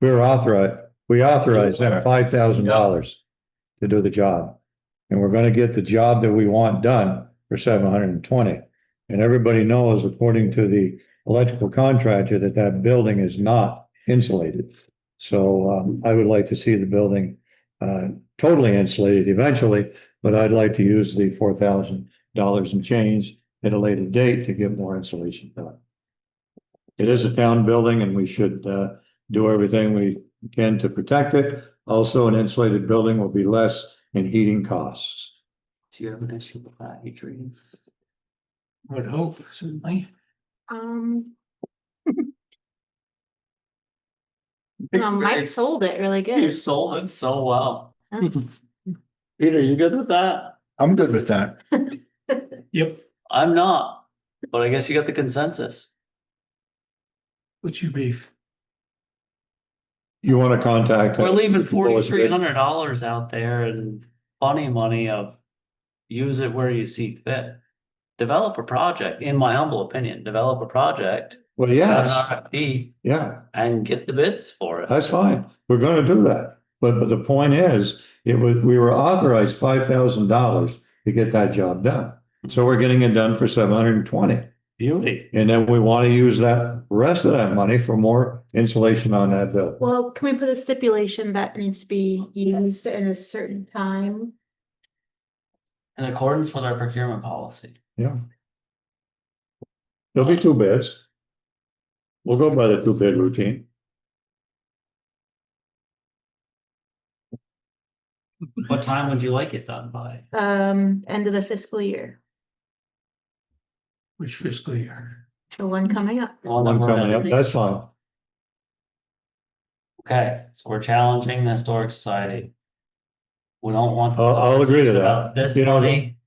We authorized them $5,000 to do the job. And we're gonna get the job that we want done for $720. And everybody knows, according to the electrical contractor, that that building is not insulated. So I would like to see the building totally insulated eventually, but I'd like to use the $4,000 and change at a later date to get more insulation done. It is a town building and we should do everything we can to protect it. Also, an insulated building will be less in heating costs. Do you have an issue with that, Adrian? Would hope, certainly. Mike sold it really You good. sold it so well. Huh. Peter, you good with that? I'm good with that. Yep, I'm not, but I guess you got the consensus. what's your beef? You want to contact? We're leaving lowest bid? $4,300 out there and funny money of use it where you see fit. Develop a project, in my humble opinion, develop a project, Well, have yes, an RFP yeah, and get the bids for it. that's fine. We're gonna do that. But the point is, we were authorized $5,000 to get that job done. So we're getting it done for $720. Beauty. And then we want to use that rest of that money for more insulation on that building. Well, can we put a stipulation that needs to be used in a certain time? In accordance with our procurement policy. Yeah. There'll be two bids. We'll go by the two bid routine. What time would you like it done by? End of the fiscal year, Which fiscal year? the one coming up. Well, then One we're coming gonna- up, that's fine. Okay, so we're challenging the Historic Society. We don't want. the I'll agree to conversation that. about This You know, money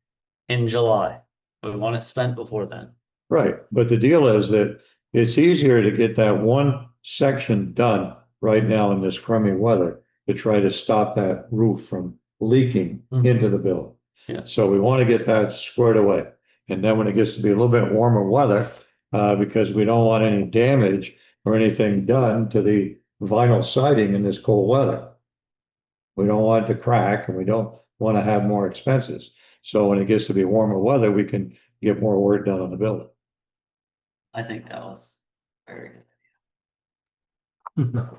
in July. We want it spent before then. Right, but the deal is that it's easier to get that one section done right now in this crummy weather to try to stop that roof from leaking Mhm. into the building. Yeah. So we want to get that squared away. And then when it gets to be a little bit warmer weather, because we don't want any damage or anything done to the vinyl siding in this cold weather. We don't want it to crack and we don't want to have more expenses. So when it gets to be warmer weather, we can get more work done on the building. I think that was very good.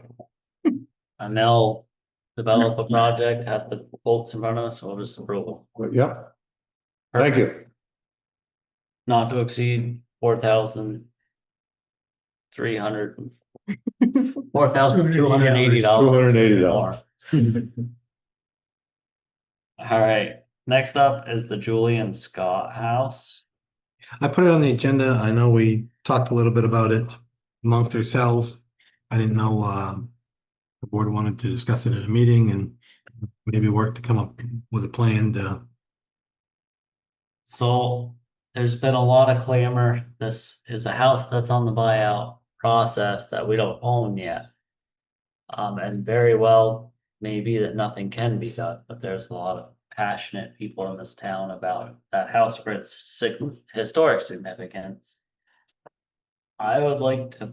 And they'll develop a project, have the quotes in front of us, so we'll just approve them. Yeah, thank you. Not to exceed $4,280. $280. All right, next up is the Julian Scott House. I put it on the agenda. I know we talked a little bit about it amongst ourselves. I didn't know the board wanted to discuss it at a meeting and maybe work to come up with a plan to. So there's been a lot of clamor. This is a house that's on the buyout process that we don't own yet. And very well, maybe that nothing can be done, but there's a lot of passionate people in this town about that house for its historic significance. I would like to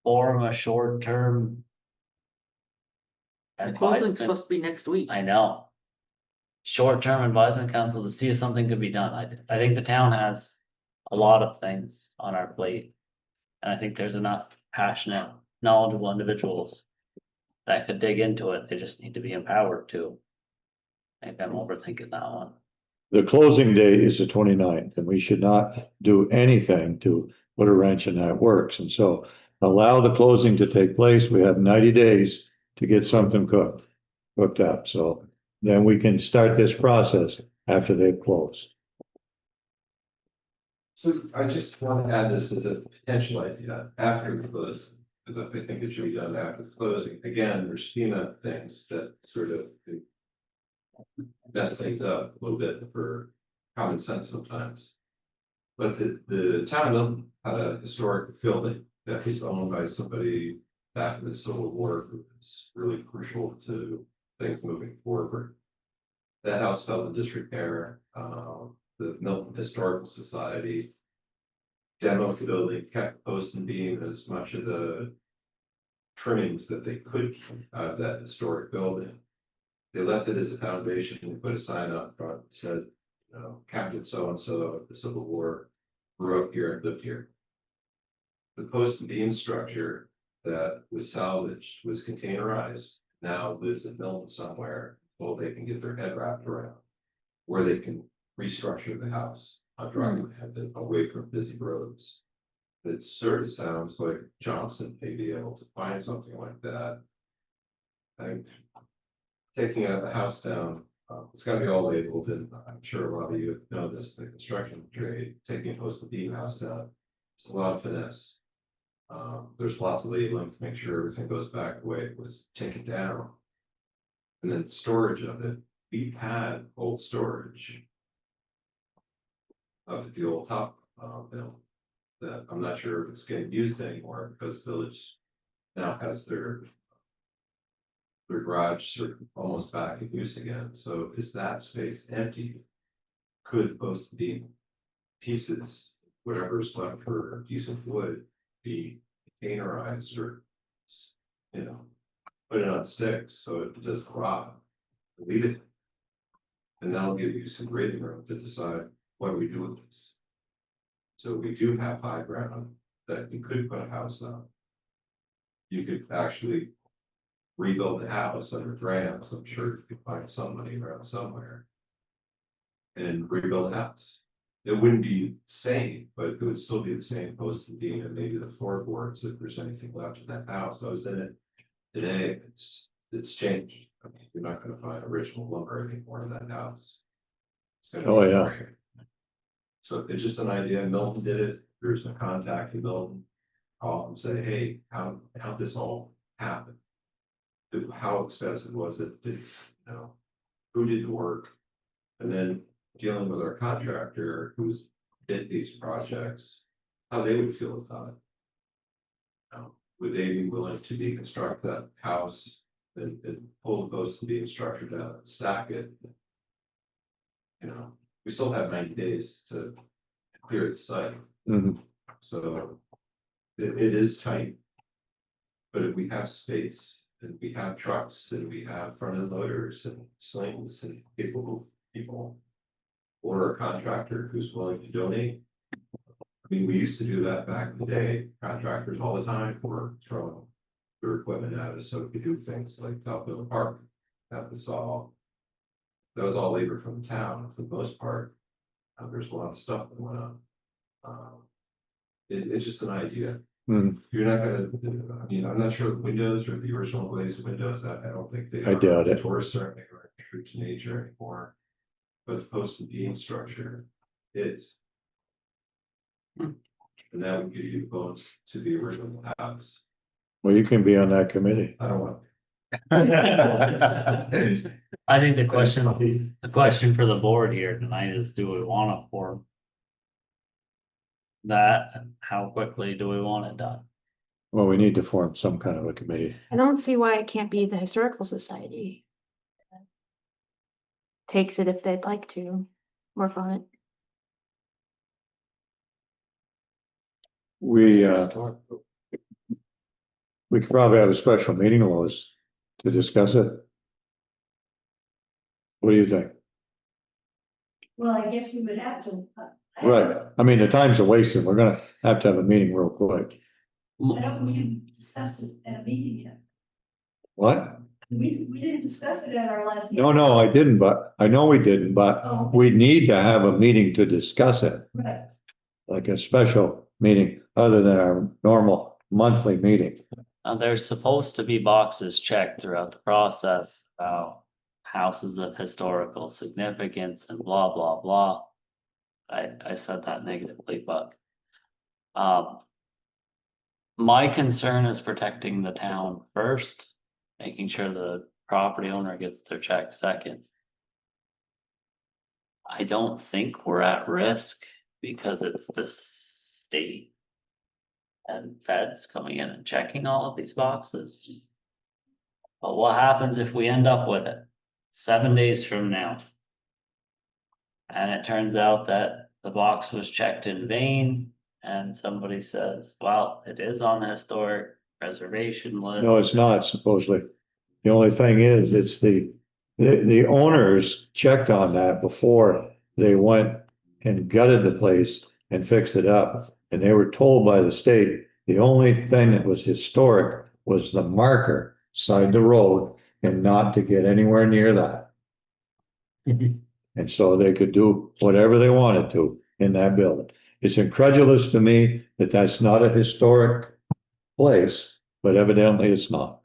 form a short-term The closing's advisement. supposed to be next week. I know. Short-term advisement council to see if something could be done. I think the town has a lot of things on our plate. And I think there's enough passionate, knowledgeable individuals that could dig into it. They just need to be empowered to. Maybe I'm overthinking that one. The closing date is the 29th, and we should not do anything to put a wrench in that works. And so allow the closing to take place. We have 90 days to get something hooked up. So then we can start this process after they've closed. So I just want to add this as a potential idea after the close, because I think it should be done after the closing. Again, there's FEMA things that sort of mess things up a little bit for common sense sometimes. But the town of Milton had a historic building that was owned by somebody back in the Civil War who was really crucial to things moving forward. That house fell in disrepair. The Milton Historical Society demoed the building, kept post and beam as much of the trimmings that they could keep out of that historic building. They left it as a foundation and put a sign up front that said, you know, Captain so-and-so of the Civil War grew up here and lived here. The post and beam structure that was salvaged was containerized, now lives in Milton somewhere, well, they can get their head wrapped around, where they can restructure the house on driving away from busy roads. It sort of sounds like Johnson may be able to find something like that. I'm taking the house down, it's gotta be all labeled, and I'm sure a lot of you know this, the construction trade, taking a post and beam house down, it's a lot of finesse. There's lots of labeling to make sure everything goes back the way it was taken down. And then storage of it, we had old storage of the old top mill that I'm not sure if it's getting used anymore because Village now has their garage sort of almost back in use again. So is that space empty? Could post be pieces, whatever's left for decent wood, be containerized or, you know, put it on sticks so it doesn't rot, leave it. And that'll give you some breathing room to decide what do we do with this. So we do have high ground that you could put a house on. You could actually rebuild the house under grants. I'm sure you could find somebody around somewhere and rebuild the house. It wouldn't be the same, but it would still be the same post and beam and maybe the floorboards if there's anything left in that house. I was in it today. It's changed. I mean, you're not going to find original lumber anymore in that house. It's gonna Oh, be yeah. rare. So it's just an idea. Milton did it. There's a contact in Milton. Call and say, hey, how this all happen? How expensive was it? Did, you know, who did the work? And then dealing with our contractor who's did these projects, how they would feel about it. Would they be willing to deconstruct that house and pull the posts and beam structure down and stack it? You know, we still have 90 days to clear the site. Mhm. So it is tight. But if we have space and we have trucks and we have front end loaders and slings and people or a contractor who's willing to donate. I mean, we used to do that back in the day, contractors all the time were throwing their equipment at us, so we could do things like top build a park. That was all labor from the town for the most part. There's a lot of stuff that went on. It's just an idea. Mhm. You're not gonna, I mean, I'm not sure the windows or the original glazed windows, I don't think they I doubt it. Tourists certainly are true to nature anymore. But the post and beam structure is. And that would give you the bones to the original house. Well, you can be on that committee. I don't want. I think the question for the board here tonight is, do we want to form that, and how quickly do we want it done? Well, we need to form some kind of a committee. I don't see why it can't be the Historical Society. takes it if they'd like to work on it. We could probably have a special meeting, Lois, to discuss it. What do you think? Well, I guess we would have to. Right, I mean, the time's a wasted, we're gonna have to have a meeting real quick. I don't, we didn't discuss it at a meeting yet. What? We didn't discuss it at our last. No, I didn't, but I know we didn't, but Oh. we need to have a meeting to discuss it, Right. like a special meeting, other than our normal monthly meeting. There's supposed to be boxes checked throughout the process about houses of historical significance and blah, blah, blah. I said that negatively, but my concern is protecting the town first, making sure the property owner gets their check second. I don't think we're at risk because it's the state and feds coming in and checking all of these boxes. But what happens if we end up with it 7 days from now? And it turns out that the box was checked in vain and somebody says, well, it is on the historic preservation list. No, it's not supposedly. The only thing is, it's the owners checked on that before they went and gutted the place and fixed it up. And they were told by the state, the only thing that was historic was the marker side the road and not to get anywhere near that. And so they could do whatever they wanted to in that building. It's incredulous to me that that's not a historic place, but evidently it's not.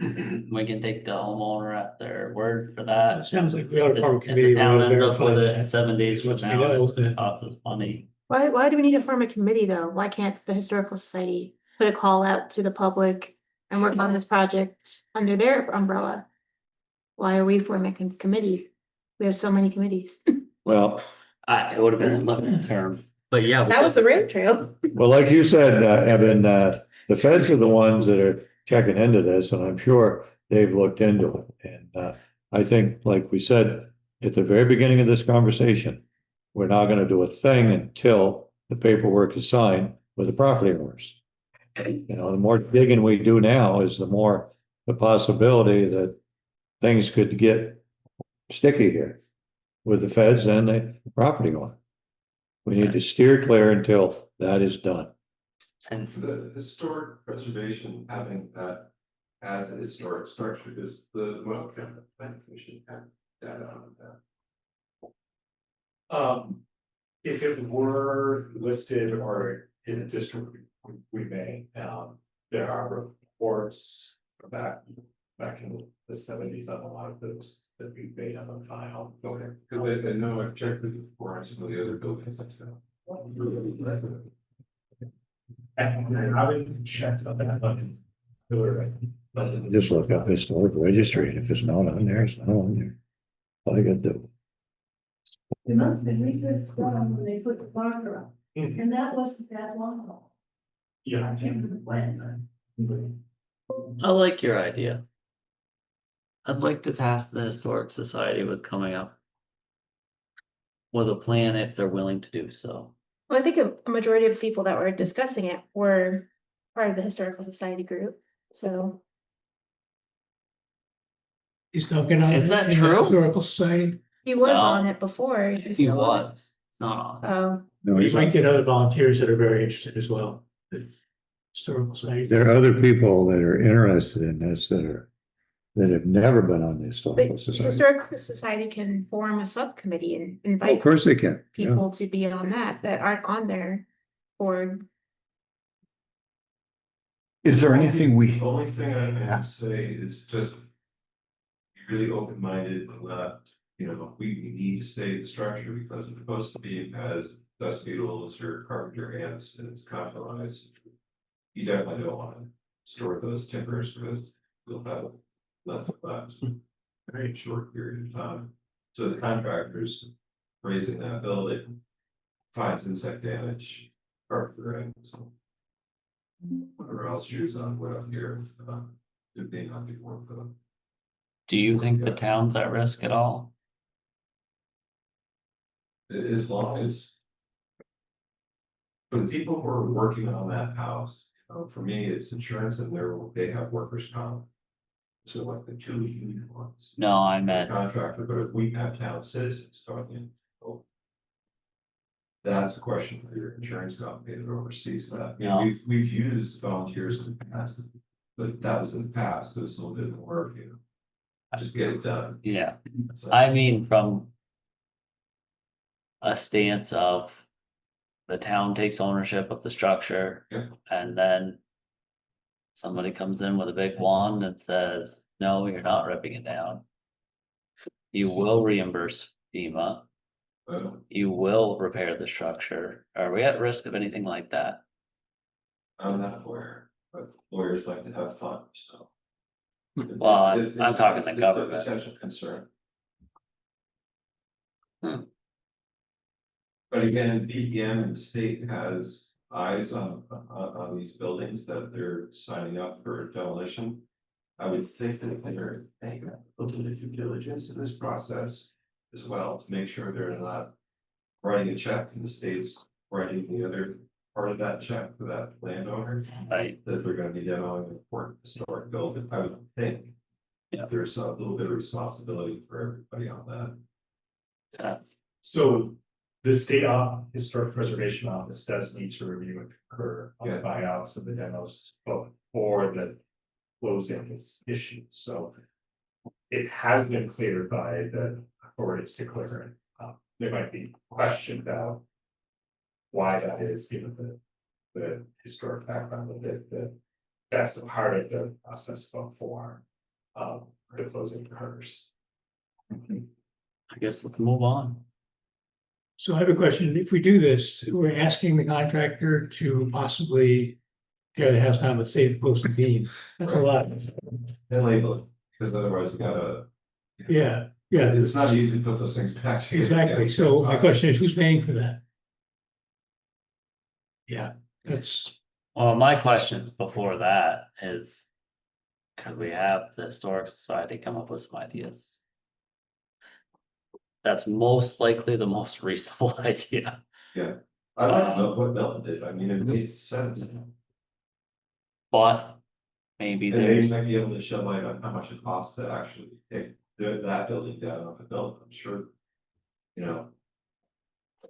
We can take the homeowner at their word for that. It sounds like we ought to form a If committee. the town ends up verify with it that. 7 days from Once we now, know, it's gonna cost us money. Why do we need to form a committee though? Why can't the Historical Society put a call out to the public and work on this project under their umbrella? Why are we forming a committee? We have so many committees. Well, It would have been a limited term, but yeah. That was the rail trail. well, like you said, Evan, the feds are the ones that are checking into this, and I'm sure they've looked into it. And I think, like we said at the very beginning of this conversation, we're not gonna do a thing until the paperwork is signed with the property owners. You know, the more digging we do now is the more the possibility that things could get sticky here with the feds and the property owner. We need to steer clear until that is done. And For the historic preservation, having that as a historic structure, is the Vermont County Planning Commission have data on that? If it were listed or in a district, we may, there are reports back in the 70s on a lot of those that we may have on file. Okay, because I know I've checked it before on some of the other buildings. And I would check on that, but Just look up historic registry, and if it's not on there, it's not on there. All you gotta do. It must have been research done when they put the marker up, and that wasn't that long ago. yeah. I can't remember when. I like your idea. I'd like to task the Historic Society with coming up with a plan if they're willing to do so. Well, I think a majority of people that were discussing it were part of the Historical Society group, so. He's talking on. Is that in the true? Historical Society. He was No. on it before. Is He still on it? was, it's not on. Oh, No, You he's might not. get other volunteers that are very interested as well. The Historical Society. There are other people that are interested in this that have never been on the but historical society. Historical Society can form a subcommittee and Of invite course they can. Yeah. people to be on that aren't on there. Or Is there anything we? The only thing I have to say is just be really open-minded and not, we need to stay the structure because it's supposed to be as dust beetles or carpenter ants and it's compromised. You definitely don't want to store those timbers because you'll have left a very short period of time. So the contractors raising that building finds insect damage, carpenter ants. Whatever else shoes on, what up here, it may not be worth them. Do you think the town's at risk at all? As long as. For the people who are working on that house, for me, it's insurance and they have workers' comp. So like the two huge ones. No, I The meant, contractor, but if we have town citizens talking. That's a question for your insurance company that oversees that. I mean, No. we've used volunteers in the past, but that was in the past, it was a little bit more, just get it done. yeah, So- I mean, from a stance of the town takes ownership of the structure. Yeah. And then somebody comes in with a big wand and says, no, you're not ripping it down. You will reimburse FEMA, you will repair the structure. Are we at risk of anything like that? I'm not aware, but lawyers like to have fun, so. Well, I'm talking it's the a government. Potential concern. Hmm. But again, BPM and the state has eyes on these buildings that they're signing up for demolition. I would think that they're making a little bit of due diligence in this process as well, to make sure they're not writing a check and the state's writing the other part of that check for that landowner. Right. That they're gonna be demoing an important historic building, I would think. Yeah. There's a little bit of responsibility for everybody on that. So the state historic preservation office does need to review and concur on the Yeah. buyouts of the demos before the closing is issued, so. It has been cleared by the authorities to clear it. There might be question about. Why that is, given the historic background of it, that's a part of the process before. The closing occurs. I guess let's move on. So I have a question. If we do this, we're asking the contractor to possibly tear the house down, but save the post and beam. That's a lot. And label it, because otherwise you gotta. Yeah, yeah, It's not easy to put those things back together. exactly. So my question is, who's paying for that? Yeah, that's, Well, my question before that is. Could we have the historic society come up with some ideas? That's most likely the most reasonable idea. Yeah, I like what Milton did, I mean, it made sense. But maybe And they there's, might be able to shed light on how much it costs to actually take that building down off the building, I'm sure. You know.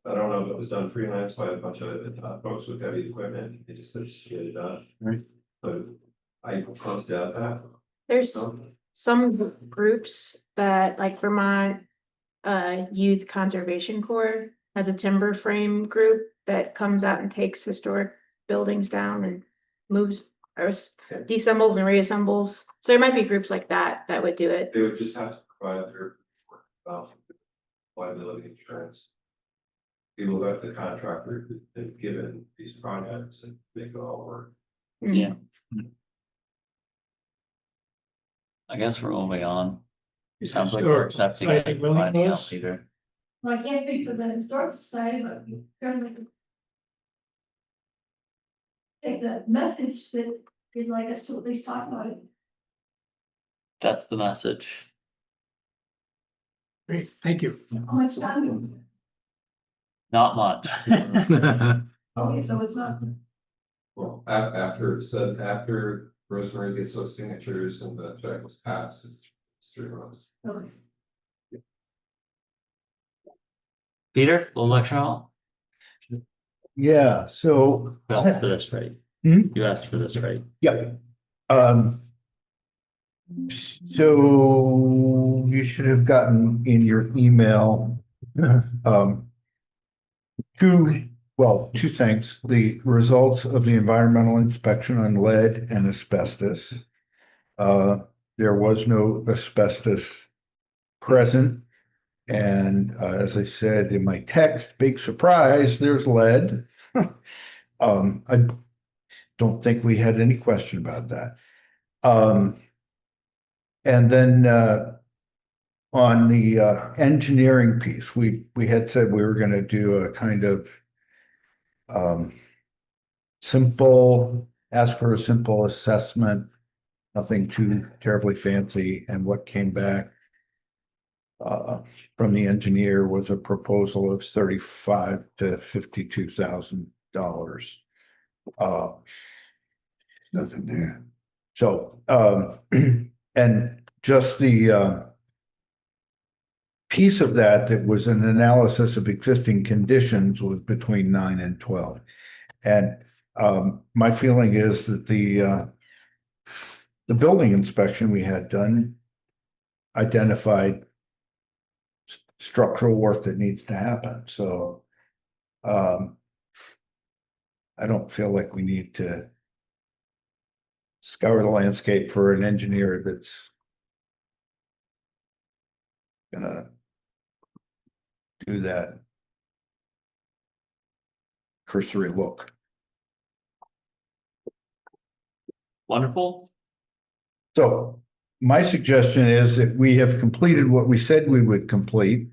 I don't know if it was done freelance by a bunch of folks with heavy equipment, they just said just get it done. Right. But I can't doubt that. There's So, some groups that like Vermont Youth Conservation Corps has a timber frame group that comes out and takes historic buildings down and moves or deassembles and reassembles. So there might be groups like that that would do it. They would just have to provide their liability insurance. People that the contractor had given these projects and make it all work. yeah. I guess we're moving on. Sounds like we're accepting. Society willing finding out those? later. Well, I can't speak for the historic society, but we certainly could take the message that you'd like us to at least talk about it. That's the message. great, thank you. How much time? Not much. Okay, so it's not. Well, after it's said, after Rosemary gets those signatures and the check is passed, it's 3 months. Okay. Peter, little lecture hall? Yeah, so. You asked for this, right? Hmm? You asked for this, right? Yeah. So you should have gotten in your email, two things, the results of the environmental inspection on lead and asbestos. There was no asbestos present. And as I said in my text, big surprise, there's lead. I don't think we had any question about that. And then on the engineering piece, we had said we were going to do a kind of ask for a simple assessment Nothing too terribly fancy, and what came back from the engineer was a proposal of $35,000 to $52,000. Nothing there. So, and just the piece of that was an analysis of existing conditions was between 9 and 12. And my feeling is that the building inspection we had done identified structural work that needs to happen. So I don't feel like we need to scour the landscape for an engineer that's gonna do that cursory look. Wonderful. So my suggestion is that we have completed what we said we would complete,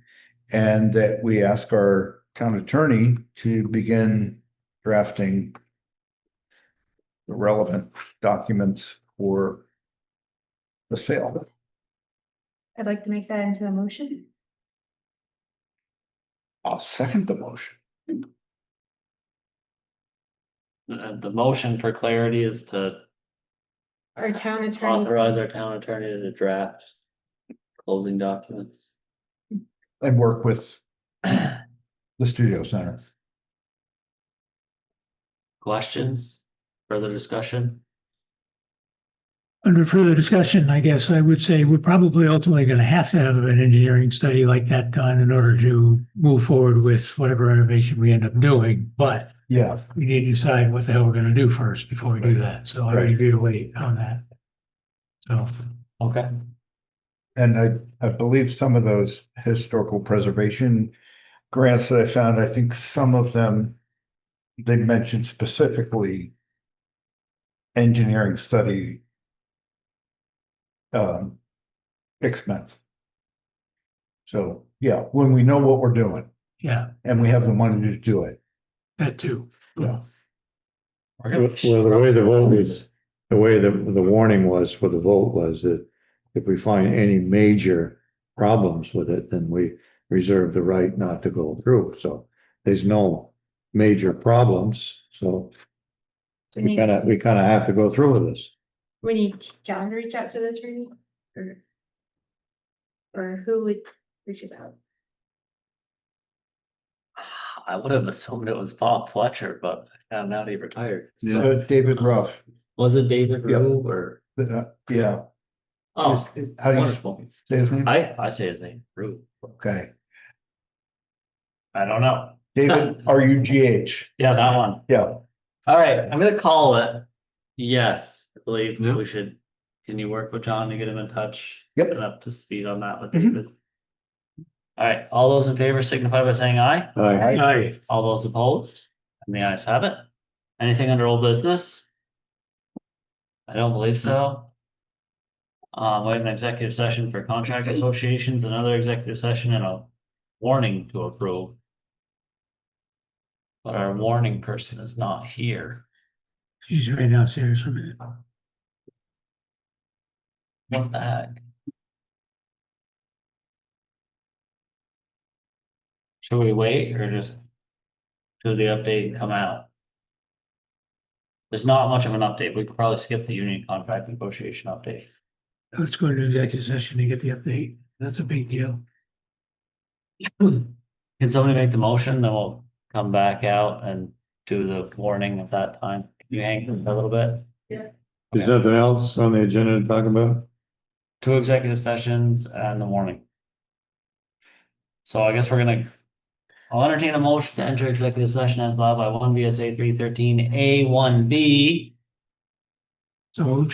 and that we ask our town attorney to begin drafting the relevant documents for the sale. I'd like to make that into a motion. I'll second the motion. The motion for clarity is to Our town attorney, authorize our town attorney to draft closing documents. And work with the studio center. Questions? Further discussion? Under further discussion, I guess I would say we're probably ultimately going to have an engineering study like that done in order to move forward with whatever renovation we end up doing. But Yeah. we need to decide what the hell we're going to do first before we do that. So I would agree to wait on that. So, Okay. And I believe some of those historical preservation grants that I found, I think some of them, they mentioned specifically engineering study expense. So, yeah, when we know what we're doing yeah, and we have the money to do it. that too. Yeah. Well, the way the vote was, the way the warning was for the vote was that if we find any major problems with it, then we reserve the right not to go through. So there's no major problems, so we kind of have to go through with this. we need John to reach out to the attorney, or who would reaches out? I would have assumed it was Bob Fletcher, but I found out he retired. David Ruff. Was it David Yeah. Rue or? Yeah. Oh, How do you wonderful. say his name? I say his name, Rue. Okay. I don't know. David, RUGH. Yeah, that one. Yeah. All right, I'm gonna call it. Yes, I believe Yeah. we should. Can you work with John to get him in touch? Yep. Get up to speed on that with Mhm. David. All right, all those in favor signify by saying aye. Aye. All those opposed? And the ayes have it. Anything under old business? I don't believe so. We have an executive session for contract negotiations, another executive session and a warning to approve. But our warning person is not here. She's right downstairs for a minute. What the heck? Should we wait or just do the update and come out? There's not much of an update. We could probably skip the union contract negotiation update. Let's go into executive session and get the update. That's a big deal. Can somebody make the motion? Then we'll come back out and do the warning at that time. Can you hang for a little bit? There's nothing else on the agenda to talk about? 2 executive sessions and the warning. So I guess I'll entertain a motion to enter executive session as allowed by 1 VSA 313A1B. So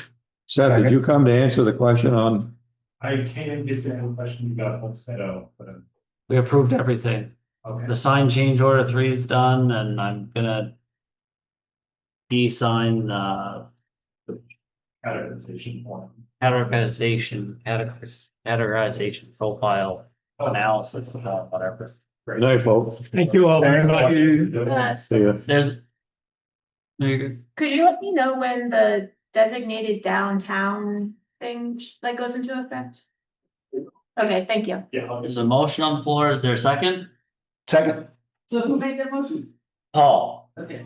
Seth, did you come to answer the question on? I can, is there any question you got, let's set out, but. We approved everything. Okay. The sign change order 3 is done and I'm gonna de-sign the Categorization form. categorization profile analysis, whatever. Good night, folks. thank you all very much. Yes. See ya. There you go. Could you let me know when the designated downtown thing that goes into effect? Okay, thank you. Yeah. There's a motion on the floor. Is there a second? Second. So who made that motion? Paul, Okay.